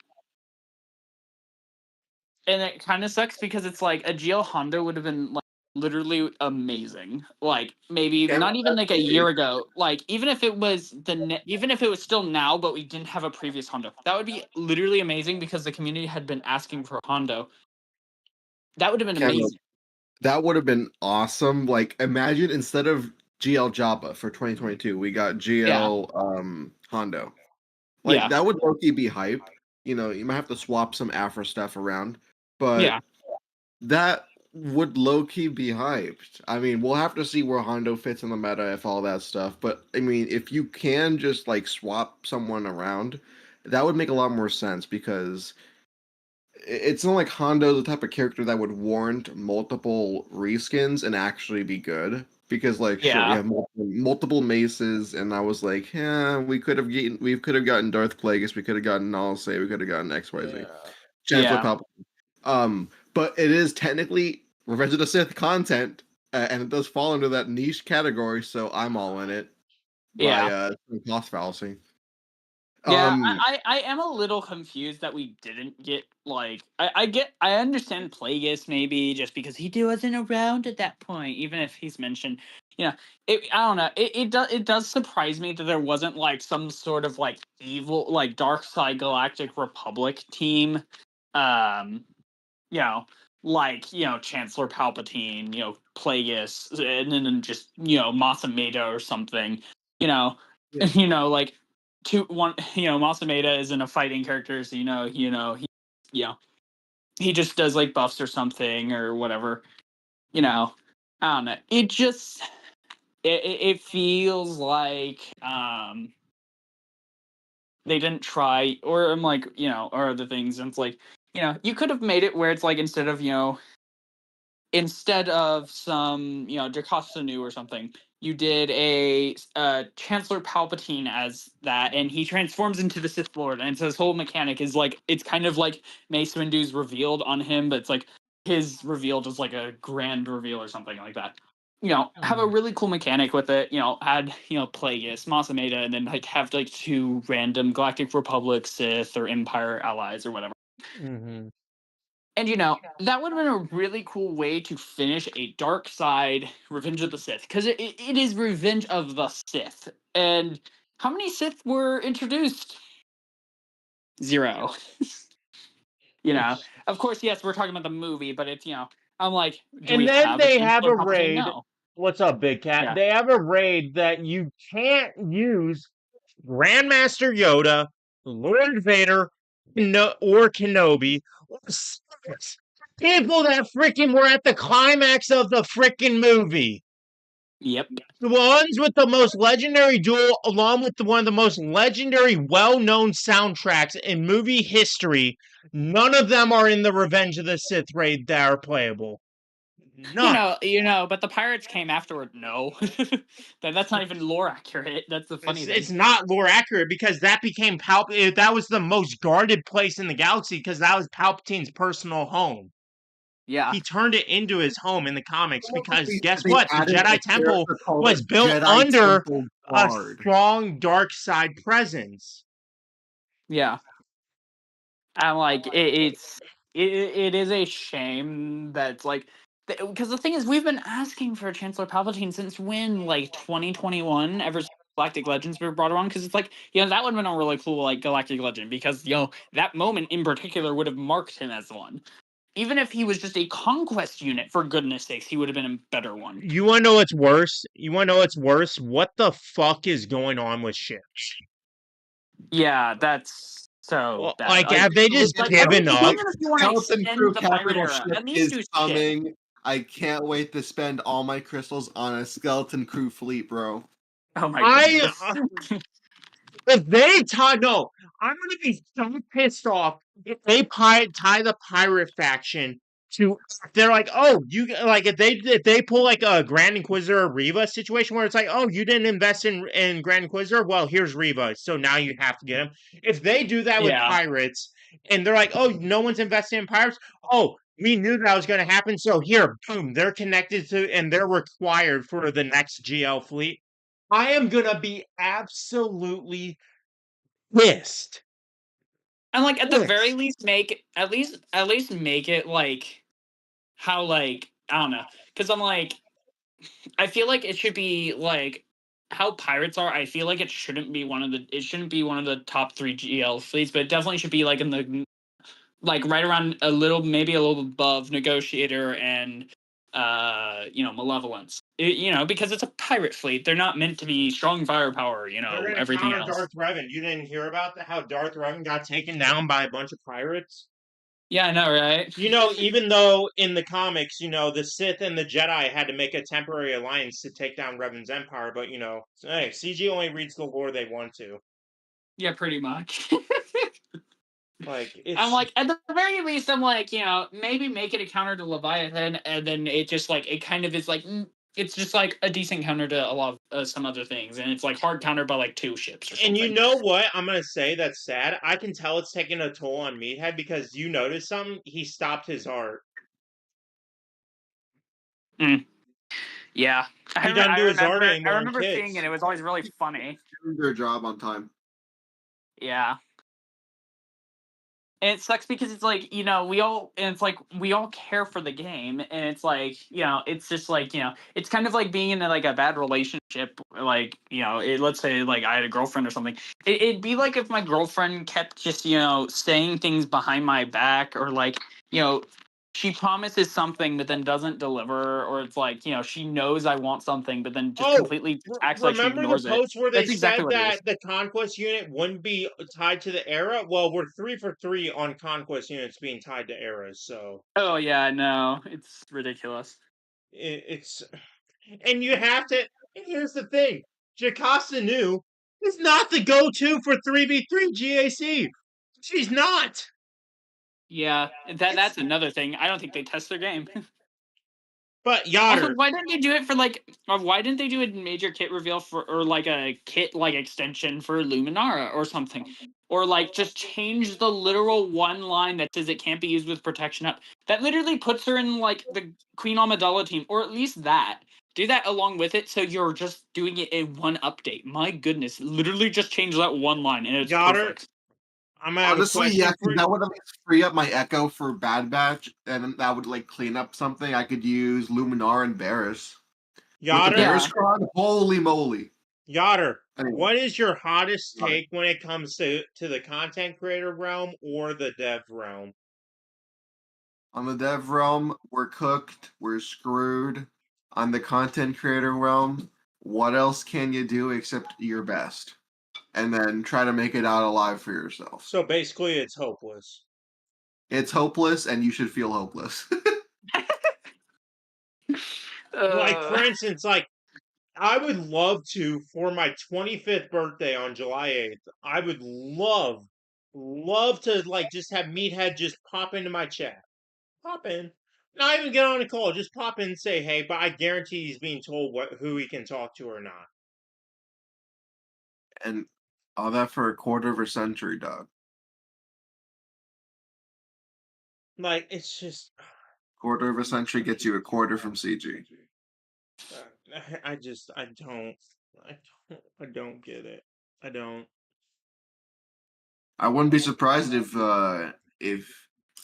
and it kind of sucks because it's like a GL Hondo would have been like literally amazing. Like maybe Yeah, not even that's like a great. year ago. Like even if it was even if it was still now, but we didn't have a previous Hondo, that would be literally amazing because the community had been asking for a Hondo. That would have been Cameron, amazing. that would have been awesome. Like, imagine instead of GL Jabba for 2022, we got Yeah, GL Hondo. Like, yeah, that would low-key be hype. You know, you might have to swap some Afro stuff around, but yeah, that would low-key be hyped. I mean, we'll have to see where Hondo fits in the meta if all that stuff. But I mean, if you can just like swap someone around, that would make a lot more sense because it's not like Hondo the type of character that would warrant multiple reskins and actually be good. Because like sure we yeah, have multiple maces, and I was like, yeah, we could have gotten Darth Plagueis, we could have gotten Nalse, we could have gotten XYZ. Yeah. Chancellor yeah, Palpatine. But it is technically Revenge of the Sith content, and it does fall into that niche category, so I'm all in it by yeah. cost fallacy. Yeah, Um, I am a little confused that we didn't get like I understand Plagueis maybe just because he wasn't around at that point, even if he's mentioned. You know, I don't know. It does surprise me that there wasn't like some sort of like evil like Dark Side Galactic Republic team. Um, you know, like, Chancellor Palpatine, Plagueis, and then just, Masameda or something, you know, yeah, like Masameda isn't a fighting character, so you know, he just does like buffs or something or whatever, I don't know. It feels like they didn't try, or I'm like, or other things, and it's like, you could have made it where it's like instead of some, Jocasta Nu or something, you did a Chancellor Palpatine as that, and he transforms into the Sith Lord. And so his whole mechanic is like it's kind of like Mace Windu's revealed on him, but it's like his revealed as like a grand reveal or something like that. Have a really cool mechanic with it. Add Plagueis, Masameda, and then like have like 2 random Galactic Republic Sith or Empire allies or whatever. Mm-hmm. And that would have been a really cool way to finish a Dark Side Revenge of the Sith, because it is Revenge of the Sith. And how many Sith were introduced? 0. Of course, yes, we're talking about the movie, but it's I'm like, do And we then have a they have Chancellor a Palpatine? raid. No. What's up, Big Cat? Yeah. They have a raid that you can't use Grandmaster Yoda, Lord Vader, or Kenobi, or Sith. People that freaking were at the climax of the freaking movie. Yep. The ones with the most legendary duel, along with one of the most legendary, well-known soundtracks in movie history, none of them are in the Revenge of the Sith raid that are playable. None. But the pirates came afterward. No, that's not even lore accurate. That's the funny thing. It's not lore accurate because that became that was the most guarded place in the galaxy because that was Palpatine's personal home. Yeah, He turned it into his home in the comics because guess They what? The added Jedi a Temple character called was built Jedi under Temple a Guard. strong dark side presence. yeah. I'm like, it is a shame that's like, because the thing is, we've been asking for Chancellor Palpatine since when, like 2021, ever since Galactic Legends were brought around. Because it's like, that would have been a really cool like Galactic Legend, because that moment in particular would have marked him as one. Even if he was just a conquest unit, for goodness sakes, he would have been a better one. You want to know what's worse? What the fuck is going on with ships? Yeah, that's so bad. Like, have they just given up? Even if you want to Skeleton Crew extend the pirate capital era, ship at least is do shit. coming. I can't wait to spend all my crystals on a Skeleton Crew fleet, bro. Oh my goodness. If they tie, no, I'm gonna be so pissed off if they tie the pirate faction to. They're like, oh, you like if they pull like a Grand Inquisitor Reva situation where it's like, oh, you didn't invest in Grand Inquisitor, well, here's Reva, so now you have to get him. If they do that with Yeah. pirates, and they're like, oh, no one's investing in pirates, oh, we knew that was going to happen, so here, boom, they're connected to and they're required for the next GL fleet. I am gonna be absolutely pissed. And like at the very Pissed. least at least make it like how, like, I don't know, because I'm like, I feel like it should be like how pirates are. I feel like it shouldn't be one of the top 3 GL fleets, but it definitely should be like in the, like, right around maybe a little above Negotiator and Malevolence. Because it's a pirate fleet. They're not meant to be strong firepower, They're gonna everything counter else. Darth Revan. You didn't hear about how Darth Revan got taken down by a bunch of pirates? Yeah, I know, right? Even though in the comics, the Sith and the Jedi had to make a temporary alliance to take down Revan's empire, but hey, CG only reads the lore they want to. Yeah, pretty much. Like, I'm like, at the very least, I'm like, maybe make it a counter to Leviathan, and then it just like it kind of is like it's just like a decent counter to a lot of some other things, and it's like hard counter by like 2 ships or something. And you know what? I'm gonna say that's sad. I can tell it's taking a toll on Meathead because you notice something. He stopped his art. Yeah, He doesn't do his art anymore. I remember seeing it. It was always really funny. Doing their job on time. Yeah. And it sucks because it's like, we all care for the game, and it's like, it's just like, it's kind of like being in like a bad relationship. Like, let's say like I had a girlfriend or something. It'd be like if my girlfriend kept just, saying things behind my back, or like, she promises something but then doesn't deliver, or it's like, she knows I want something but then just completely acts like she remember ignores the post where they That's exactly said what it that is. the conquest unit wouldn't be tied to the era? Well, we're 3 for 3 on conquest units being tied to eras, so Oh yeah, no, it's ridiculous. it's and you have to. And here's the thing: Jocasta Nu is not the go-to for 3v3 GAC. She's not. Yeah, that's another thing. I don't think they test their game. But Also, Yoder, why didn't they do it for like? Why didn't they do a major kit reveal for, or like a kit like extension for Luminara or something, or like just change the literal one line that says it can't be used with protection up. That literally puts her in like the Queen Amidala team, or at least that. Do that along with it, so you're just doing it in one update. My goodness, literally just change that one line and it's Yoder, perfect. I'm gonna have Honestly, a question yeah, for you. that would at least free up my Echo for Bad Batch, and that would like clean up something. I could use Luminar and Barris. With the Yoder, Barris card, holy moly! Yoder, Anyway. what is your hottest take when it comes to the content creator realm or the dev realm? On the dev realm, we're cooked, we're screwed. On the content creator realm, what else can you do except your best? And then try to make it out alive for yourself. So basically, it's hopeless. It's hopeless, and you should feel hopeless. Like, for instance, like, I would love to, for my 25th birthday on July 8th, I would love to, like, just have Meathead just pop into my chat. Pop in. Not even get on a call. Just pop in and say, hey, but I guarantee he's being told who he can talk to or not. And all that for a quarter of a century, dog. Like, it's just... Quarter of a century gets you a quarter from CG. I don't get it. I don't. I wouldn't be surprised if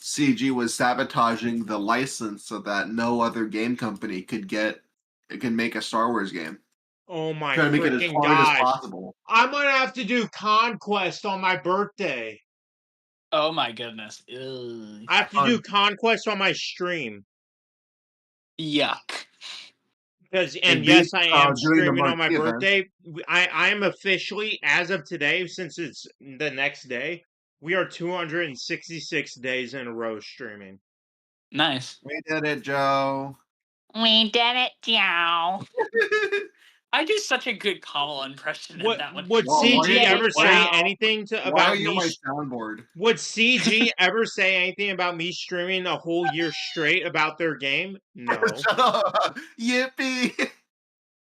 CG was sabotaging the license so that no other game company could make a Star Wars game. Oh my Trying to make it as freaking hard as gosh. possible. I'm gonna have to do Conquest on my birthday. Oh my goodness. Ugh. I have to do Conquest on my stream. Yuck. And yes, I am streaming on my birthday. I am officially, as of today, since it's the next day, we are 266 days in a row streaming. Nice. We did it, Joe. We did it, Joe. I do such a good Kamala impression in that one. Would CG ever say anything about me? My soundboard? Would CG ever say anything about me streaming a whole year straight about their game? No. Yippee!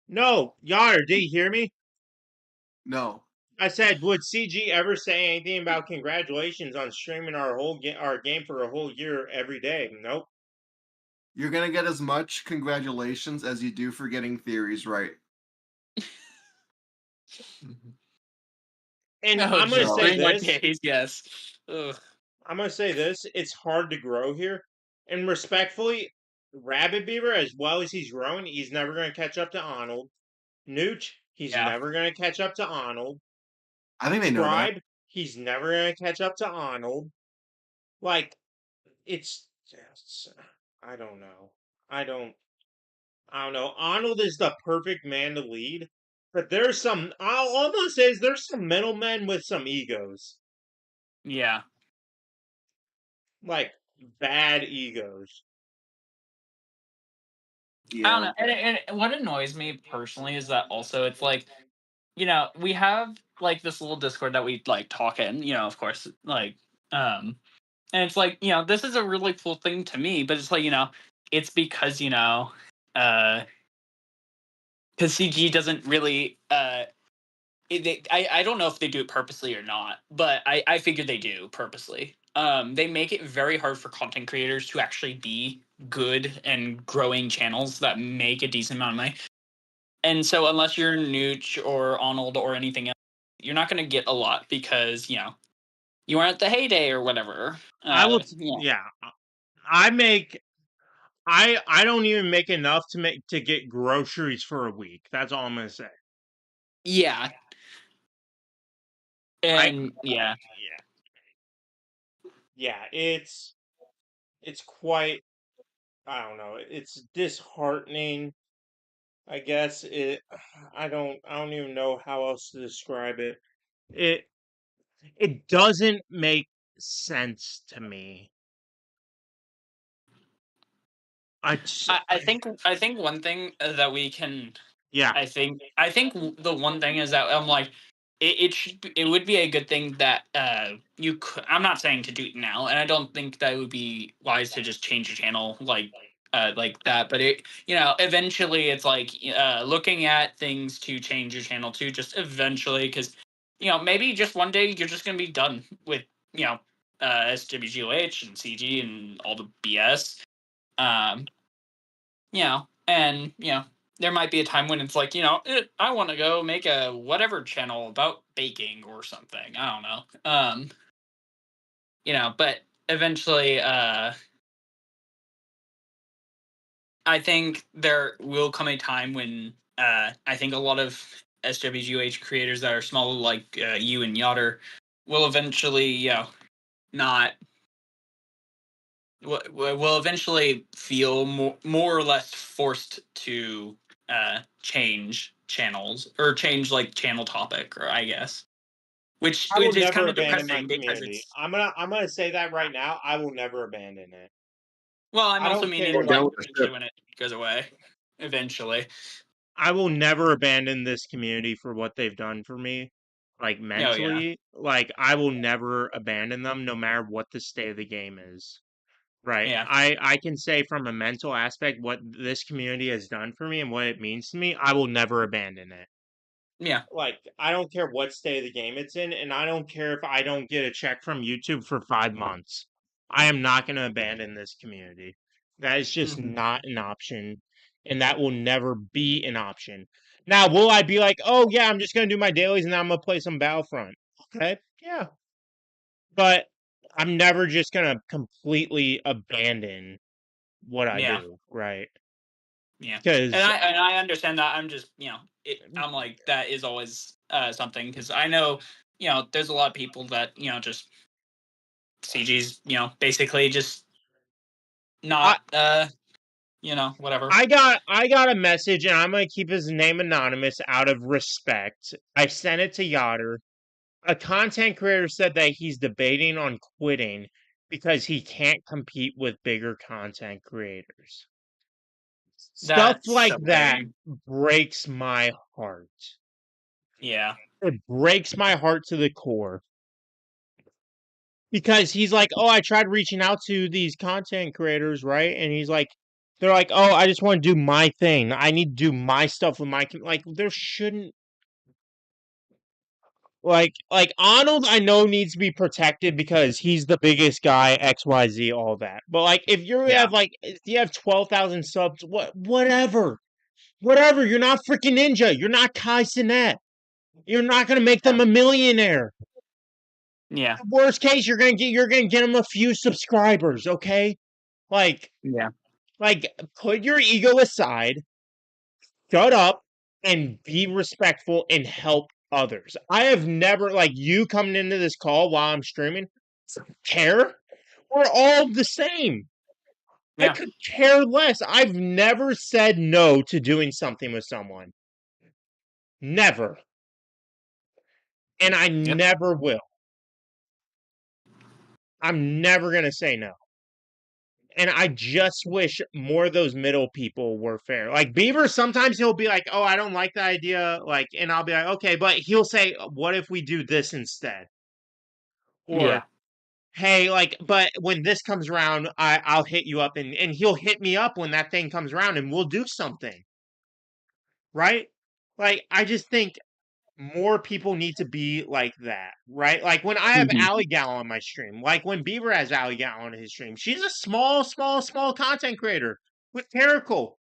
No, Yar, did you hear me? No. I said, would CG ever say anything about congratulations on streaming our game for a whole year every day? Nope. You're gonna get as much congratulations as you do for getting theories right. And I'm gonna say this. Days, yes. Ugh. I'm gonna say this. It's hard to grow here, and respectfully, Rabbit Beaver, as well as he's growing, he's never gonna catch up to Arnold. Nooch, he's never gonna catch up to Arnold. I think they know Tribe, that. he's never gonna catch up to Arnold. Like, it's I don't know. I don't know. Arnold is the perfect man to lead, but there's some. All I'm gonna say is there's some middlemen with some egos. Yeah. Like bad egos. Yeah. I don't know. And what annoys me personally is that also it's like, you know, we have like this little Discord that we like talk in, you know, of course, like, and it's like, you know, this is a really cool thing to me, but it's like, you know, it's because, you know, because CG doesn't really, I don't know if they do it purposely or not, but I figure they do purposely. They make it very hard for content creators to actually be good and growing channels that make a decent amount of money. And so unless you're Nooch or Arnold or anything else, you're not going to get a lot because, you know, you weren't at the heyday or whatever. I will. Yeah. I don't even make enough to get groceries for a week. That's all I'm gonna say. Yeah. And yeah. It's quite, I don't know, it's disheartening. I guess I don't even know how else to describe it. It doesn't make sense to me. I think one thing that we can. Yeah. I think the one thing is that I'm like, it would be a good thing that you could. I'm not saying to do it now, and I don't think that it would be wise to just change your channel like that. But it, you know, eventually it's like looking at things to change your channel too. Just eventually, because you know, maybe just one day you're just gonna be done with, you know, SWGOH and CG and all the BS. You know, and you know, there might be a time when it's like, you know, I want to go make a whatever channel about baking or something. I don't know. You know, but eventually, I think there will come a time when I think a lot of SWGOH creators that are small, like you and Yotter, will eventually, you know, not will eventually feel more or less forced to change channels or change like channel topic, or I guess, which is kind of depressing because it's. I'm gonna say that right now. I will never abandon it. Well, I'm also meaning like eventually when it goes away, eventually. I will never abandon this community for what they've done for me, like mentally. Oh, yeah. Like I will never abandon them, no matter what the state of the game is. right? Yeah. I can say from a mental aspect what this community has done for me and what it means to me. I will never abandon it. Yeah. Like, I don't care what state of the game it's in, and I don't care if I don't get a check from YouTube for 5 months. I am not going to abandon this community. That is just Mhm. not an option, and that will never be an option. Now, will I be like, oh yeah, I'm just going to do my dailies and then I'm going to play some Battlefront? Okay, yeah. But I'm never just going to completely abandon what I Yeah. do, right? Yeah. Because And I understand that. I'm just, I'm like, that is always something, because I know, there's a lot of people that, just CG's, basically just I, not, whatever. I got a message, and I'm gonna keep his name anonymous out of respect. I sent it to Yotter. A content creator said that he's debating on quitting because he can't compete with bigger content creators. Stuff That's like so that lame. breaks my heart. Yeah. It breaks my heart to the core. Because he's like, oh, I tried reaching out to these content creators, right? And he's like, they're like, oh, I just want to do my thing. I need to do my stuff with my like. There shouldn't like Arnold. I know needs to be protected because he's the biggest guy. XYZ, all that. But like, if you Yeah. have like, if you have 12,000 subs, whatever. You're not freaking Ninja. You're not Kai Cenat. You're not gonna make Yeah. them a millionaire. Yeah. Worst case, you're gonna get them a few subscribers. Okay, like. Yeah. Like, put your ego aside, shut up, and be respectful and help others. I have never, like, you coming into this call while I'm streaming, care. We're all the same. I Yeah. could care less. I've never said no to doing something with someone. Never. And I Yep. never will. I'm never going to say no. And I just wish more of those middle people were fair. Like Beaver, sometimes he'll be like, "Oh, I don't like the idea," like, and I'll be like, "Okay," but he'll say, "What if we do this instead?" Or, Yeah. "Hey, like, but when this comes around, I'll hit you up," and he'll hit me up when that thing comes around, and we'll do something, right? Like, I just think more people need to be like that, right? Like when I have Mhm. Allie Gal on my stream, like when Beaver has Allie Gal on his stream, she's a small content creator with Caracal.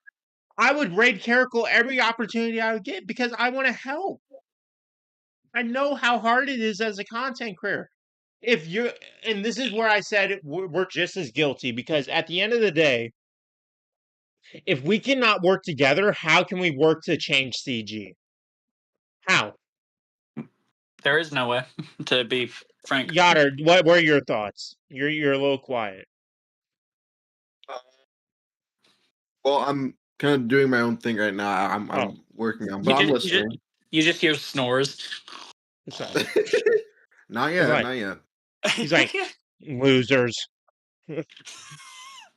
I would raid Caracal every opportunity I would get because I want to help. I know how hard it is as a content creator. If you and this is where I said we're just as guilty because at the end of the day, if we cannot work together, how can we work to change CG? How? There is no way, to be frank. Yotter, what were your thoughts? You're a little quiet. Well, I'm kind of doing my own thing right now. Oh, I'm working on, You but I'm just, you just, listening. you just hear snores. it's all right. Not It's yet, like not yet. he's like losers.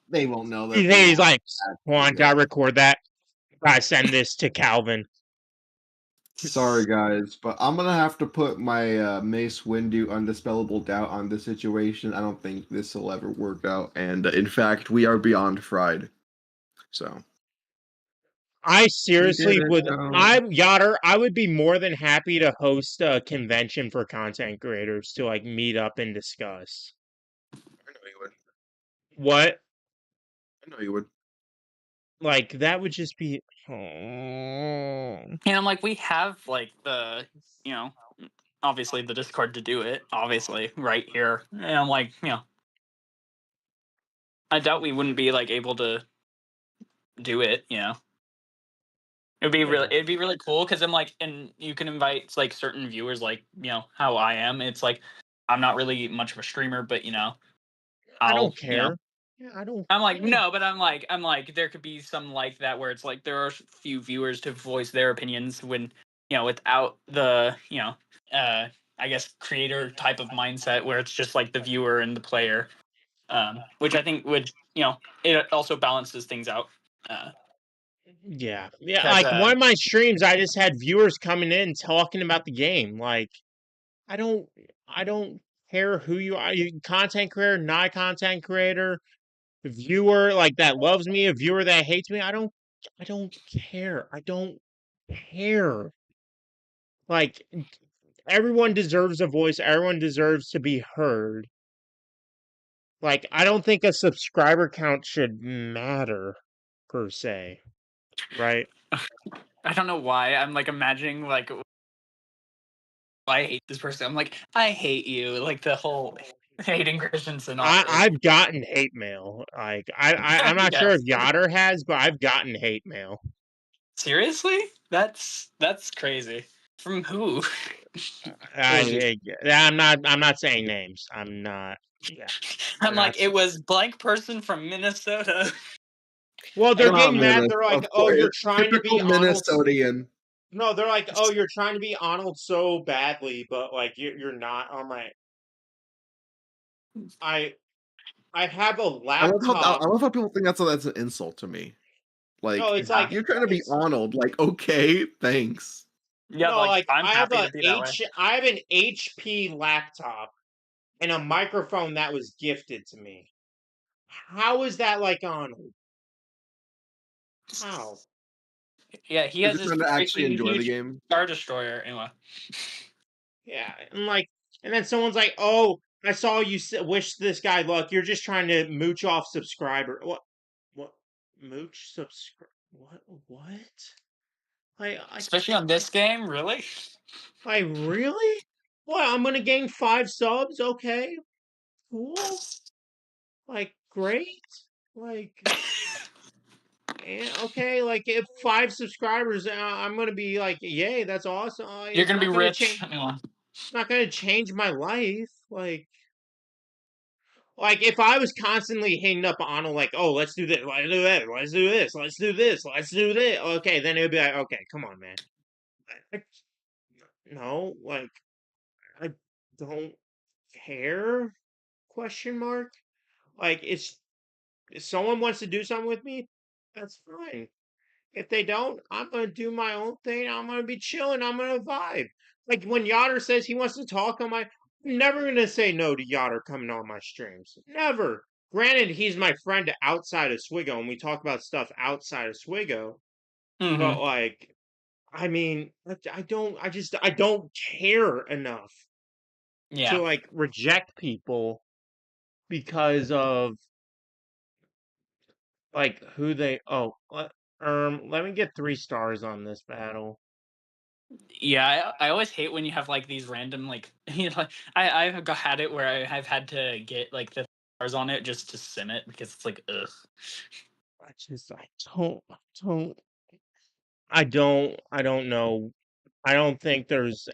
They won't know that they He's won't like, hold on, know. gotta record that. Gotta send this to Calvin. Sorry, guys, but I'm gonna have to put my Mace Windu Undispellable Doubt on this situation. I don't think this will ever work out, and in fact, we are beyond fried. So I we did seriously it, would. though. I'm Yotter. I would be more than happy to host a convention for content creators to like meet up and discuss. I know you would. What? I know you would. Like that would just be. Oh. And I'm like, we have like the, you know, obviously the Discord to do it, obviously, right here. And I'm like, I doubt we wouldn't be like able to do it. Yeah. It'd be really cool, because I'm like, and you can invite like certain viewers, like, how I am. It's like, I'm not really much of a streamer, but I I'll, don't care. Yeah, I don't. I'm I like, don't. no, but I'm like, there could be some like that where it's like there are few viewers to voice their opinions when, without the, I guess creator type of mindset where it's just like the viewer and the player, which I think would, it also balances things out. Yeah, yeah. Because Like one of my streams, I just had viewers coming in talking about the game. Like I don't. I don't care who you are. You content creator, not content creator. viewer like that loves me, a viewer that hates me. I don't care. I don't care. Like everyone deserves a voice. Everyone deserves to be heard. Like I don't think a subscriber count should matter per se, right? I don't know why. I'm like imagining like I hate this person. I'm like, I hate you. Like the whole hating Christians and all. I've gotten hate mail. Like I'm not sure if Yes. Yoder has, but I've gotten hate mail. Seriously? That's crazy. From who? I'm not saying names. I'm not. Yeah. I'm like, That's it was blank person from Minnesota. well, they're Ah, getting mad. Minnesota, They're like, of "Oh, course, you're trying to typical be Arnold." Minnesotian. No, they're like, "Oh, you're trying to be Arnold so badly, but like you're not." I'm like, I I have a I laptop. love how people think that's an insult to me. No, Like, it's like you're trying to be it's Arnold. Like, okay, thanks. Yeah, no, like like I'm happy to be that way. I have an HP laptop and a microphone that was gifted to me. How is that like Arnold? How? Yeah, he You're has just his trying to actually freaking enjoy the huge game. Star Destroyer. Anyway. Yeah, and like, and then someone's like, "Oh, I saw you wish this guy luck. You're just trying to mooch off subscriber." What? What? Mooch subscribe? What? What? I Especially on this game, really? really? What? I'm gonna gain 5 subs? Okay, cool. Like, great. Like, okay. Like, if 5 subscribers, I'm gonna be like, yay, that's awesome. You're It's gonna be not gonna rich. change. Anyway. It's not gonna change my life. Like if I was constantly hitting up on like, oh, let's do this, let's do that, let's do this, let's do this, let's do this. Okay, then it would be like, okay, come on, man. I- no, like I don't care. Question mark. Like it's if someone wants to do something with me, that's fine. If they don't, I'm gonna do my own thing. I'm gonna be chilling. I'm gonna vibe. Like when Yoder says he wants to talk on my, I'm never gonna say no to Yoder coming on my streams. Never. Granted, he's my friend outside of SWGOH, and we talk about stuff outside of SWGOH. Mm-hmm. But like, I mean, I don't care enough to Yeah. like reject people because of like who they. Oh, let me get 3 stars on this battle. Yeah, I always hate when you have like these random like you know like, I've had it where I've had to get like the stars on it just to sim it because it's like ugh. I don't I don't know. I don't think there's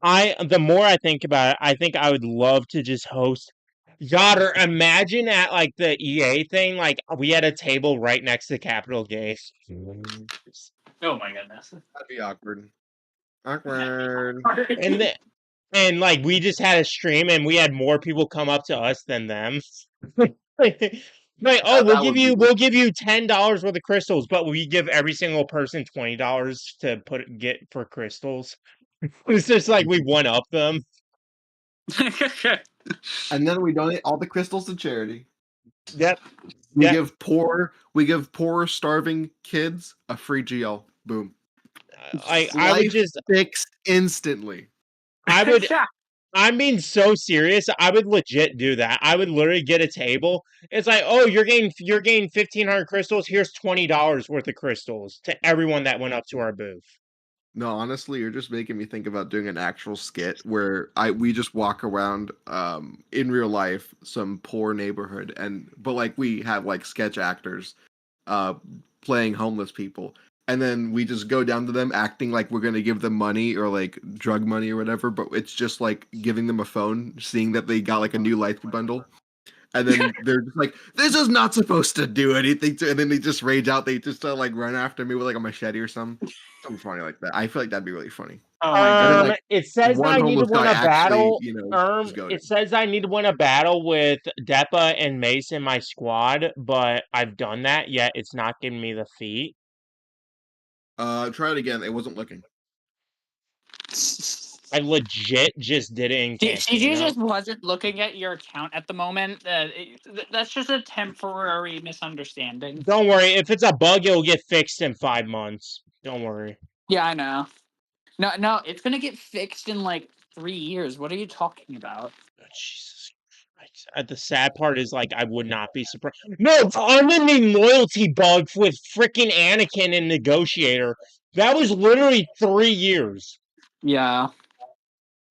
the more I think about it, I think I would love to just host Yoder, imagine at like the EA thing, like we had a table right next to Capitol Gates. Oh my goodness. That'd be awkward. Awkward. And the, and like we just had a stream and we had more people come up to us than them. Like, oh, That would be. we'll give you $10 worth of crystals, but we give every single person $20 to get for crystals. It's just like we one up them. And then we donate all the crystals to charity. Yep. We Yep. give poor starving kids a free GL. Boom. I would Life just fixed instantly. I would Yeah. I'm being so serious. I would legit do that. I would literally get a table. It's like, oh, you're getting 1,500 crystals. Here's $20 worth of crystals to everyone that went up to our booth. No, honestly, you're just making me think about doing an actual skit where we just walk around in real life some poor neighborhood but like we have like sketch actors uh playing homeless people, and then we just go down to them acting like we're gonna give them money or like drug money or whatever, but it's just like giving them a phone, seeing that they got like a new light bundle. And then they're just like, "This is not supposed to do anything," and then they just rage out. They just like run after me with like a machete or something funny like that. I feel like that'd be really funny. Oh my And then god. like It says that one I need to homeless win guy a actually, battle. is goaded. It says I need to win a battle with Depa and Mace in my squad, but I've done that, yet it's not giving me the feat. Try it again. It wasn't looking. I legit just did it in She Cancun. just wasn't looking at your account at the moment. That's just a temporary misunderstanding. Don't worry. If it's a bug, it'll get fixed in 5 months. Don't worry. Yeah, I know. No, it's gonna get fixed in like 3 years. What are you talking about? Oh, Jesus Christ. The sad part is, like, I would not be surprised. No, unending loyalty bug with freaking Anakin and Negotiator. That was literally 3 years. Yeah.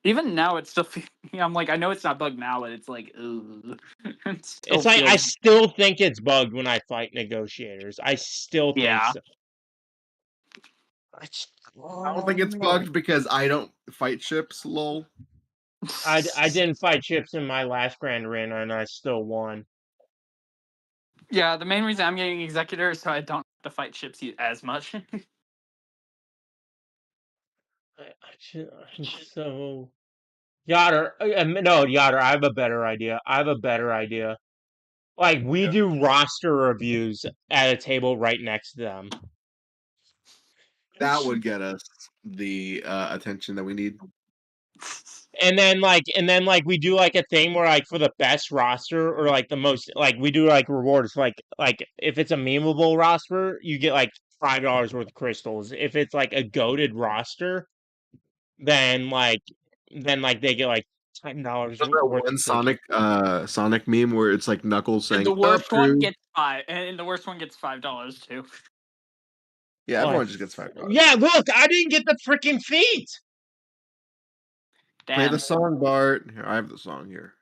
Even now, it's still. I'm like, I know it's not bugged now, but it's like, ugh. It's like I still think it's bugged when I fight negotiators. I still think so. I don't think it's bugged because I don't fight ships. Lol. I didn't fight ships in my last Grand Arena, and I still won. Yeah, the main reason I'm getting Executor is so I don't have to fight ships as much. I'm so Yoder. No, Yoder. I have a better idea. Like, we do roster reviews at a table right next to them. That would get us the attention that we need. And then we do like a thing where, like, for the best roster or like the most, like, we do like rewards. Like if it's a memeable roster, you get like $5 worth of crystals. If it's like a goated roster, then they get like $10 worth One of Sonic meme where it's like Knuckles saying the worst one approved. gets $5, and the worst one gets $5 too. Yeah, everyone just gets $5. Yeah, look, I didn't get the freaking feet. Damn. Play the song, Bart. Here, I have the song here.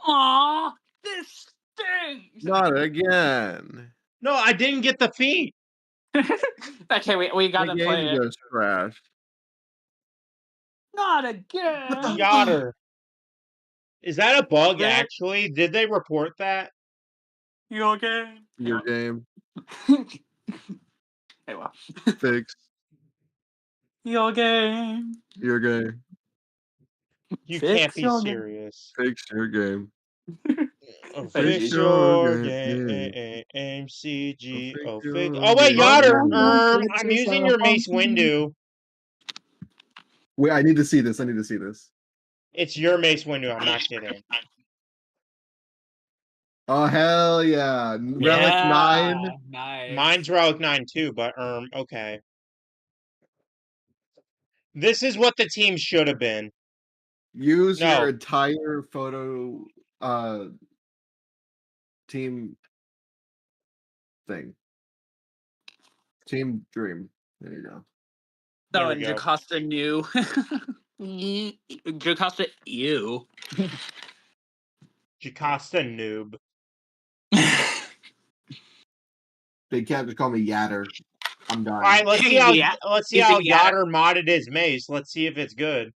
Aw, this stings. Not again. No, I didn't get the feet. Okay, we gotta play it. Just crashed. Not again. Yoder. Is that a bug, actually? Did they report that? You okay? Your game. Hey, well. Fix. Your game. Your game. You can't be serious. Fix your game. Fix your game. CGO. Oh, wait, Yoder. I'm using your Mace Windu. Wait, I need to see this. It's your Mace Windu. I'm not kidding. Oh, hell yeah. Relic 9. Nice. Mine's Relic 9 too, but okay. This is what the team should have been. Use your entire photo team thing. Team Dream. There you go. So, and Jocasta knew. Jocasta, ew. Jocasta noob. Big Cat just call me Yatter. I'm done. All right, let's see how Yoder modded his mace. Let's see if it's good.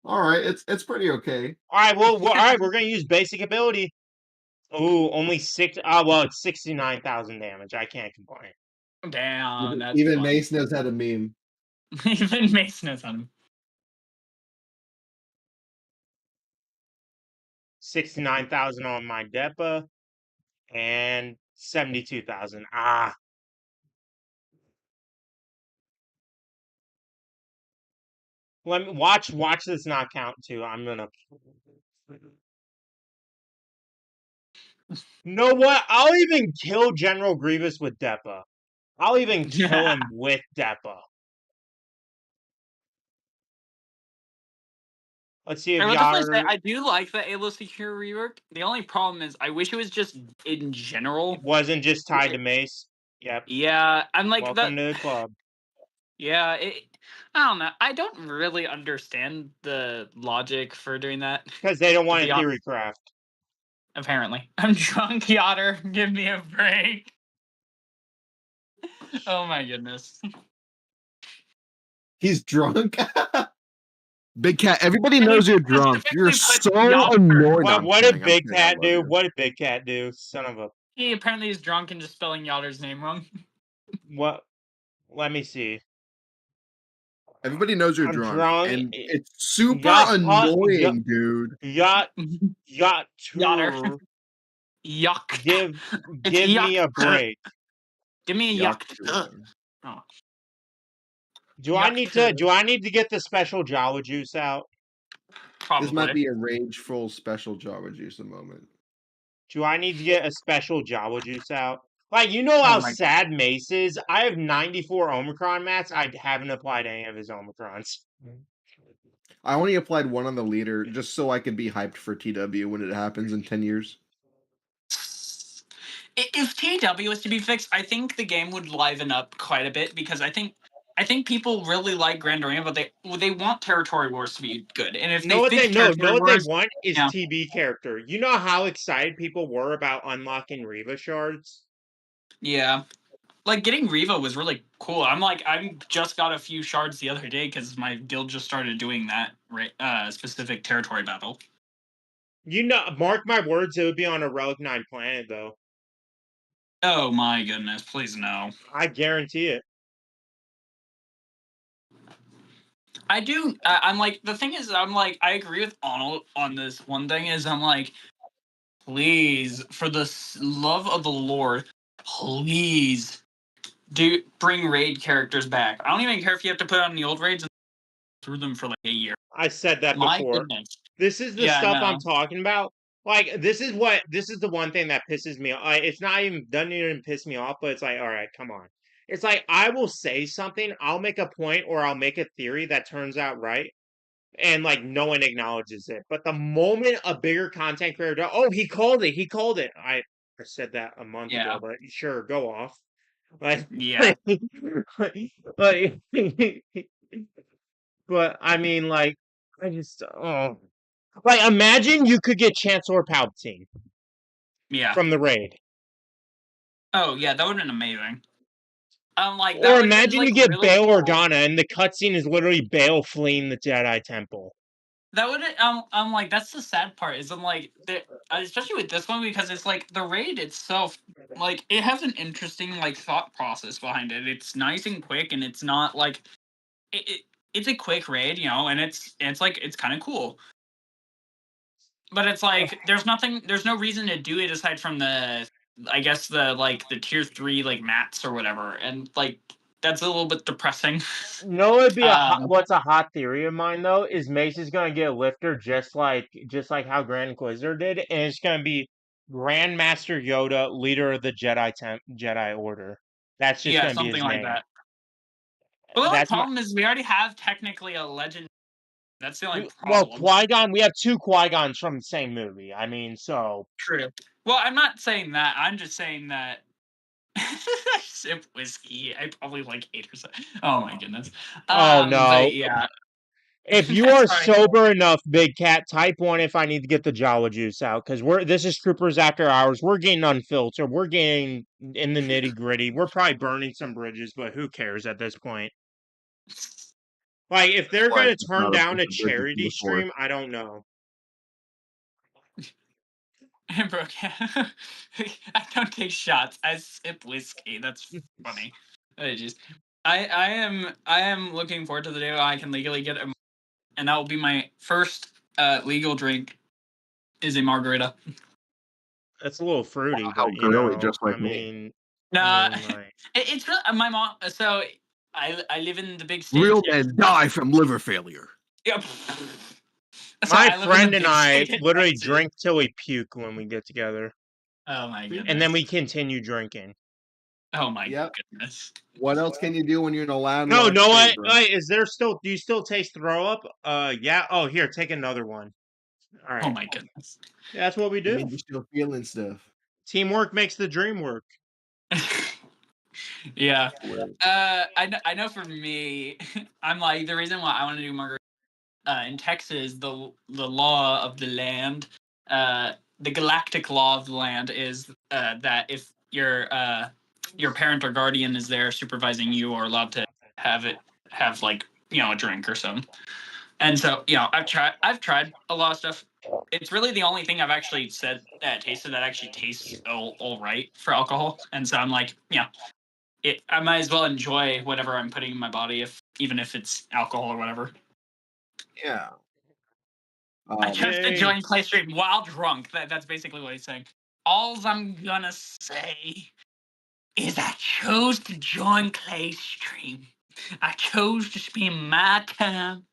All right, it's pretty okay. All right, well, we're gonna use basic ability. Ooh, only 6. Well, it's 69,000 damage. I can't complain. Damn, that's even fun. Mace knows how to meme. Even Mace knows how to. 69,000 on my Depa, and 72,000. Ah. Let me watch this not count too. I'm gonna. Know what? I'll even kill General Grievous with Depa. I'll even kill him with Depa. Let's see if I will Yoder... definitely say I do like the Halo Secure rework. The only problem is I wish it was just in general. It wasn't just tied to Mace. Yep. Yeah, I'm like welcome to the club. Yeah, I don't know. I don't really understand the logic for doing that. Because they don't want a theory craft. Apparently. I'm drunk, Yoder. Give me a break. Oh my goodness. He's drunk? Big Cat, everybody knows you're drunk. You're so annoying. What did Big Cat do? What did Big Cat do? Son of a... He apparently is drunk and just spelling Yoder's name wrong. What? Let me see. Everybody knows you're drunk. And it's super annoying, dude. Yoder. Yuck. Give me a break. Give me a yuck. Oh. Do I need to get the special Java juice out? Probably. This might be a rageful special Java juice a moment. Do I need to get a special Java juice out? Like, you know how sad Mace is? I have 94 Omicron mats. I haven't applied any of his Omicrons. I only applied one on the leader just so I could be hyped for TW when it happens in 10 years. If TW was to be fixed, I think the game would liven up quite a bit because I think people really like Grand Arena, but they want Territory Wars to be good. And if Know they fix Territory what they Wars, want is yeah. TB character. You know how excited people were about unlocking Reva shards? Yeah. Like getting Reva was really cool. I just got a few shards the other day because my guild just started doing that specific territory battle. You know, mark my words, it would be on a Relic 9 planet though. Oh my goodness, please no. I guarantee it. I do. I'm like, the thing is, I'm like, I agree with Arnold on this one thing. Is I'm like, please, for the love of the Lord, please do bring raid characters back. I don't even care if you have to put on the old raids and through them for like a year. I said that My before. goodness. This is the stuff I'm talking about. Like, this is the one thing that pisses me off. It's not even, doesn't even piss me off, but it's like, all right, come on. It's like, I will say something, I'll make a point, or I'll make a theory that turns out right, and like, no one acknowledges it. But the moment a bigger content creator, oh, he called it. I said that a month ago, but sure, go off. Like, yeah. like, but I mean, like, I just, like, imagine you could get Chancellor Palpatine. Yeah. From the raid. Oh yeah, that would have been amazing. Like, or imagine you get really Bail cool. Organa, and the cutscene is literally Bail fleeing the Jedi Temple. That would I'm like, that's the sad part. Is I'm like, especially with this one, because it's like the raid itself, like it has an interesting like thought process behind it. It's nice and quick, and it's not like it's a quick raid, you know, and it's like it's kind of cool. But it's like there's no reason to do it aside from the, I guess the tier 3 like mats or whatever, and like that's a little bit depressing. No, it'd be what's a hot theory of mine though is Mace is gonna get a lifter just like how Grand Inquisitor did, and it's gonna be Grandmaster Yoda, leader of the Jedi Order. That's just gonna be his like name. That. Well, the only problem is we already have technically a legend. That's the only problem. Well, Qui-Gon, we have 2 Qui-Gons from the same movie. I mean, so true. Well, I'm not saying that. I'm just saying that. Sip whiskey. I probably like 8%. Oh my goodness. Oh no. But yeah. If you are sober enough, Big Cat, type 1 if I need to get the Java juice out, because this is Troopers After Hours. We're getting unfiltered. We're getting in the nitty gritty. We're probably burning some bridges, but who cares at this point? Like, if they're going to turn down a charity stream, I don't know. Bro, I don't take shots. I sip whiskey. That's funny. I am looking forward to the day where I can legally get a, and that will be my first legal drink is a margarita. That's a little fruity, but you know, just like I mean, it's really, my mom. So I live in the big state. Real men die from liver failure. Yep. So my friend and I literally drink till we puke when we get together. Oh my goodness! And then we continue drinking. Oh my goodness! What else can you do when you're in a loud? No, what? Is there still? Do you still taste throw up? Yeah. Oh, here, take another one. All right. Oh my goodness! Yeah, that's what we do. You're still feeling stuff. Teamwork makes the dream work. Yeah. I know for me, I'm like, the reason why I want to do margarita in Texas, the law of the land, the galactic law of the land is that if your parent or guardian is there supervising you, or allowed to have like, you know, a drink or something. And so, you know, I've tried a lot of stuff. It's really the only thing I've actually tasted that actually tastes all right for alcohol. And so I'm like, yeah, I might as well enjoy whatever I'm putting in my body, even if it's alcohol or whatever. Yeah. I just enjoying play stream while drunk. That's basically what he's saying. All I'm gonna say is I chose to join Clay stream. I chose to spend my time.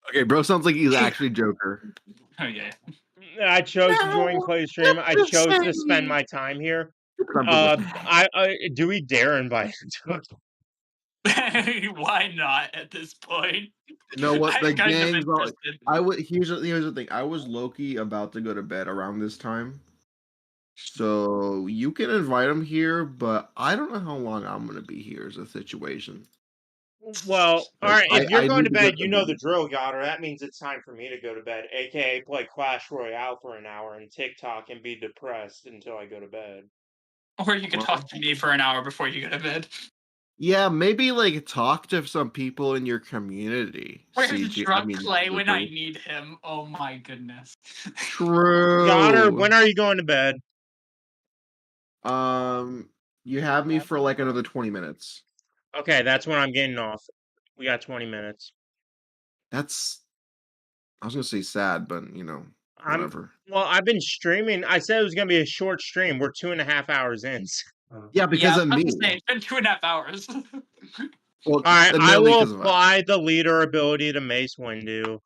Okay, bro sounds like he's actually Joker. Oh yeah. I chose to join Clay's stream. I chose to spend my time here. Do we dare invite him to it? Why not at this point? You know what? The I'm kind of gang's all. interested. Here's the thing. I was low-key about to go to bed around this time. So you can invite him here, but I don't know how long I'm gonna be here is a situation. Well, all right. If you're I going need to to go bed, to you know bed. the drill, Yotter. That means it's time for me to go to bed, aka play Clash Royale for an hour and TikTok and be depressed until I go to bed. Or you could Well, talk to me for an hour before you go to bed. yeah, maybe like talk to some people in your community. Where's drunk Clay when I Slippery. need him? Oh my goodness. Yotter, True. when are you going to bed? You have me for like another 20 minutes. Okay, that's when I'm getting off. We got 20 minutes. That's I was gonna say sad, but whatever. Well, I've been streaming. I said it was gonna be a short stream. We're 2.5 hours in. Yeah, because Yeah, of I was me. about to say, it's been 2.5 hours. Well, All right, I admittedly will 'cause of us. apply the leader ability to Mace Windu.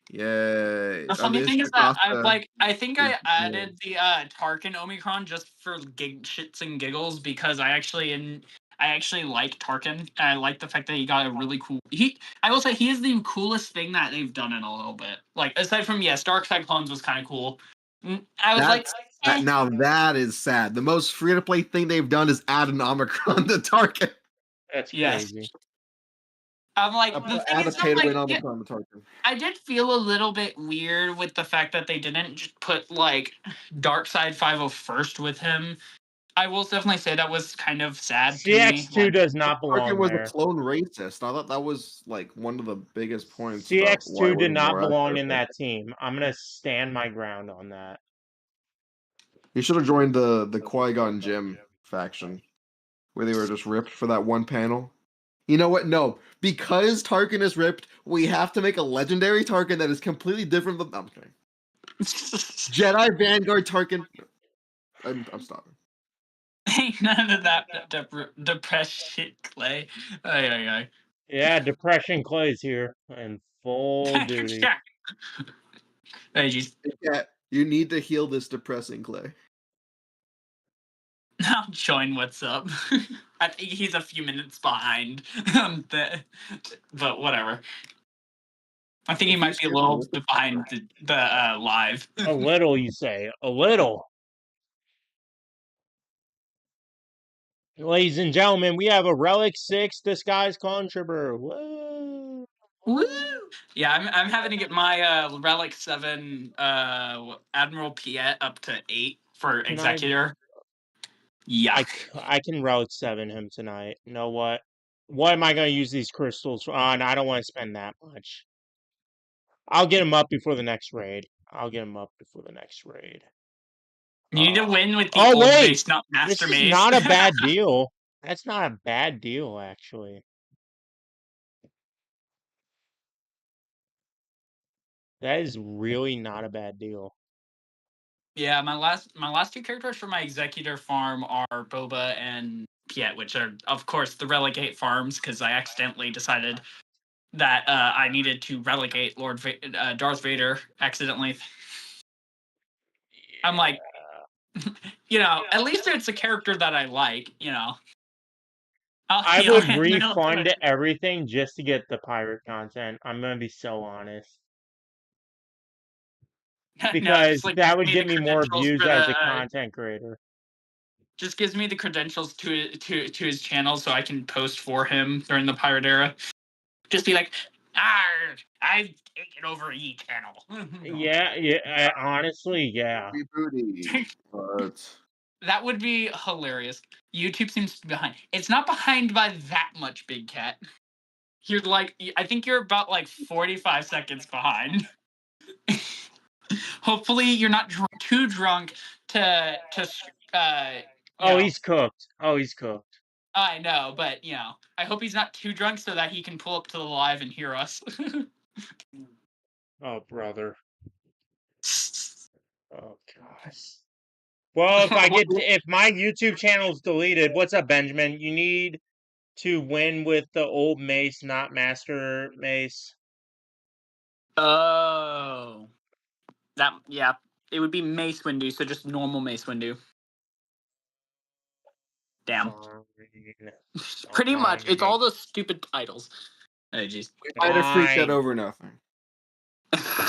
Yay. The funny thing is that I think I is added the Tarkin Omicron just for shits and giggles because I actually like Tarkin. I like the fact that he got a really cool. I will say he is the coolest thing that they've done in a little bit. Like aside from Dark Side Clones was kind of cool. I was now that is sad. The most free to play thing they've done is add an Omicron to Tarkin. That's yes. crazy. I'm like Add a pay to win Omicron to Tarkin. I did feel a little bit weird with the fact that they didn't just put like Dark Side 501st with him. I will definitely say that was kind of sad to me. CX2 does not Tarkin belong was there. a clone racist. I thought that was like one of the biggest points about why CX2 it did was not more belong accurate. in that team. I'm gonna stand my ground on that. He should have joined the Qui-Gon Jinn faction, where they were just ripped for that one panel. You know what? No, because Tarkin is ripped, we have to make a legendary Tarkin that is completely different from. I'm kidding. Jedi Vanguard Tarkin. I'm stopping. Ain't none of that depressed shit, Clay. Aye. Yeah, Depression Clay's here in full duty. Hey, geez. Yeah, you need to heal this depressing Clay. I'll join what's up. I think he's a few minutes behind. But whatever. I think he might be a little behind the live. A little, you say. A little. Ladies and gentlemen, we have a Relic 6 Disguise Controller. Woo! Woo! Yeah, I'm having to get my Relic 7 Admiral Piet up to 8 for Executor. Yuck. I can Relic 7 him tonight. You know what? What am I going to use these crystals for? And I don't want to spend that much. I'll get him up before the next raid. You need to win with the old base, not Master This is Mace. not a bad deal. That's not a bad deal, actually. That is really not a bad deal. Yeah, my last two characters for my Executor farm are Boba and Piet, which are, of course, the Relegate farms, because I accidentally decided that I needed to relegate Darth Vader accidentally. I'm like, at least it's a character that I like, I would refund everything just to get the pirate content. I'm going to be so honest. Because that would give me more views as a content creator. Just gives me the credentials to his channel so I can post for him during the pirate era. Just be like, I've taken over E channel. Yeah, honestly, yeah. But that would be hilarious. YouTube seems to be behind. It's not behind by that much, Big Cat. You're like, I think you're about like 45 seconds behind. Hopefully, you're not too drunk to. He's cooked. He's cooked. I know, but I hope he's not too drunk so that he can pull up to the live and hear us. Oh, brother. Oh, gosh. Well, if my YouTube channel's deleted, what's up, Benjamin? You need to win with the old mace, not master mace. Oh, yeah. It would be Mace Windu, so just normal Mace Windu. Damn. Pretty much. It's all those stupid titles. Oh, jeez. We might have freaked out Fine. over nothing.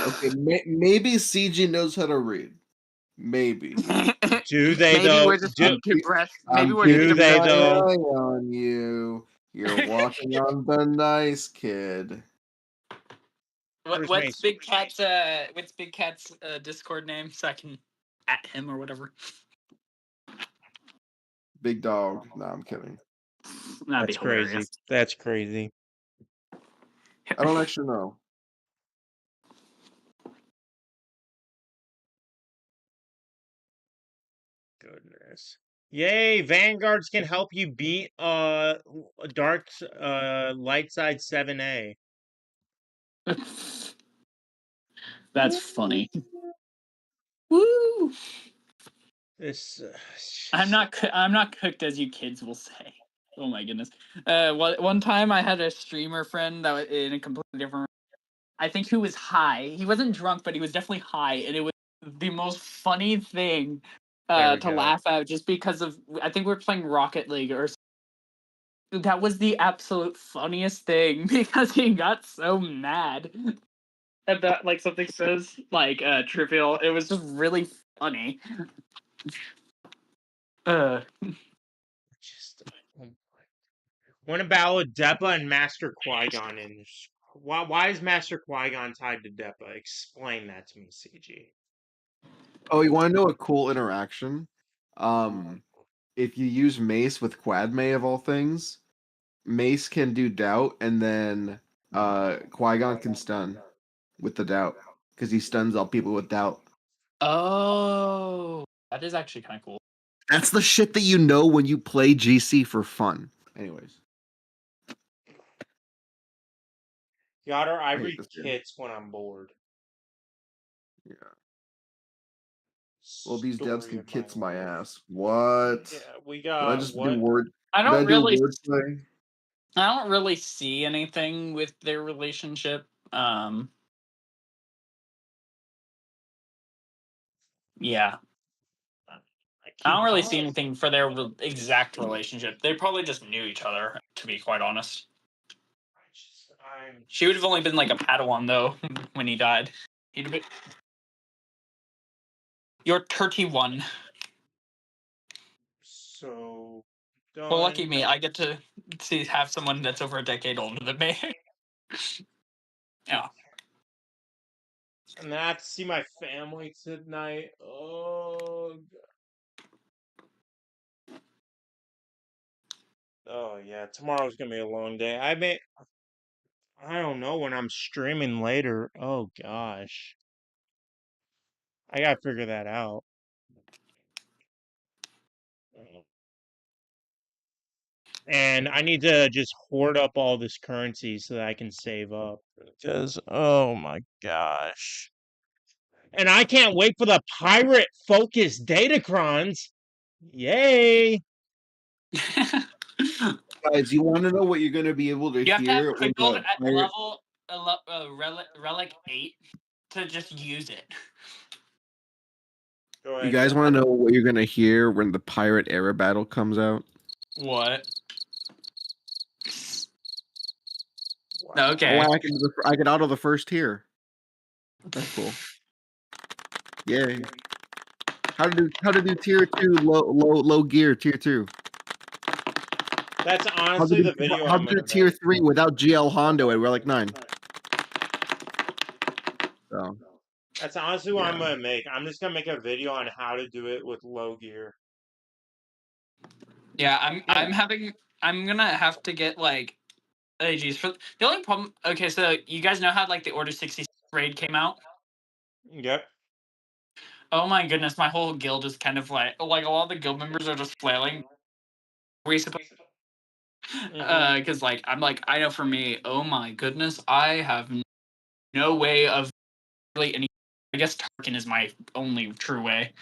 Okay, maybe CG knows how to read. Maybe. Do they Maybe though? we're just too depressed. Maybe I'm we're do too they keeping my depressed. though? eye on you. You're walking on the nice kid. What's Big Cat's Discord name so I can at him or whatever? Big dog. No, I'm kidding. That'd be That's crazy. hilarious. That's crazy. I don't actually know. Goodness. Yay, Vanguards can help you beat Dark Light Side 7A. That's funny. Woo! This I'm not cooked, as you kids will say. Oh my goodness. One time I had a streamer friend that was in a completely different. I think he was high. He wasn't drunk, but he was definitely high, and it was the most funny thing There we to go. laugh at, just because of. I think we were playing Rocket League or. That was the absolute funniest thing because he got so mad about like something so like trivial. It was just really funny. Just what about Deppa and Master Qui-Gon? And why is Master Qui-Gon tied to Deppa? Explain that to me, CG. Oh, you want to know a cool interaction? If you use Mace with Quadme of all things, Mace can do doubt, and then Qui-Gon can stun with the doubt because he stuns all people with doubt. Oh, that is actually kind of cool. That's the shit that you know when you play GC for fun. Anyways, Yoder, I hate read this game. kits when I'm bored. Yeah. Well, these devs Story can of kits my life. ass. What? Yeah, we Did I got just do what? word? I Did I don't do really, wordplay? I don't really see anything with their relationship. Yeah, I don't really see anything for their exact relationship. They probably just knew each other, to be quite honest. She would have only been like a Padawan though when he died. He'd be. You're 31. So Well, lucky done. me, I get to have someone that's over a decade older than me. Yeah. And then I have to see my family tonight. Oh, oh yeah. Tomorrow's gonna be a long day. I don't know when I'm streaming later. Oh gosh, I gotta figure that out. And I need to just hoard up all this currency so that I can save up. Because, oh my gosh. And I can't wait for the pirate focused datacrons. Yay! Guys, you want to know what you're going to be able to You have to have hear when Pickled the at pirate... relic 8 to just use it. Go You ahead, guys John. want to know what you're going to hear when the pirate era battle comes out? What? Wow. Okay. Oh, I can auto the first tier. That's cool. Yay. How to do tier 2 low gear tier 2? That's honestly the video How I'm to do gonna tier make. 3 without GL Hondo at Relic 9? So, That's honestly what I'm yeah. gonna make. I'm just gonna make a video on how to do it with low gear. Yeah, I'm gonna have to get like oh geez. For the only problem, okay, so you guys know how like the Order 66 raid came out? Yep. Oh my goodness, my whole guild is kind of like a lot of the guild members are just flailing. We supposed because like I'm like, I know for me, oh my goodness, I have no way of really any. I guess Tarkin is my only true way,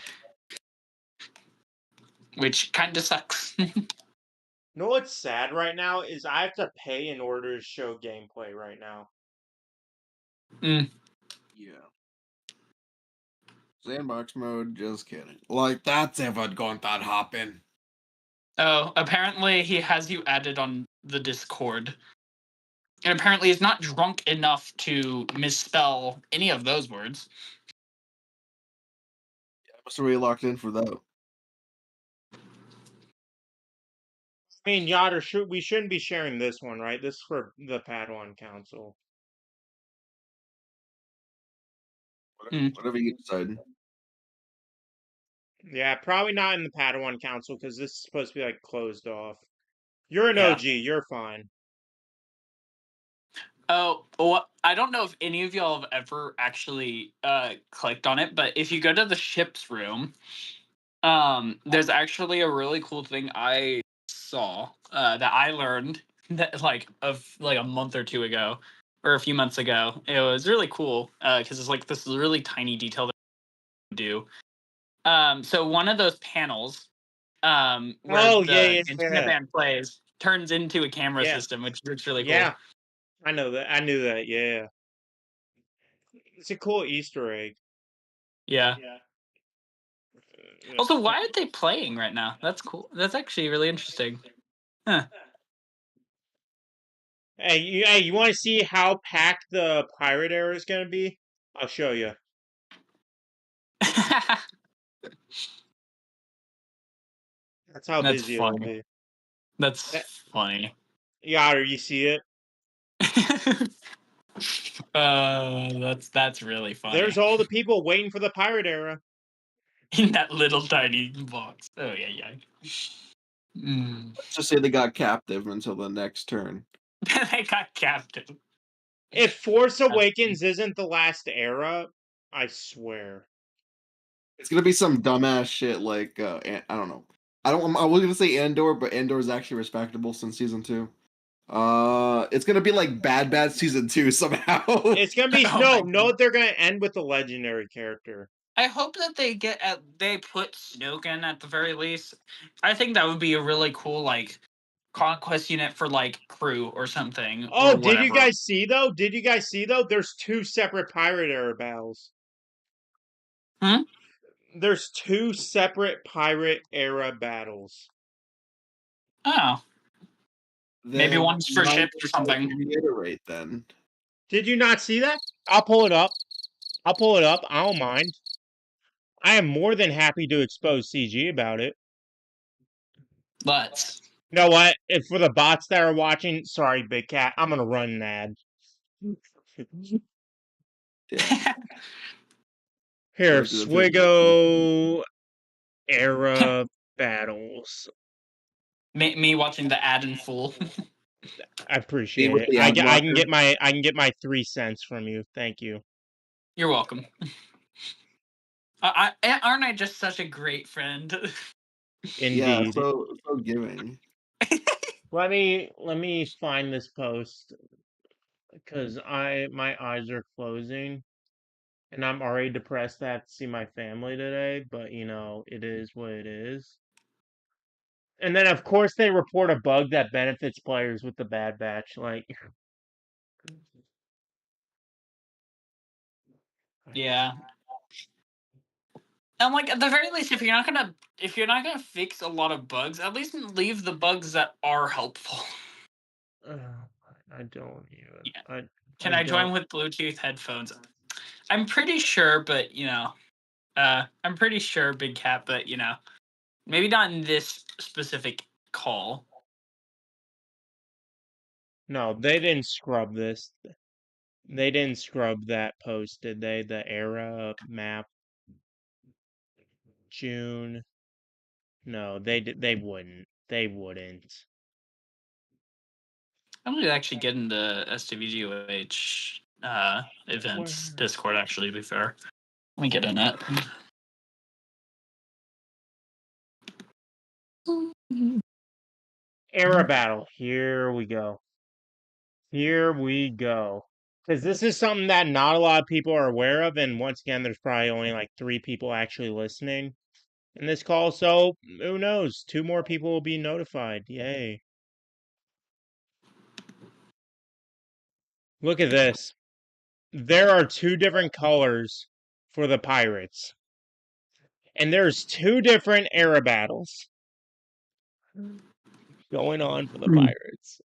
which kind of sucks. You know what's sad right now is I have to pay in order to show gameplay right now. Yeah. Sandbox mode, just kidding. Like, that's ever going to happen. Oh, apparently he has you added on the Discord. And apparently he's not drunk enough to misspell any of those words. I must have really locked in for that. I mean, Yoder, we shouldn't be sharing this one, right? This is for the Padawan Council. Whatever you decide. Yeah, probably not in the Padawan Council because this is supposed to be like closed off. You're an Yeah. OG, you're fine. Oh, well, I don't know if any of y'all have ever actually clicked on it, but if you go to the ship's room, there's actually a really cool thing I saw that I learned that like a month or two ago, or a few months ago. It was really cool because it's like this really tiny detail that you do. So one of those panels, where Oh, the yeah. antenna band plays, turns into a camera Yeah. system, which looks really cool. Yeah, I know that. I knew that, yeah. It's a cool Easter egg. Yeah. Yeah. Also, why aren't they playing right now? That's cool. That's actually really interesting. Huh. Hey, you want to see how packed the pirate era is going to be? I'll show you. That's how That's busy it'll funny. be. That's funny. Yoder, you see it? That's really funny. There's all the people waiting for the pirate era. In that little tiny box. Oh yeah. Let's just say they got captive until the next turn. They got captive. If Force Awakens isn't the last era, I swear. It's gonna be some dumbass shit like I don't know. I was gonna say Andor, but Andor is actually respectable since season 2. It's gonna be like Bad season 2 somehow. It's gonna be no. They're gonna end with the legendary character. I hope that they put Snoke in at the very least. I think that would be a really cool like conquest unit for like crew or something. Oh, Or did you whatever. guys see though? There's 2 separate pirate era battles. Hmm? There's 2 separate pirate era battles. Oh. Maybe Then one's for might ships or as well something. reiterate then. Did you not see that? I'll pull it up. I don't mind. I am more than happy to expose CG about it. Let's. You know what? If for the bots that are watching, sorry, Big Cat, I'm gonna run an ad. Here, SWGOH era battles. Me watching the ad in full. I appreciate with it. the I ad can get my 3 cents from you. Thank you. You're welcome. Aren't I just such a great friend? Yeah, Indeed. so giving. Let me find this post because my eyes are closing and I'm already depressed to have to see my family today, but you know, it is what it is. And then of course they report a bug that benefits players with the Bad Batch, like Yeah. I'm like, at the very least, if you're not gonna fix a lot of bugs, at least leave the bugs that are helpful. I don't even. Yeah. Can I join with Bluetooth headphones? I'm pretty sure, but I'm pretty sure, Big Cat, but maybe not in this specific call. No, they didn't scrub this. They didn't scrub that post, did they? The era map June. No, they wouldn't. They wouldn't. I'm gonna actually get into SWGOH events Discord. Actually, to be fair, let me get in it. Era battle. Here we go. Here we go. Because this is something that not a lot of people are aware of, and once again, there's probably only like 3 people actually listening. in this call, so who knows? 2 more people will be notified. Yay. Look at this. There are 2 different colors for the pirates. And there's 2 different era battles going on for the pirates.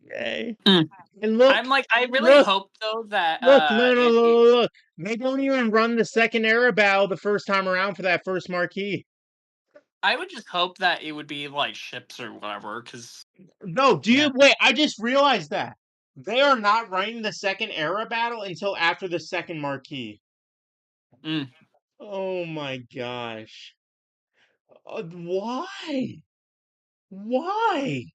Yay. Mm. And look, I'm like, I really look, hope though that look, look. They don't even run the second era battle the first time around for that first marquee. I would just hope that it would be like ships or whatever, because No, wait, I just realized that. They are not running the second era battle until after the second marquee. Oh my gosh. Why? Why?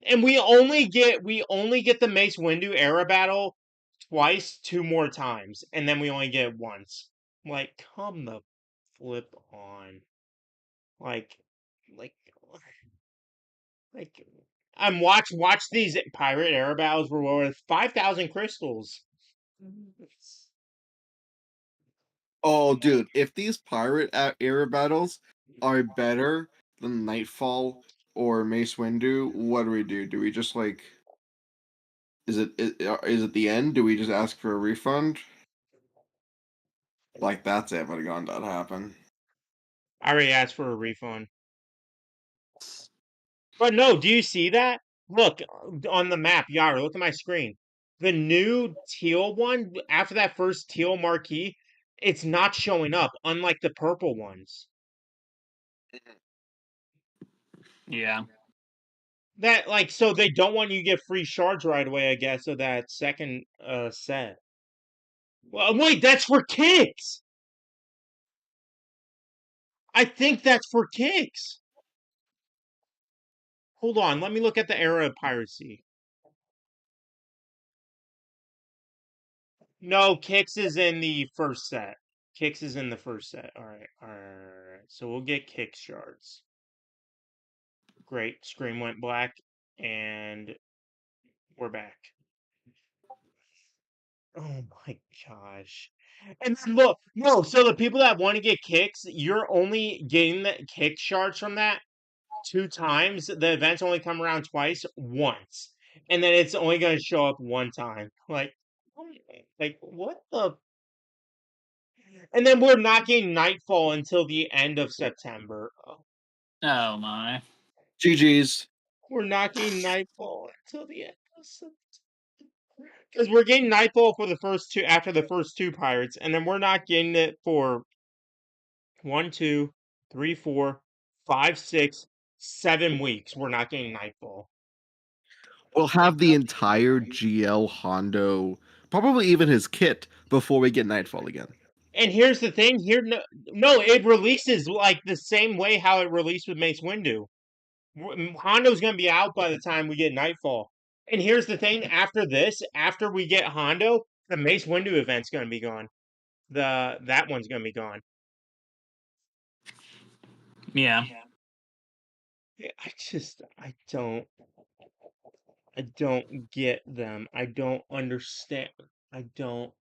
And we only get the Mace Windu era battle twice, 2 more times, and then we only get it once. Like, come the flip on. Like, like, like. Watch these pirate era battles were worth 5,000 crystals. Oh, dude, if these pirate era battles are better than Nightfall or Mace Windu, what do we do? Do we just like? Is it the end? Do we just ask for a refund? Like that's ever going to happen. I already asked for a refund. But no, do you see that? Look on the map, Yara. Look at my screen. The new teal one after that first teal marquee, it's not showing up, unlike the purple ones. yeah. That so they don't want you to get free shards right away, I guess, of that second set. Well, wait, that's for kicks. I think that's for kicks. Hold on, let me look at the era of piracy. No, kicks is in the first set. Kicks is in the first set. All right. So we'll get kick shards. Great. Screen went black, and we're back. Oh my gosh. And then look, no, so the people that want to get kicks, you're only getting the kick shards from that 2 times. The events only come around twice, once. And then it's only going to show up 1 time. Like what the? And then we're not getting Nightfall until the end of September. Oh my. GG's. We're not getting Nightfall until the end of September. Because we're getting Nightfall for the first 2 after the first 2 pirates, and then we're not getting it for 1, 2, 3, 4, 5, 6, 7 weeks. We're not getting Nightfall. We'll have the entire GL Hondo, probably even his kit, before we get Nightfall again. And here's the thing: no, it releases like the same way how it released with Mace Windu. Hondo's going to be out by the time we get Nightfall. And here's the thing: after this, after we get Hondo, the Mace Windu event's going to be gone. That one's going to be gone. Yeah. I don't get them. I don't understand. I don't.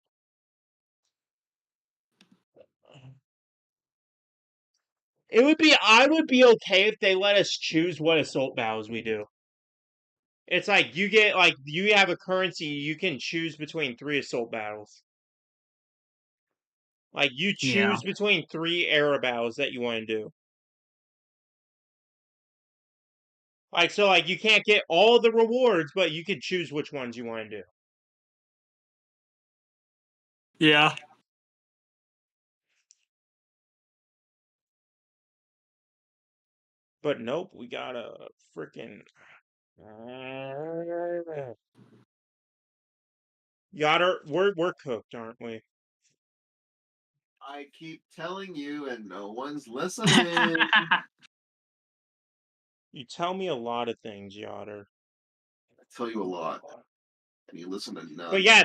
I would be okay if they let us choose what assault battles we do. It's like you have a currency, you can choose between 3 assault battles. Like you Yeah. choose between 3 era battles that you want to do. So you can't get all the rewards, but you can choose which ones you want to do. Yeah. But nope, we got a freaking Yotter. We're cooked, aren't we? I keep telling you, and no one's listening. You tell me a lot of things, Yotter. I tell you a lot, and you listen to none. But yeah,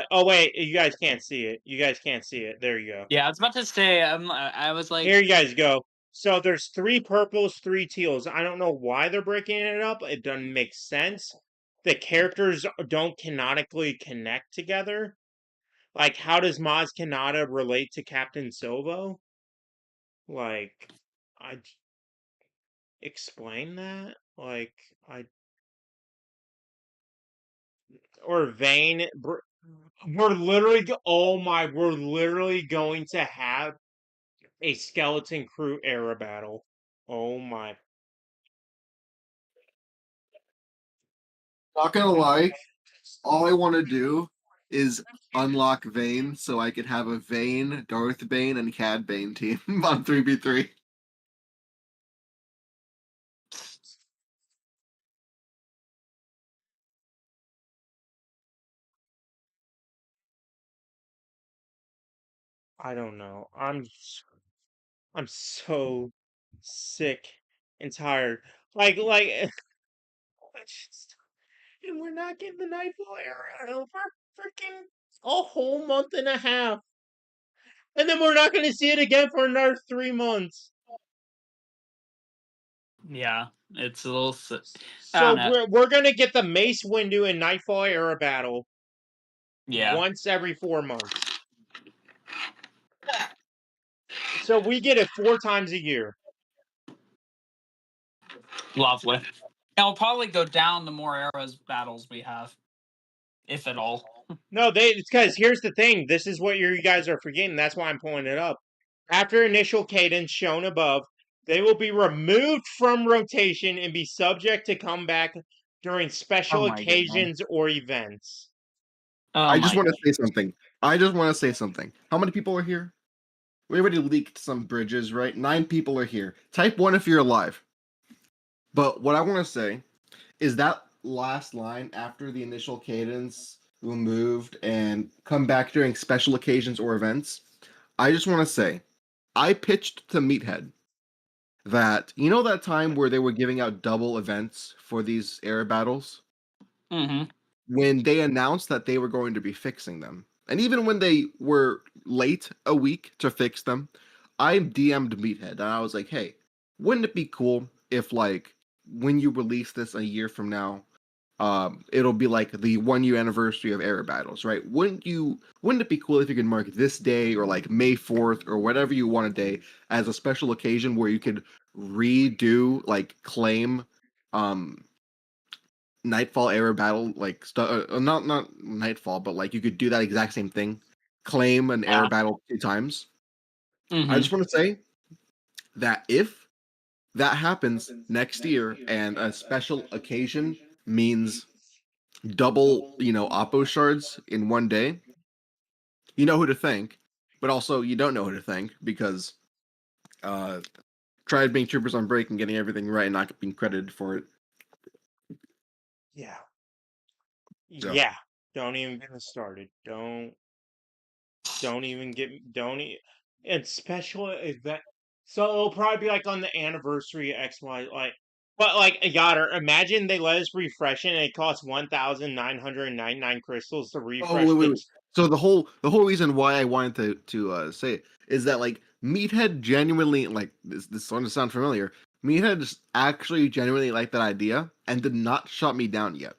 oh wait, you guys can't see it. You guys can't see it. There you go. Yeah, I was about to say. I was like, Here you guys go. So there's 3 purples, 3 teals. I don't know why they're breaking it up. It doesn't make sense. The characters don't canonically connect together. Like, how does Maz Kanata relate to Captain Silvo? Like, I explain that? Like, I or Vayne. We're literally, oh my, we're literally going to have a Skeleton Crew era battle. Oh my. Not gonna lie, all I want to do is unlock Vayne so I could have a Vayne, Darth Bane, and Cad Bane team on 3v3. I don't know. I'm so sick and tired. Like and we're not getting the Nightfall era for freaking a whole month and a half. And then we're not going to see it again for another 3 months. Yeah, it's a little. I So don't know. we're going to get the Mace Windu and Nightfall era battle Yeah, once every 4 months. So we get it 4 times a year. lovely. And it'll probably go down the more eras battles we have, if at all. No, it's because here's the thing. This is what you guys are forgetting. That's why I'm pulling it up. After initial cadence shown above, they will be removed from rotation and be subject to comeback during special Oh my occasions or events. Oh I just my want to God. say something. How many people are here? We already leaked some bridges, right? 9 people are here. Type 1 if you're alive. But what I want to say is that last line after the initial cadence removed and come back during special occasions or events. I just want to say, I pitched to Meathead that that time where they were giving out double events for these air battles Mm-hmm. when they announced that they were going to be fixing them, and even when they were late a week to fix them, I DM'd Meathead and I was like, "Hey, wouldn't it be cool if when you release this a year from now, it'll be like the 1 year anniversary of Air Battles, right? Wouldn't it be cool if you could mark this day or like May 4th or whatever you want a day as a special occasion where you could redo claim um Nightfall Air Battle not Nightfall, but you could do that exact same thing, claim an Air Yeah. Battle 2 times." I Mm-hmm. just want to say that if that happens next year and a special occasion means double, Oppo shards in 1 day, you know who to thank, but also you don't know who to thank because uh tried being troopers on break and getting everything right and not being credited for it. Yeah. So Yeah. Don't even get me started. Don't even get don't and special event. So it'll probably be like on the anniversary of XY but Yoder, imagine they let us refresh it and it costs 1,999 crystals to oh refresh wait. So the whole reason why I wanted to say it is that Meathead genuinely this one to sound familiar. Meathead just actually genuinely liked that idea and did not shut me down yet.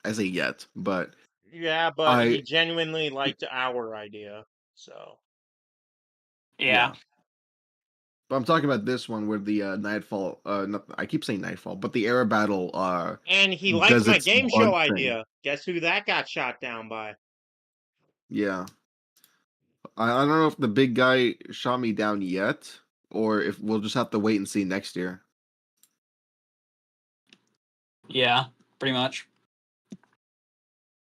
I say yet, but Yeah, but I he genuinely liked our idea. So Yeah. yeah. But I'm talking about this one where the Nightfall. Not, I keep saying Nightfall, but the Air Battle and he liked does my its game bug show thing. idea. Guess who that got shot down by? Yeah, I don't know if the big guy shot me down yet, or if we'll just have to wait and see next year. Yeah. Pretty much.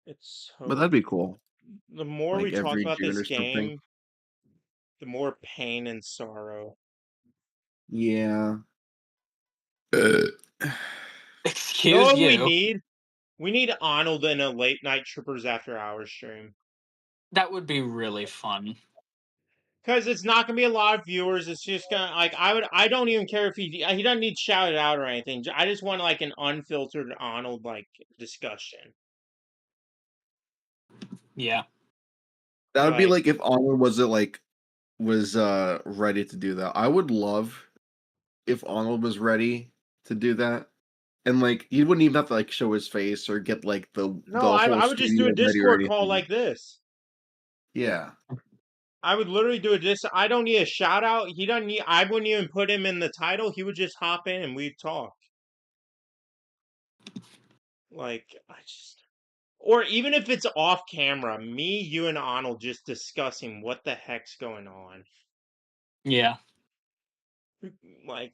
It's But so that'd be cool, the more we like talk every about June this or something. game, the more pain and sorrow. Yeah. You know Excuse what we you. need? We need Arnold in a late night Troopers After Hours stream. That would be really fun. Because it's not gonna be a lot of viewers. It's just gonna I don't even care if he doesn't need shouted out or anything. I just want an unfiltered Arnold discussion. Yeah. That would be Like if Arnold was ready to do that. I would love if Arnold was ready to do that. And he wouldn't even have to show his face or get no, the whole I would just do a studio ready or Discord call anything. like this. Yeah. I would literally do it. I don't need a shout out. He doesn't need. I wouldn't even put him in the title. He would just hop in and we'd talk. Like I just, or even if it's off camera, me, you, and Arnold just discussing what the heck's going on. Yeah. Like,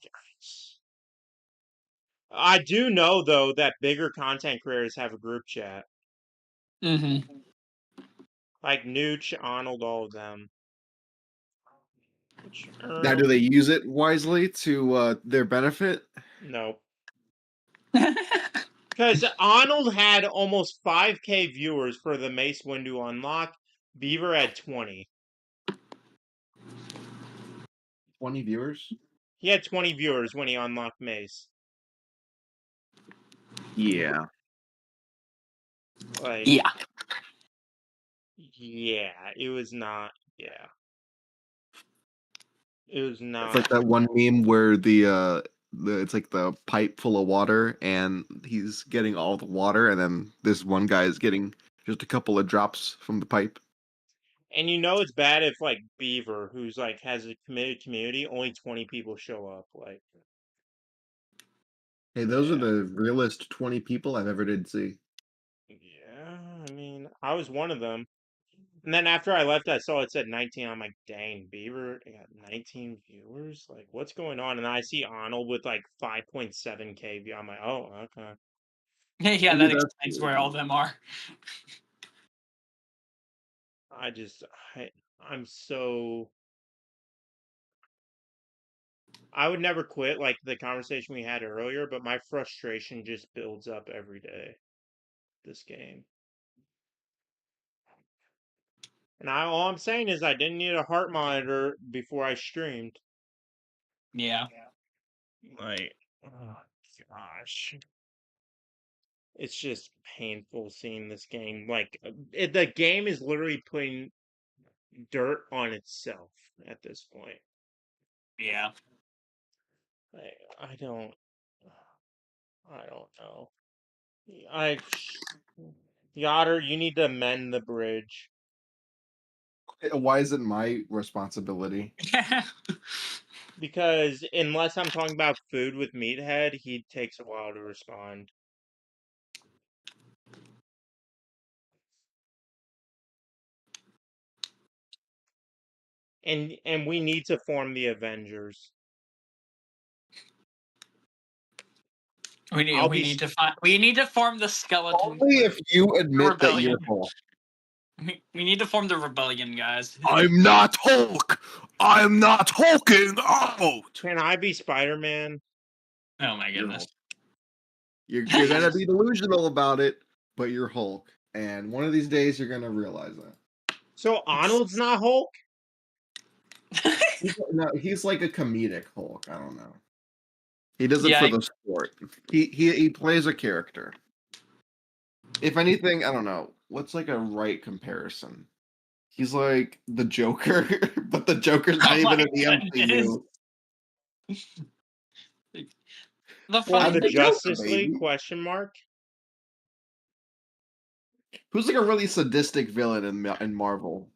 I do know though that bigger content creators have a group chat. Mm-hmm. Like Nooch, Arnold, all of them. Now, do they use it wisely to their benefit? No. Because Arnold had almost 5K viewers for the Mace Windu unlock. Beaver had 20. 20 viewers? He had 20 viewers when he unlocked Mace. Yeah. Like, Yeah. yeah, it was not. Yeah. It was It's not. like that one meme where it's like the pipe full of water and he's getting all the water and then this one guy is getting just a couple of drops from the pipe. And you know it's bad if like Beaver, who's like has a committed community, only 20 people show up. Like, Hey, those are yeah. the realest 20 people I've ever did see. Yeah, I mean, I was one of them. And then after I left, I saw it said 19. I'm like, dang, Beaver got 19 viewers? Like, what's going on? And I see Arnold with like 5.7K view. I'm like, oh, okay. Yeah, Maybe that that's explains where all of them are. I'm so. I would never quit like the conversation we had earlier, but my frustration just builds up every day. This game. And all I'm saying is I didn't need a heart monitor before I streamed. Yeah. Like, oh gosh. It's just painful seeing this game. Like, the game is literally putting dirt on itself at this point. Yeah. I don't know. Yoder, you need to mend the bridge. Why is it my responsibility? Because unless I'm talking about food with Meathead, he takes a while to respond. And we need to form the Avengers. We need to form the skeleton. Only if you admit that rebellion. you're Hulk. We need to form the rebellion, guys. I'm not Hulk! I'm not hulking out! Can I be Spider-Man? Oh my goodness. You're gonna be delusional about it, but you're Hulk. And one of these days you're gonna realize that. So Arnold's not Hulk? No, he's like a comedic Hulk. I don't know. He does it Yeah, for the sport. He plays a character. If anything, I don't know. What's like a right comparison? He's like the Joker, but the Joker's not even in the MCU. The Or funny the thing, Justice Joker, League? baby. Question mark. Who's like a really sadistic villain in Marvel?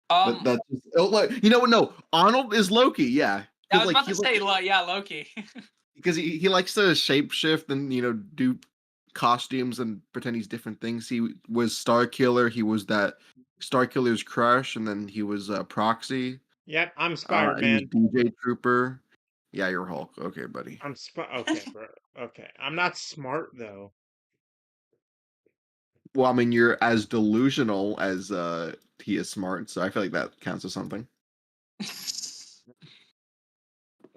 That's just, like, you know what? No, Arnold is Loki. Yeah, I was like, about to say, yeah, Loki. because he likes to shapeshift and do costumes and pretend he's different things. He was Starkiller. He was that Starkiller's crush, and then he was Proxy. Yep, I'm He was Spider-Man. DJ Trooper. Yeah, you're Hulk. Okay, buddy. Okay, bro. Okay. I'm not smart though. Well, I mean, you're as delusional as he is smart, so I feel like that counts as something.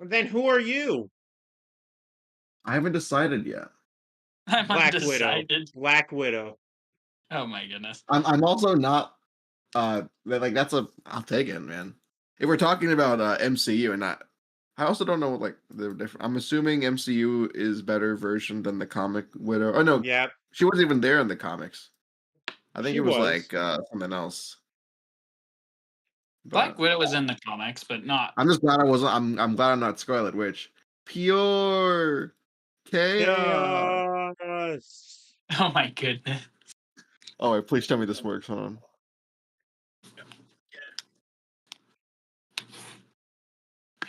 Then who are you? I haven't decided yet. I'm Black undecided. Widow. Black Widow. Oh my goodness. I'm also not like I'll take it, man. If we're talking about MCU and not, I also don't know like the different. I'm assuming MCU is better version than the comic Widow. Oh no, Yep. she wasn't even there in the comics. I think She it was was. like something else. Black Widow was in the comics, but not. I'm just glad I wasn't. I'm glad I'm not Scarlet Witch. Pure chaos. Yes. Oh my goodness. Oh wait, please tell me this works. Hold on.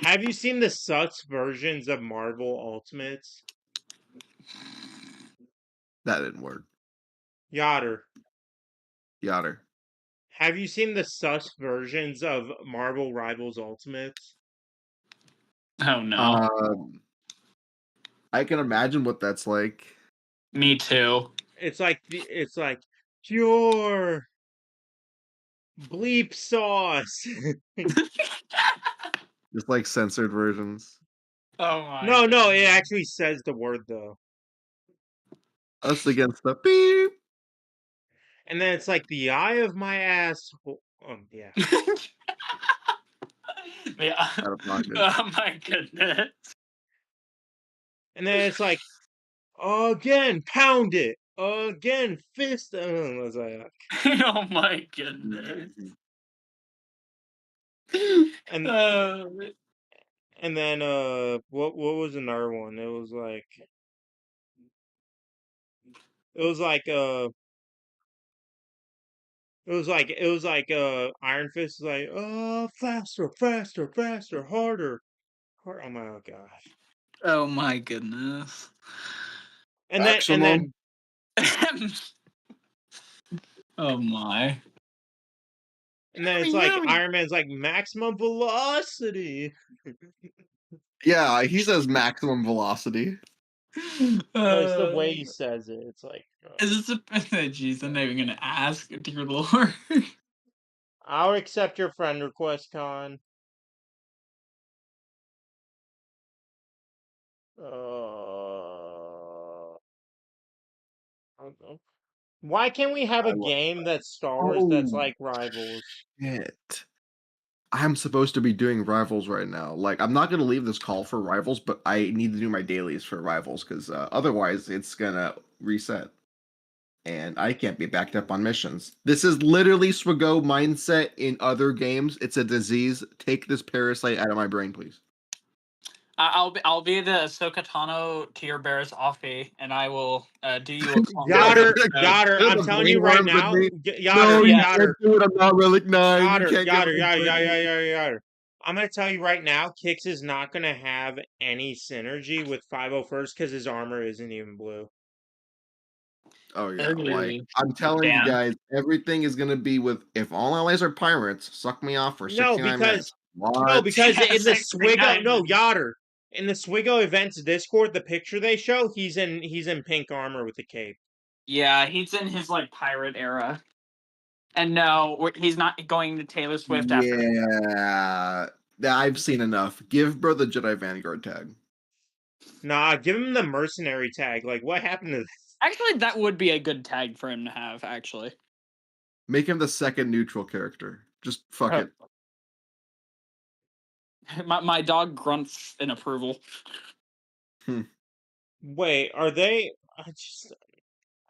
Have you seen the sus versions of Marvel Ultimates? That didn't work. Yotter. Yotter. Have you seen the sus versions of Marvel Rivals Ultimates? Oh no. I can imagine what that's like. Me too. It's like pure bleep sauce. Just like censored versions. Oh my. No, it goodness. actually says the word though. Us against the beep. And then it's like the eye of my ass. Yeah. Yeah. Out of pocket. Oh my goodness. And then it's like, again, pound it. Again, fist. I was like, Oh my goodness. and and then what was another one? It was like Iron Fist is like, faster, faster, faster, harder. Oh my gosh. Oh my goodness. And Maximum. Oh my. then it's like Iron Man's like maximum velocity. Yeah, he says maximum velocity. No, it's the way he says it. It's like, Is this a jeez, I'm not even gonna ask, dear Lord. I'll accept your friend request, Con. Why can't we have a game that's Star Wars that's like Rivals? Shit. I'm supposed to be doing Rivals right now. Like, I'm not going to leave this call for Rivals, but I need to do my dailies for Rivals because otherwise it's going to reset. And I can't be backed up on missions. This is literally SWGOH mindset in other games. It's a disease. Take this parasite out of my brain, please. I'll be the Ahsoka Tano to your Bears offie, and I will do you a Yotter, I'm telling you right now, Yotter, do it. I'm not Relic 9. Yotter. I'm gonna tell you right now, Kix is not gonna have any synergy with 501st because his armor isn't even blue. Oh yeah, like I'm telling you guys, everything is gonna be with if all allies are pirates, suck me off for 69 minutes. No, because in the SWGOH, Yotter. In the SWGOH events Discord, the picture they show, he's in pink armor with a cape. Yeah, he's in his like pirate era. And no, he's not going to Taylor Swift after. Yeah, I've seen enough. Give bro the Jedi Vanguard tag. Nah, give him the mercenary tag. Like, what happened to this? Actually, that would be a good tag for him to have, actually. Make him the second neutral character. Just fuck it. My dog grunts in approval. Wait, are they?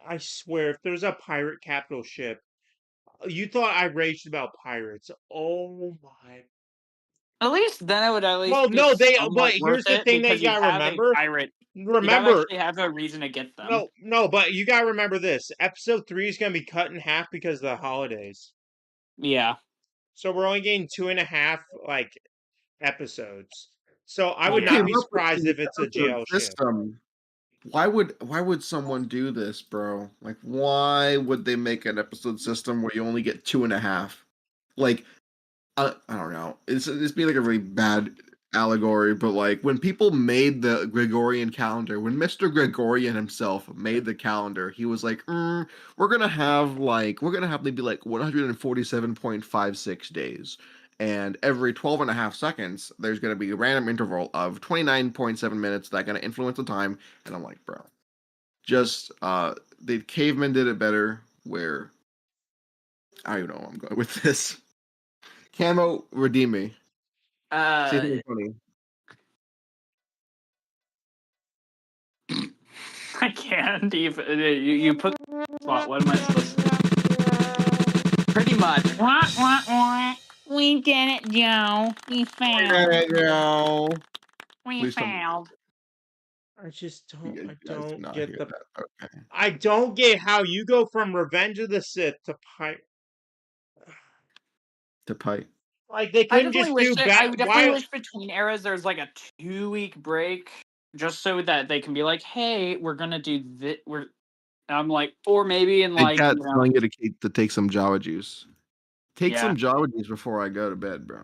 I swear, if there's a pirate capital ship, you thought I raged about pirates. Oh my. At least then it would at least Well, be no, somewhat here's the worth it thing that because you gotta remember. you gotta actually have a reason to get them. No, but you gotta remember this. Episode 3 is gonna be cut in half because of the holidays. Yeah. So we're only getting 2.5 like episodes. So I would not be surprised if it's a GL system. Why would someone do this, bro? Like, why would they make an episode system where you only get 2.5? Like, I don't know. It's be like a really bad allegory, but like when people made the Gregorian calendar, when Mr. Gregorian himself made the calendar, he was like, we're gonna have maybe like 147.56 days. And every 12 and a half seconds, there's going to be a random interval of 29.7 minutes that going to influence the time. And I'm like, bro, just the cavemen did it better. Where I don't even know where I'm going with this. Camo, redeem me. See if it's funny. I can't even. You put. What am I supposed to do? Pretty much. We did it, Joe. We failed. We failed. I just don't. You I guys do don't not get hear the. that. Okay. I don't get how you go from Revenge of the Sith to To pipe. Like they couldn't just do I definitely why? wish between eras there's like a 2-week break, just so that they can be like, "Hey, we're gonna do this." I'm like, or maybe in Hey, like, Cat, you know, telling you to take some Java juice. Take yeah, some Java juice before I go to bed, bro.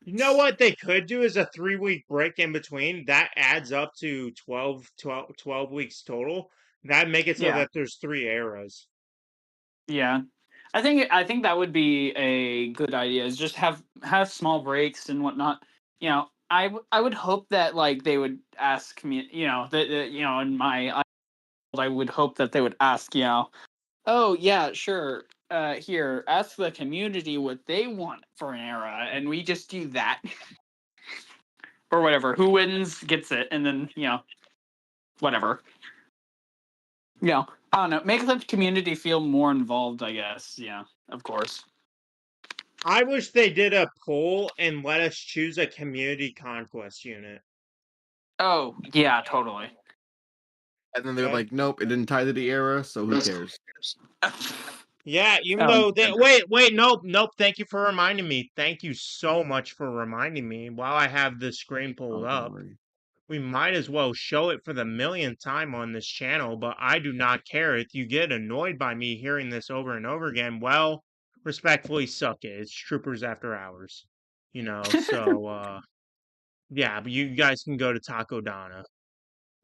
You know what they could do is a 3-week break in between. That adds up to 12 weeks total. That'd make it so yeah, that there's 3 eras. yeah. I think that would be a good idea. Is just have small breaks and whatnot. You know, I would hope that like they would ask me. You know, that you know, in my I would hope that they would ask. You know, oh yeah, sure. Here, ask the community what they want for an era, and we just do that, or whatever. Who wins gets it, and then you know, whatever. You know, I don't know. Make the community feel more involved, I guess. Yeah, of course. I wish they did a poll and let us choose a community conquest unit. Oh yeah, totally. And then they're Okay? like, nope, it didn't tie to the era, so who cares? Yeah, even though they wait, nope. Thank you for reminding me. Thank you so much for reminding me. While I have the screen pulled Oh, up, sorry. we might as well show it for the millionth time on this channel, but I do not care. If you get annoyed by me hearing this over and over again, well, respectfully suck it. It's Troopers After Hours. You know, so yeah, but you guys can go to Taco Donna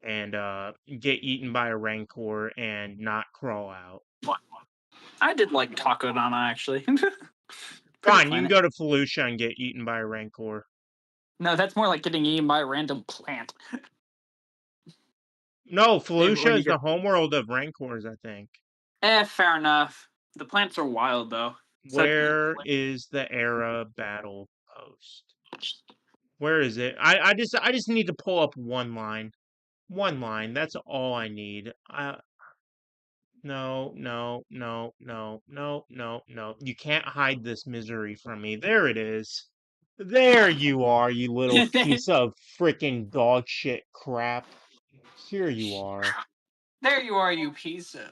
and get eaten by a rancor and not crawl out. I did like Taco Donna actually. For the Fine, you can planet. go to Felucia and get eaten by a rancor. No, that's more like getting eaten by a random plant. No, When Felucia you is the get, homeworld of rancors, I think. fair enough. The plants are wild though. So Where is the era battle post? Where is it? I just need to pull up one line. One line. That's all I need. No. You can't hide this misery from me. There it is. There you are, you little piece of freaking dog shit crap. Here you are. there you are, you piece of.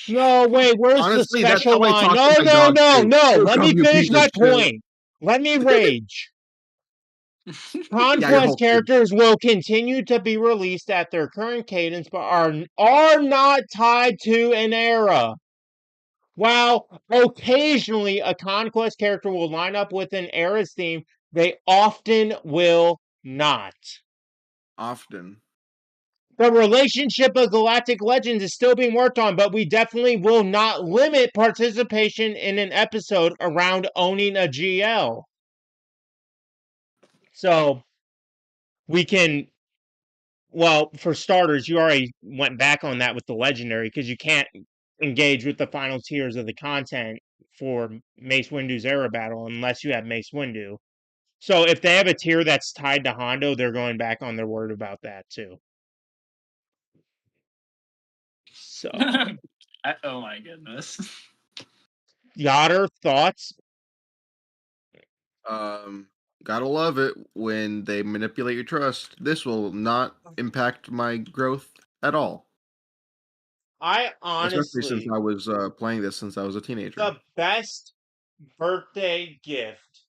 No, wait, where's the Honestly, that's special how I line? talk to No, my no, dog no, too. no. Here Let me come you, finish piece of my shit. point. Let me rage. Yeah, your Conquest whole kid. characters will continue to be released at their current cadence, but are not tied to an era. While occasionally a conquest character will line up with an era's theme, they often will not. Often. The relationship of Galactic Legends is still being worked on, but we definitely will not limit participation in an episode around owning a GL. So we can, well, for starters, you already went back on that with the Legendary because you can't engage with the final tiers of the content for Mace Windu's Era Battle unless you have Mace Windu. So if they have a tier that's tied to Hondo, they're going back on their word about that too. So, Oh my goodness. Yoder, thoughts? Gotta love it when they manipulate your trust. This will not impact my growth at all. I Especially since honestly, I was playing this since I was a teenager. the best birthday gift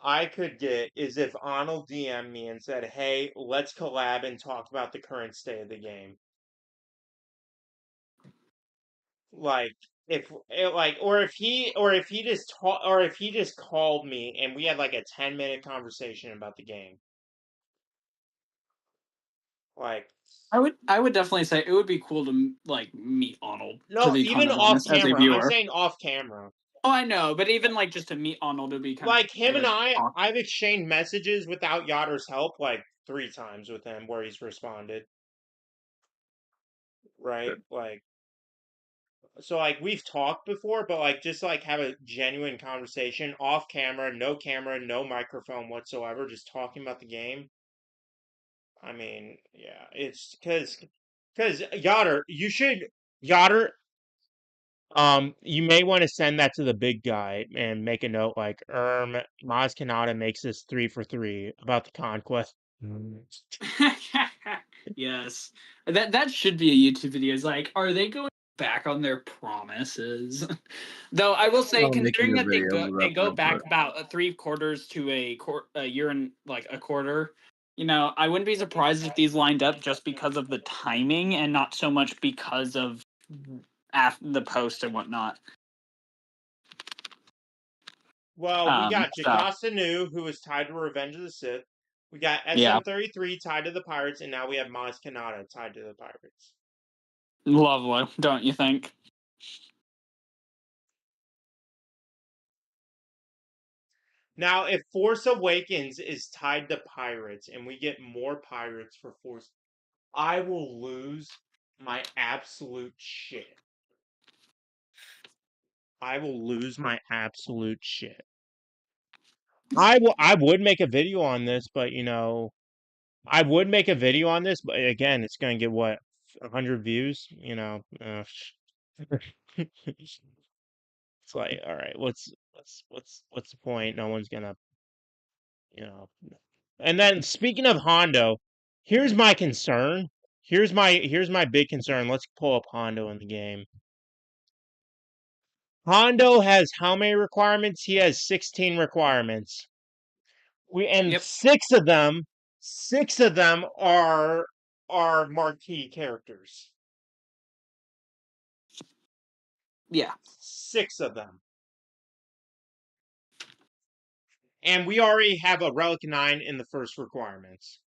I could get is if Arnold DM'd me and said, "Hey, let's collab and talk about the current state of the game." Like or if he just called me and we had like a 10-minute conversation about the game. Like, I would definitely say it would be cool to like meet Arnold. To no, be kind even of off honest, as a camera. I'm viewer. saying off camera. Oh, I know, but even like just to meet Arnold would be kind of Like him and talk. I've exchanged messages without Yotter's help like 3 times with him where he's responded. Right? Like, so like we've talked before, but like just like have a genuine conversation off camera, no microphone whatsoever, just talking about the game. I mean, yeah, it's because Yotter, Yotter, you may want to send that to the big guy and make a note like, Maz Kanata makes this 3 for 3 about the conquest. Yes, that should be a YouTube video. It's like, are they going back on their promises. Though I will say, considering that they go back about 3/4 to a year and like a quarter, I wouldn't be surprised if these lined up just because of the timing and not so much because of the post and whatnot. Well, we got Jocasta Nu, who is tied to Revenge of the Sith. We got SM33 tied to the Pirates, and now we have Maz Kanata tied to the Pirates. Lovely, don't you think? Now, if Force Awakens is tied to Pirates and we get more Pirates for Force, I will lose my absolute shit. I will lose my absolute shit. I would make a video on this, but I would make a video on this, but again, it's gonna get what 100 views. It's like, all right, what's the point? No one's gonna, And then speaking of Hondo, here's my concern. Here's my big concern. Let's pull up Hondo in the game. Hondo has how many requirements? He has 16 requirements. Six of them are marquee characters. Yeah. 6 of them. And we already have a Relic 9 in the first requirements.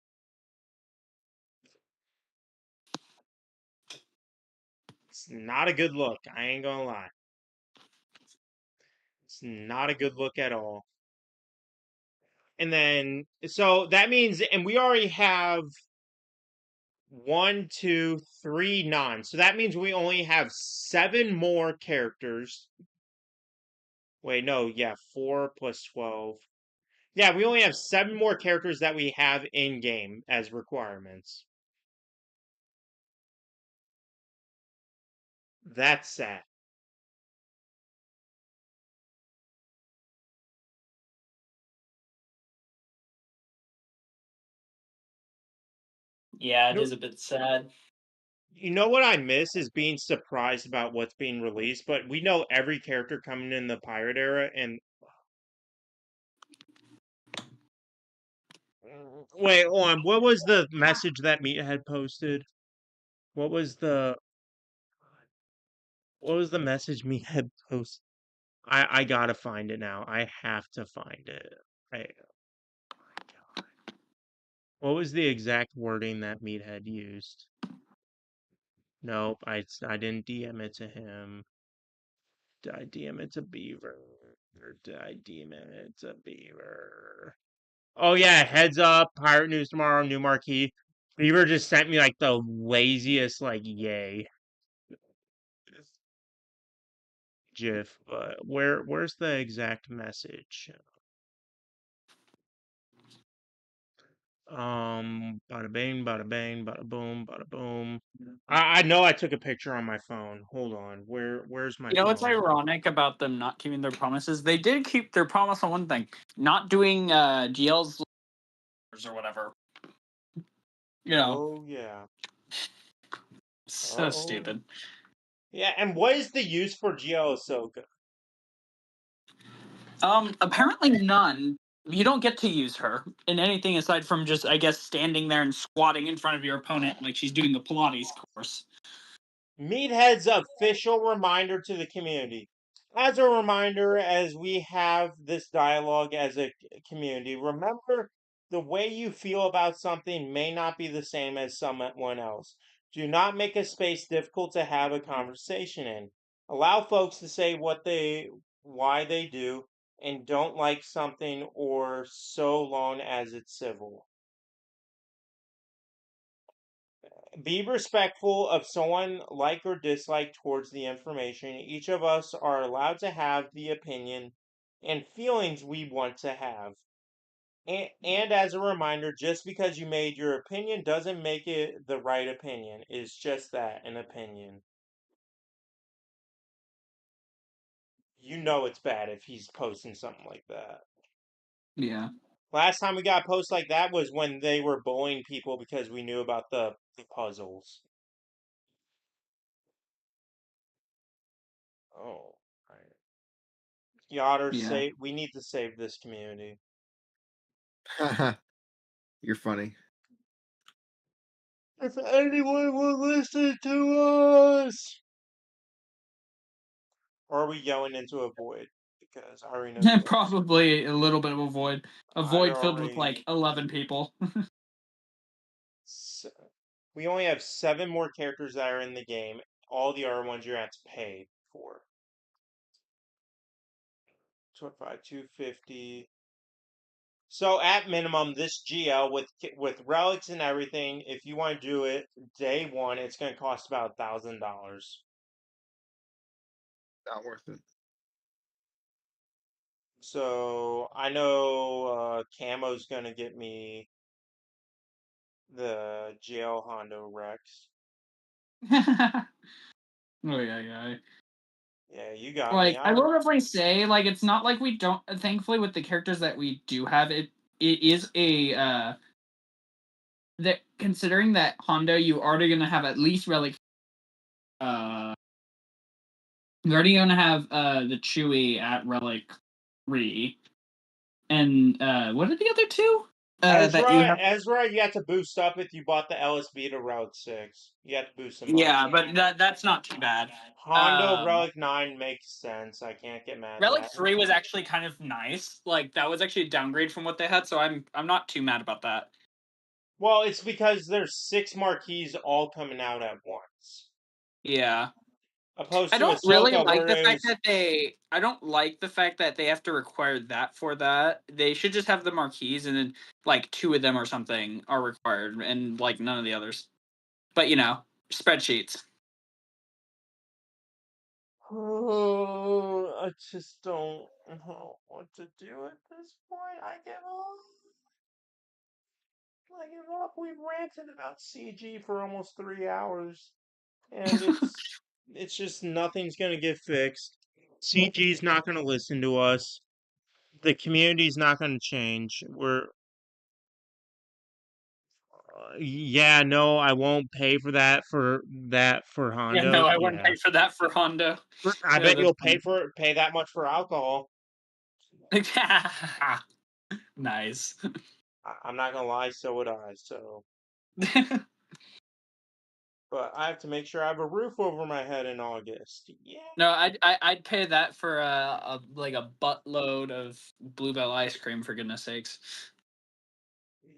It's not a good look. I ain't gonna lie. It's not a good look at all. And then, so that means, and we already have 1, 2, 3 nons. So that means we only have 7 more characters. Wait, no, yeah, 4 plus 12. Yeah, we only have 7 more characters that we have in game as requirements. That's sad. Yeah, it is a bit sad. You know what I miss is being surprised about what's being released, but we know every character coming in the Pirate era, and wait, hold on. What was the message that Meathead posted? What was the message Meathead posted? I gotta find it now. I have to find it. Oh my God. What was the exact wording that Meathead used? Nope, I didn't DM it to him. Did I DM it to Beaver? Or did I DM it to Beaver? Oh yeah, heads up, Pirate News tomorrow, new marquee. Beaver just sent me like the laziest, like, yay GIF, but where's the exact message? Bada bing, bada bang, bada boom, bada boom. I know I took a picture on my phone. Hold on, where's my phone? What's ironic about them not keeping their promises? They did keep their promise on one thing, not doing GL's or whatever. Oh yeah. So stupid. Yeah, and what is the use for GL Ahsoka? Apparently none. You don't get to use her in anything aside from just, I guess, standing there and squatting in front of your opponent like she's doing a Pilates course. Meathead's official reminder to the community. As a reminder, as we have this dialogue as a community, remember the way you feel about something may not be the same as someone else. Do not make a space difficult to have a conversation in. Allow folks to say why they do, and don't like something or so long as it's civil. Be respectful of someone like or dislike towards the information. Each of us are allowed to have the opinion and feelings we want to have. And as a reminder, just because you made your opinion doesn't make it the right opinion. It's just that, an opinion. You know it's bad if he's posting something like that. Yeah. Last time we got posts like that was when they were bullying people because we knew about the puzzles. Oh, right. Yotter, Yeah. we need to save this community. You're funny. If anyone will listen to us! Or are we yelling into a void? Because I already know the answer. Probably a little bit of a void. A void filled with like 11 people. We only have 7 more characters that are in the game. All the other ones you're going to have to pay for. 25, 250. So at minimum, this GL with relics and everything, if you want to do it day one, it's going to cost about $1,000. Not worth it. So I know Camo's going to get me the GL Hondo Rex. Oh yeah. Yeah, you got me. Like I will definitely say, like it's not like we don't. Thankfully, with the characters that we do have, it is a that considering that Hondo, you already gonna have at least relic. You're already gonna have the Chewy at relic 3, and what are the other two? That you have. Ezra, you have to boost up if you bought the LSB to Relic 6. You have to boost him up. Yeah, but that's not too bad. Hondo Relic 9 makes sense. I can't get mad at Relic that. 3 was actually kind of nice. Like that was actually a downgrade from what they had, so I'm not too mad about that. Well, it's because there's 6 marquees all coming out at once. Yeah. Opposed I to don't really Ahsoka, like where the it fact was... that I don't like the fact that they have to require that for that. They should just have the marquees and then like 2 of them or something are required and like none of the others. But you know, spreadsheets. Oh, I just don't know what to do at this point. I give up. We've ranted about CG for almost 3 hours. And it's just nothing's gonna get fixed. CG's not gonna listen to us. The community's not gonna change. Yeah, no, I won't pay for that for Yeah, Hondo. no, I wouldn't Yeah, pay for that for Hondo. I Yeah, bet that's you'll pay that much for alcohol. nice. I'm not gonna lie, so would I. So, but I have to make sure I have a roof over my head in August. Yeah. No, I'd pay that for like a buttload of Bluebell ice cream for goodness sakes.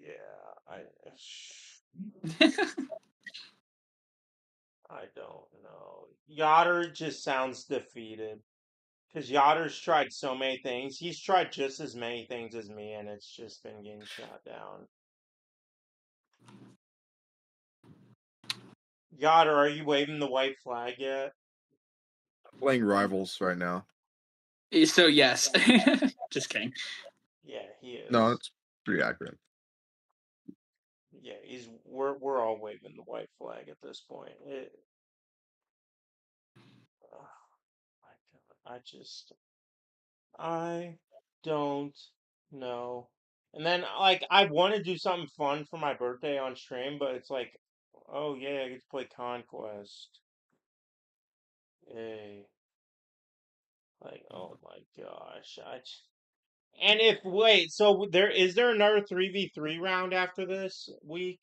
Yeah, I don't know. Yoder just sounds defeated. Because Yachter's tried so many things. He's tried just as many things as me, and it's just been getting shot down. Yotter, are you waving the white flag yet? Playing Rivals right now. So yes, just kidding. Yeah, he is. No, it's pretty accurate. Yeah, we're all waving the white flag at this point. My God, I don't know. And then like I want to do something fun for my birthday on stream, but it's like, oh yeah, I get to play Conquest. Yay. Like, oh my gosh. And so is there another 3v3 round after this week?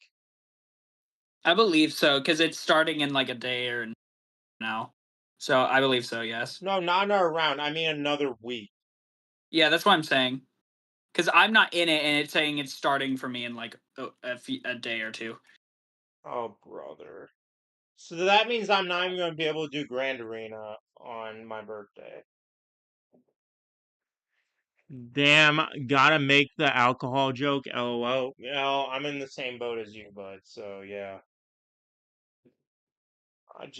I believe so because it's starting in like a day or now. So I believe so. Yes. No, not another round. I mean another week. Yeah, that's what I'm saying. Because I'm not in it, and it's saying it's starting for me in like a day or two. Oh, brother. So that means I'm not even going to be able to do Grand Arena on my birthday. Damn, gotta make the alcohol joke. LOL. Yeah, I'm in the same boat as you, bud. So yeah. I'm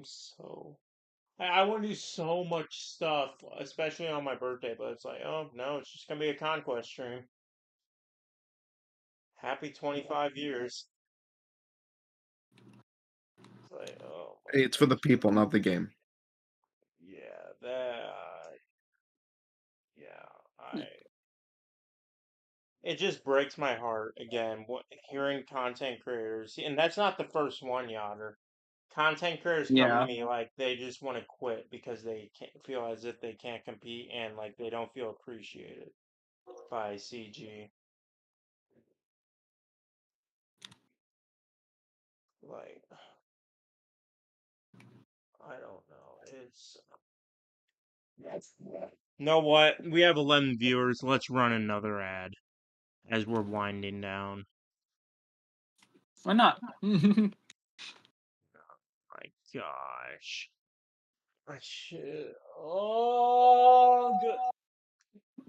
so. I want to do so much stuff, especially on my birthday, but it's like, oh no, it's just gonna be a conquest stream. Happy 25 years. It's like, oh my It's for the people, not the game. yeah, that yeah, it just breaks my heart again. Hearing content creators, and that's not the first one, Yotter. content creators come Yeah. to me like they just want to quit because they can't feel as if they can't compete and like they don't feel appreciated by CG. Like, I don't know. It's know what? We have 11 viewers. Let's run another ad as we're winding down. Why not? My gosh. I should. Oh,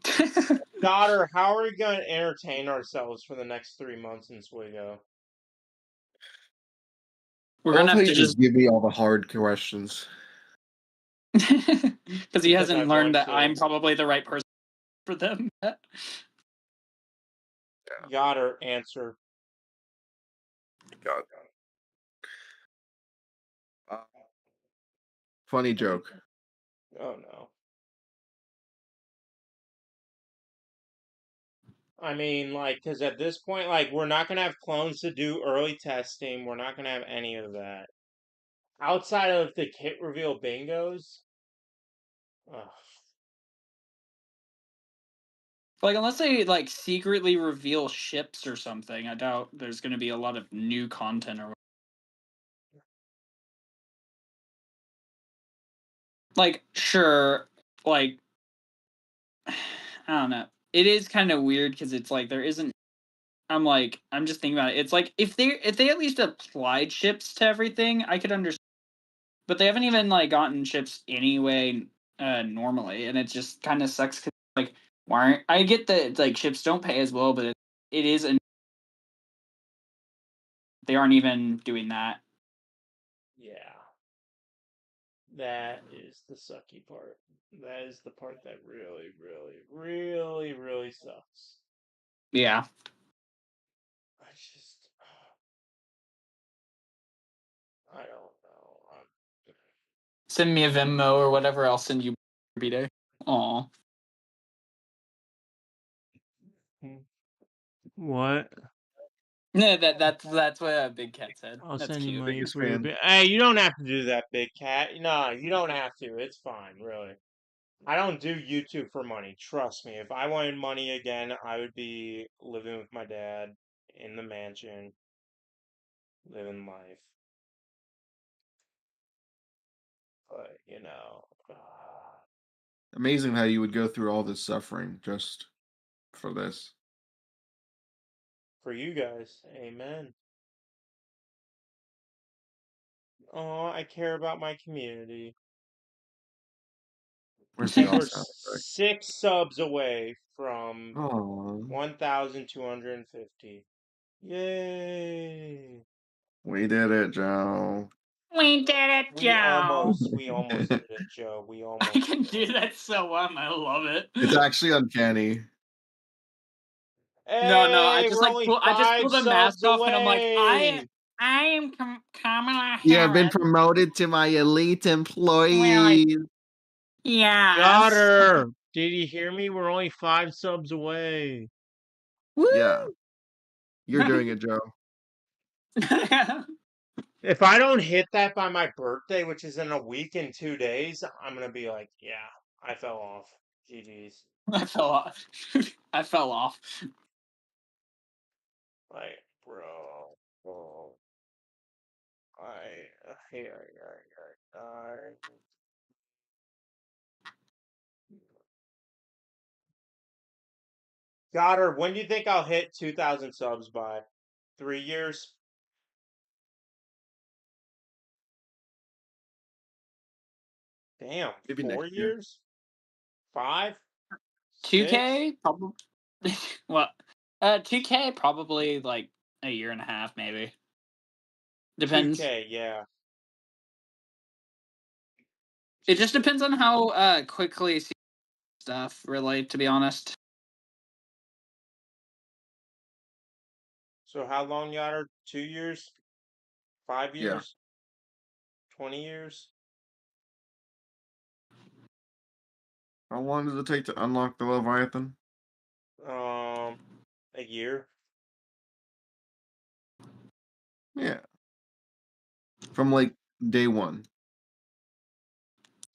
good. Daughter, how are we going to entertain ourselves for the next 3 months in SWGOH? We're I love gonna how have you to just give me all the hard questions. because he Because I hasn't learned want that I'm to. probably the right person for them. Got her answer. God. Funny joke. Oh no. I mean, like, because at this point, like, we're not going to have clones to do early testing. We're not going to have any of that. Outside of the kit reveal bingos. Ugh. Like unless they like secretly reveal ships or something, I doubt there's gonna be a lot of new content or like sure, like I don't know. It is kind of weird because it's like there isn't. I'm just thinking about it. It's like if they at least applied ships to everything, I could understand. But they haven't even like gotten ships anyway normally, and it just kind of sucks. Cause, like, why aren't I get that like ships don't pay as well, but it is they aren't even doing that. Yeah. That is the sucky part. That is the part that really, really, really, really sucks. Yeah. I just. I don't know. Send me a Venmo or whatever. I'll send you every day. Aw. What? No, that's what Big Cat said. I'll That's send you cute. money Biggest for your fan. Hey, you don't have to do that, big cat. No, you don't have to. It's fine, really. I don't do YouTube for money. Trust me. If I wanted money again, I would be living with my dad in the mansion, living life. But, Amazing how you would go through all this suffering just for this. for you guys, amen. Oh, I care about my community. Where's the And all we're sound effect? 6 subs away from Oh, 1,250. Yay! we did it, Joe. We did it, Joe. We almost did it, Joe. We I almost can did do it. that so well. I love it. It's actually uncanny. No, I Hey, just we're like only I just pull 5 the mask subs off and I'm like, away. I am Kamala You have been Harris. promoted to my elite Really? employees. Got Yes. her. Did you hear me? We're only 5 subs away. Woo! Yeah, you're doing it, Joe. If I don't hit that by my birthday, which is in a week and 2 days, I'm gonna be like, yeah, I fell off. GG's. I fell off. I fell off. Like, bro. I got her. When do you think I'll hit 2,000 subs by? 3 years? Damn, Maybe 4 next year. years? 5? 6? 2K probably. What? 2K probably like a year and a half maybe. Depends. 2K, yeah. It just depends on how quickly stuff. Really, to be honest. So how long you got her? 2 years? 5 Yeah. years? 20 years? How long does it take to unlock the Leviathan? A year? Yeah. From like day one.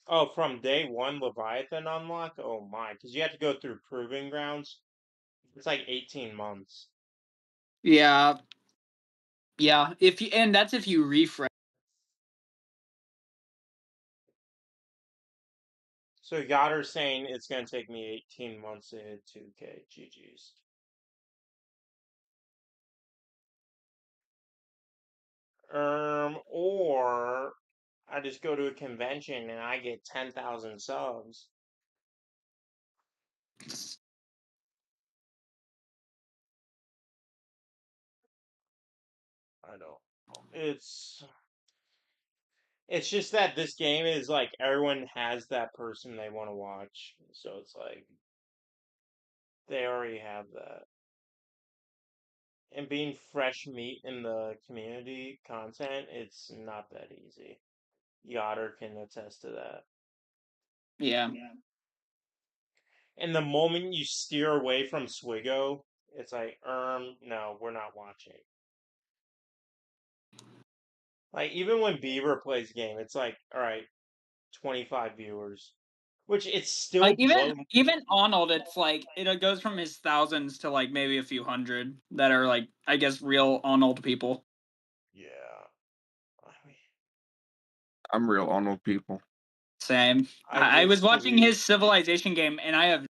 Oh, from day one, Leviathan unlock? Oh my, because you have to go through Proving Grounds. It's like 18 months. Yeah. Yeah. And that's if you refresh. So Yachter's saying it's going to take me 18 months to hit 2K. GG's. Or I just go to a convention and I get 10,000 subs. I don't. It's just that this game is like everyone has that person they want to watch. So it's like they already have that. And being fresh meat in the community content, it's not that easy. Yoder can attest to that. Yeah. And the moment you steer away from SWGOH, it's like, no, we're not watching. Like, even when Beaver plays game, it's like, all right, 25 viewers. Which it's still Like blows. even Arnold, it's like it goes from his thousands to like maybe a few hundred that are like, I guess, real Arnold people. Yeah. I mean, I'm real Arnold people. Same. I I did was watching see. his Civilization game and I have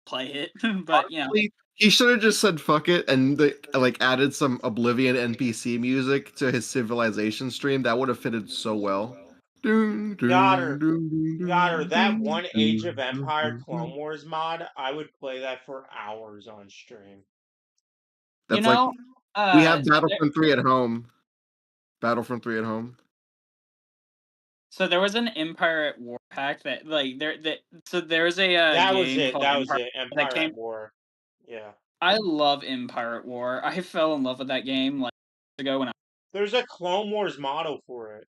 play it, but you know. Honestly, he should have just said fuck it and like added some Oblivion NPC music to his Civilization stream. That would have fitted so well. Yoder, that one Age of Empire Clone Wars mod, I would play that for hours on stream. You That's like know, we have Battlefront 3 at home. Battlefront 3 at home. so there was an Empire at War pack that like so there's a That was game it. called That was Empire it. that Empire came. at War. Yeah. I love Empire at War. I fell in love with that game like ago when I. There's a Clone Wars model for it.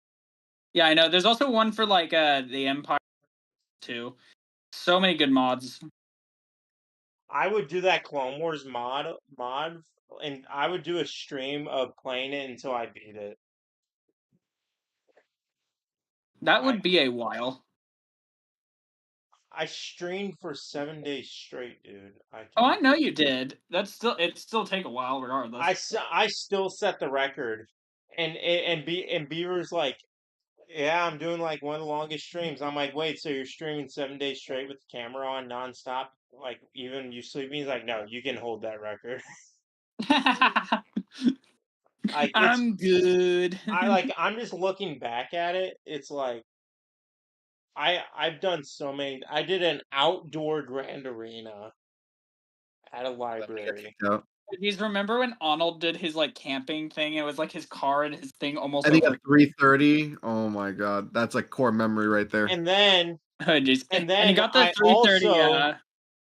Yeah, I know. There's also one for like the Empire too. So many good mods. I would do that Clone Wars mod, and I would do a stream of playing it until I beat it. That would be a while. I streamed for 7 days straight, dude. Oh, I know you did. It still take a while regardless. I still set the record, and Beaver's like, yeah, I'm doing like one of the longest streams. I'm like, wait, so you're streaming 7 days straight with the camera on nonstop, like even you sleeping? He's like, no, you can hold that record. Like I'm good. I'm just looking back at it. It's like I've done so many. I did an outdoor grand arena at a library. Jeez, remember when Arnold did his like camping thing? It was like his car and his thing almost I think over. at 3:30. Oh my god, that's like core memory right there. And then Oh, jeez. and And he then got the 330.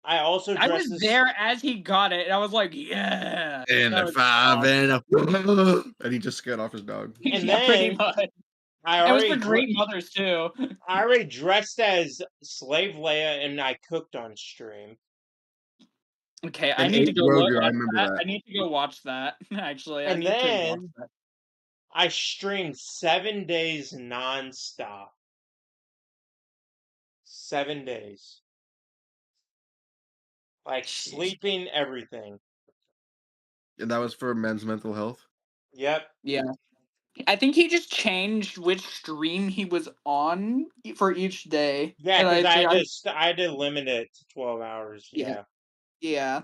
I also I dressed was as there as he got it, and I was like, yeah. And That a was 5 awesome. and a and he just scared off his dog. And Yeah, pretty then much. I It was for already great mothers too. I already dressed as Slave Leia and I cooked on stream. Okay, I And need to ate go look Grogu, I at remember that. that. I need to go watch that. Actually, I And need to watch then that. I streamed 7 days nonstop. 7 days. Like Jeez. sleeping, everything. And that was for men's mental health. Yep. Yeah. I think he just changed which stream he was on for each day. Yeah, And because I I had to limit it to 12 hours. Yeah. yeah.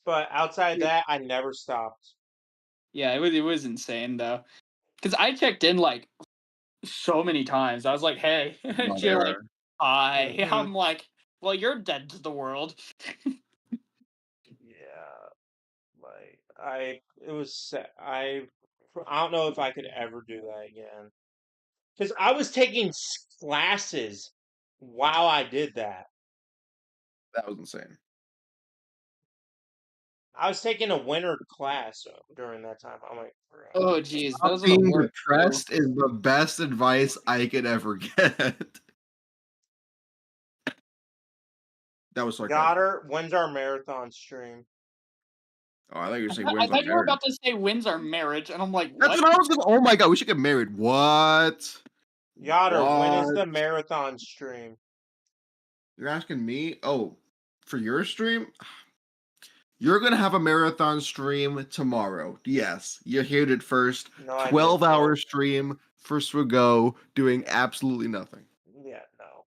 But outside that, I never stopped. Yeah, it was insane though. Because I checked in like so many times. I was like, hey, you're like, hi. Mhm. I'm like, well, you're dead to the world. Yeah. Like it was I don't know if I could ever do that again. Because I was taking classes while I did that. That was insane. I was taking a winter class during that time. I'm like, bro. Oh, geez, Stop those are the being worst. depressed is the best advice I could ever get. That was sarcasm. Goddard, when's our marathon stream? Oh, I thought you were saying I wins thought on you were marriage. about to say wins are marriage, and I'm like, That's what? what I was gonna. Oh my god, we should get married. What? Yotter, when is What? the marathon stream? You're asking me? Oh, for your stream? You're gonna have a marathon stream tomorrow. Yes, you heard it first. No, I 12-hour didn't. stream for SWGOH doing absolutely nothing. Yeah, no.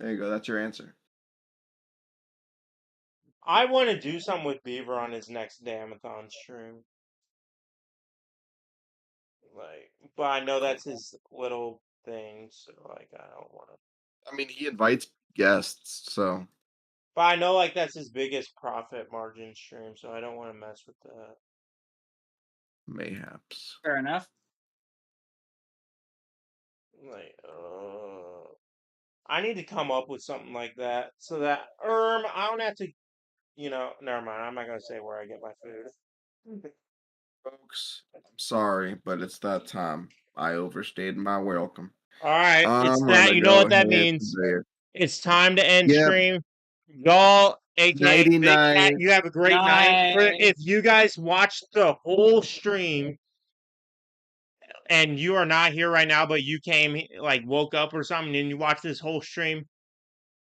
There you go. That's your answer. I want to do something with Beaver on his next Damathon stream. Like, but I know that's his little thing, so like I don't want to. I mean, he invites guests, so But I know like that's his biggest profit margin stream, so I don't want to mess with that. mayhaps. Fair enough. Like, I need to come up with something like that so that I don't have to, never mind. I'm not gonna say where I get my food. Folks, I'm sorry, but it's that time. I overstayed my welcome. All right, it's I'm that. gonna You know go what that ahead means? and say it. It's time to end Yep. stream. Y'all, aka Nighty Big Cat, night. you have a great night. Night. If you guys watched the whole stream and you are not here right now, but you came like woke up or something and you watched this whole stream,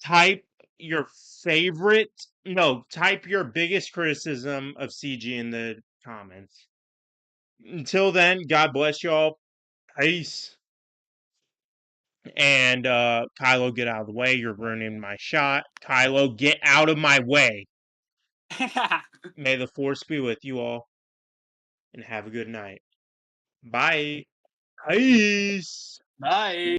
type your type your biggest criticism of CG in the comments. Until then, God bless y'all. Peace. And Kylo, get out of the way. You're ruining my shot. Kylo, get out of my way. May the force be with you all. And have a good night. Bye. Peace. Bye.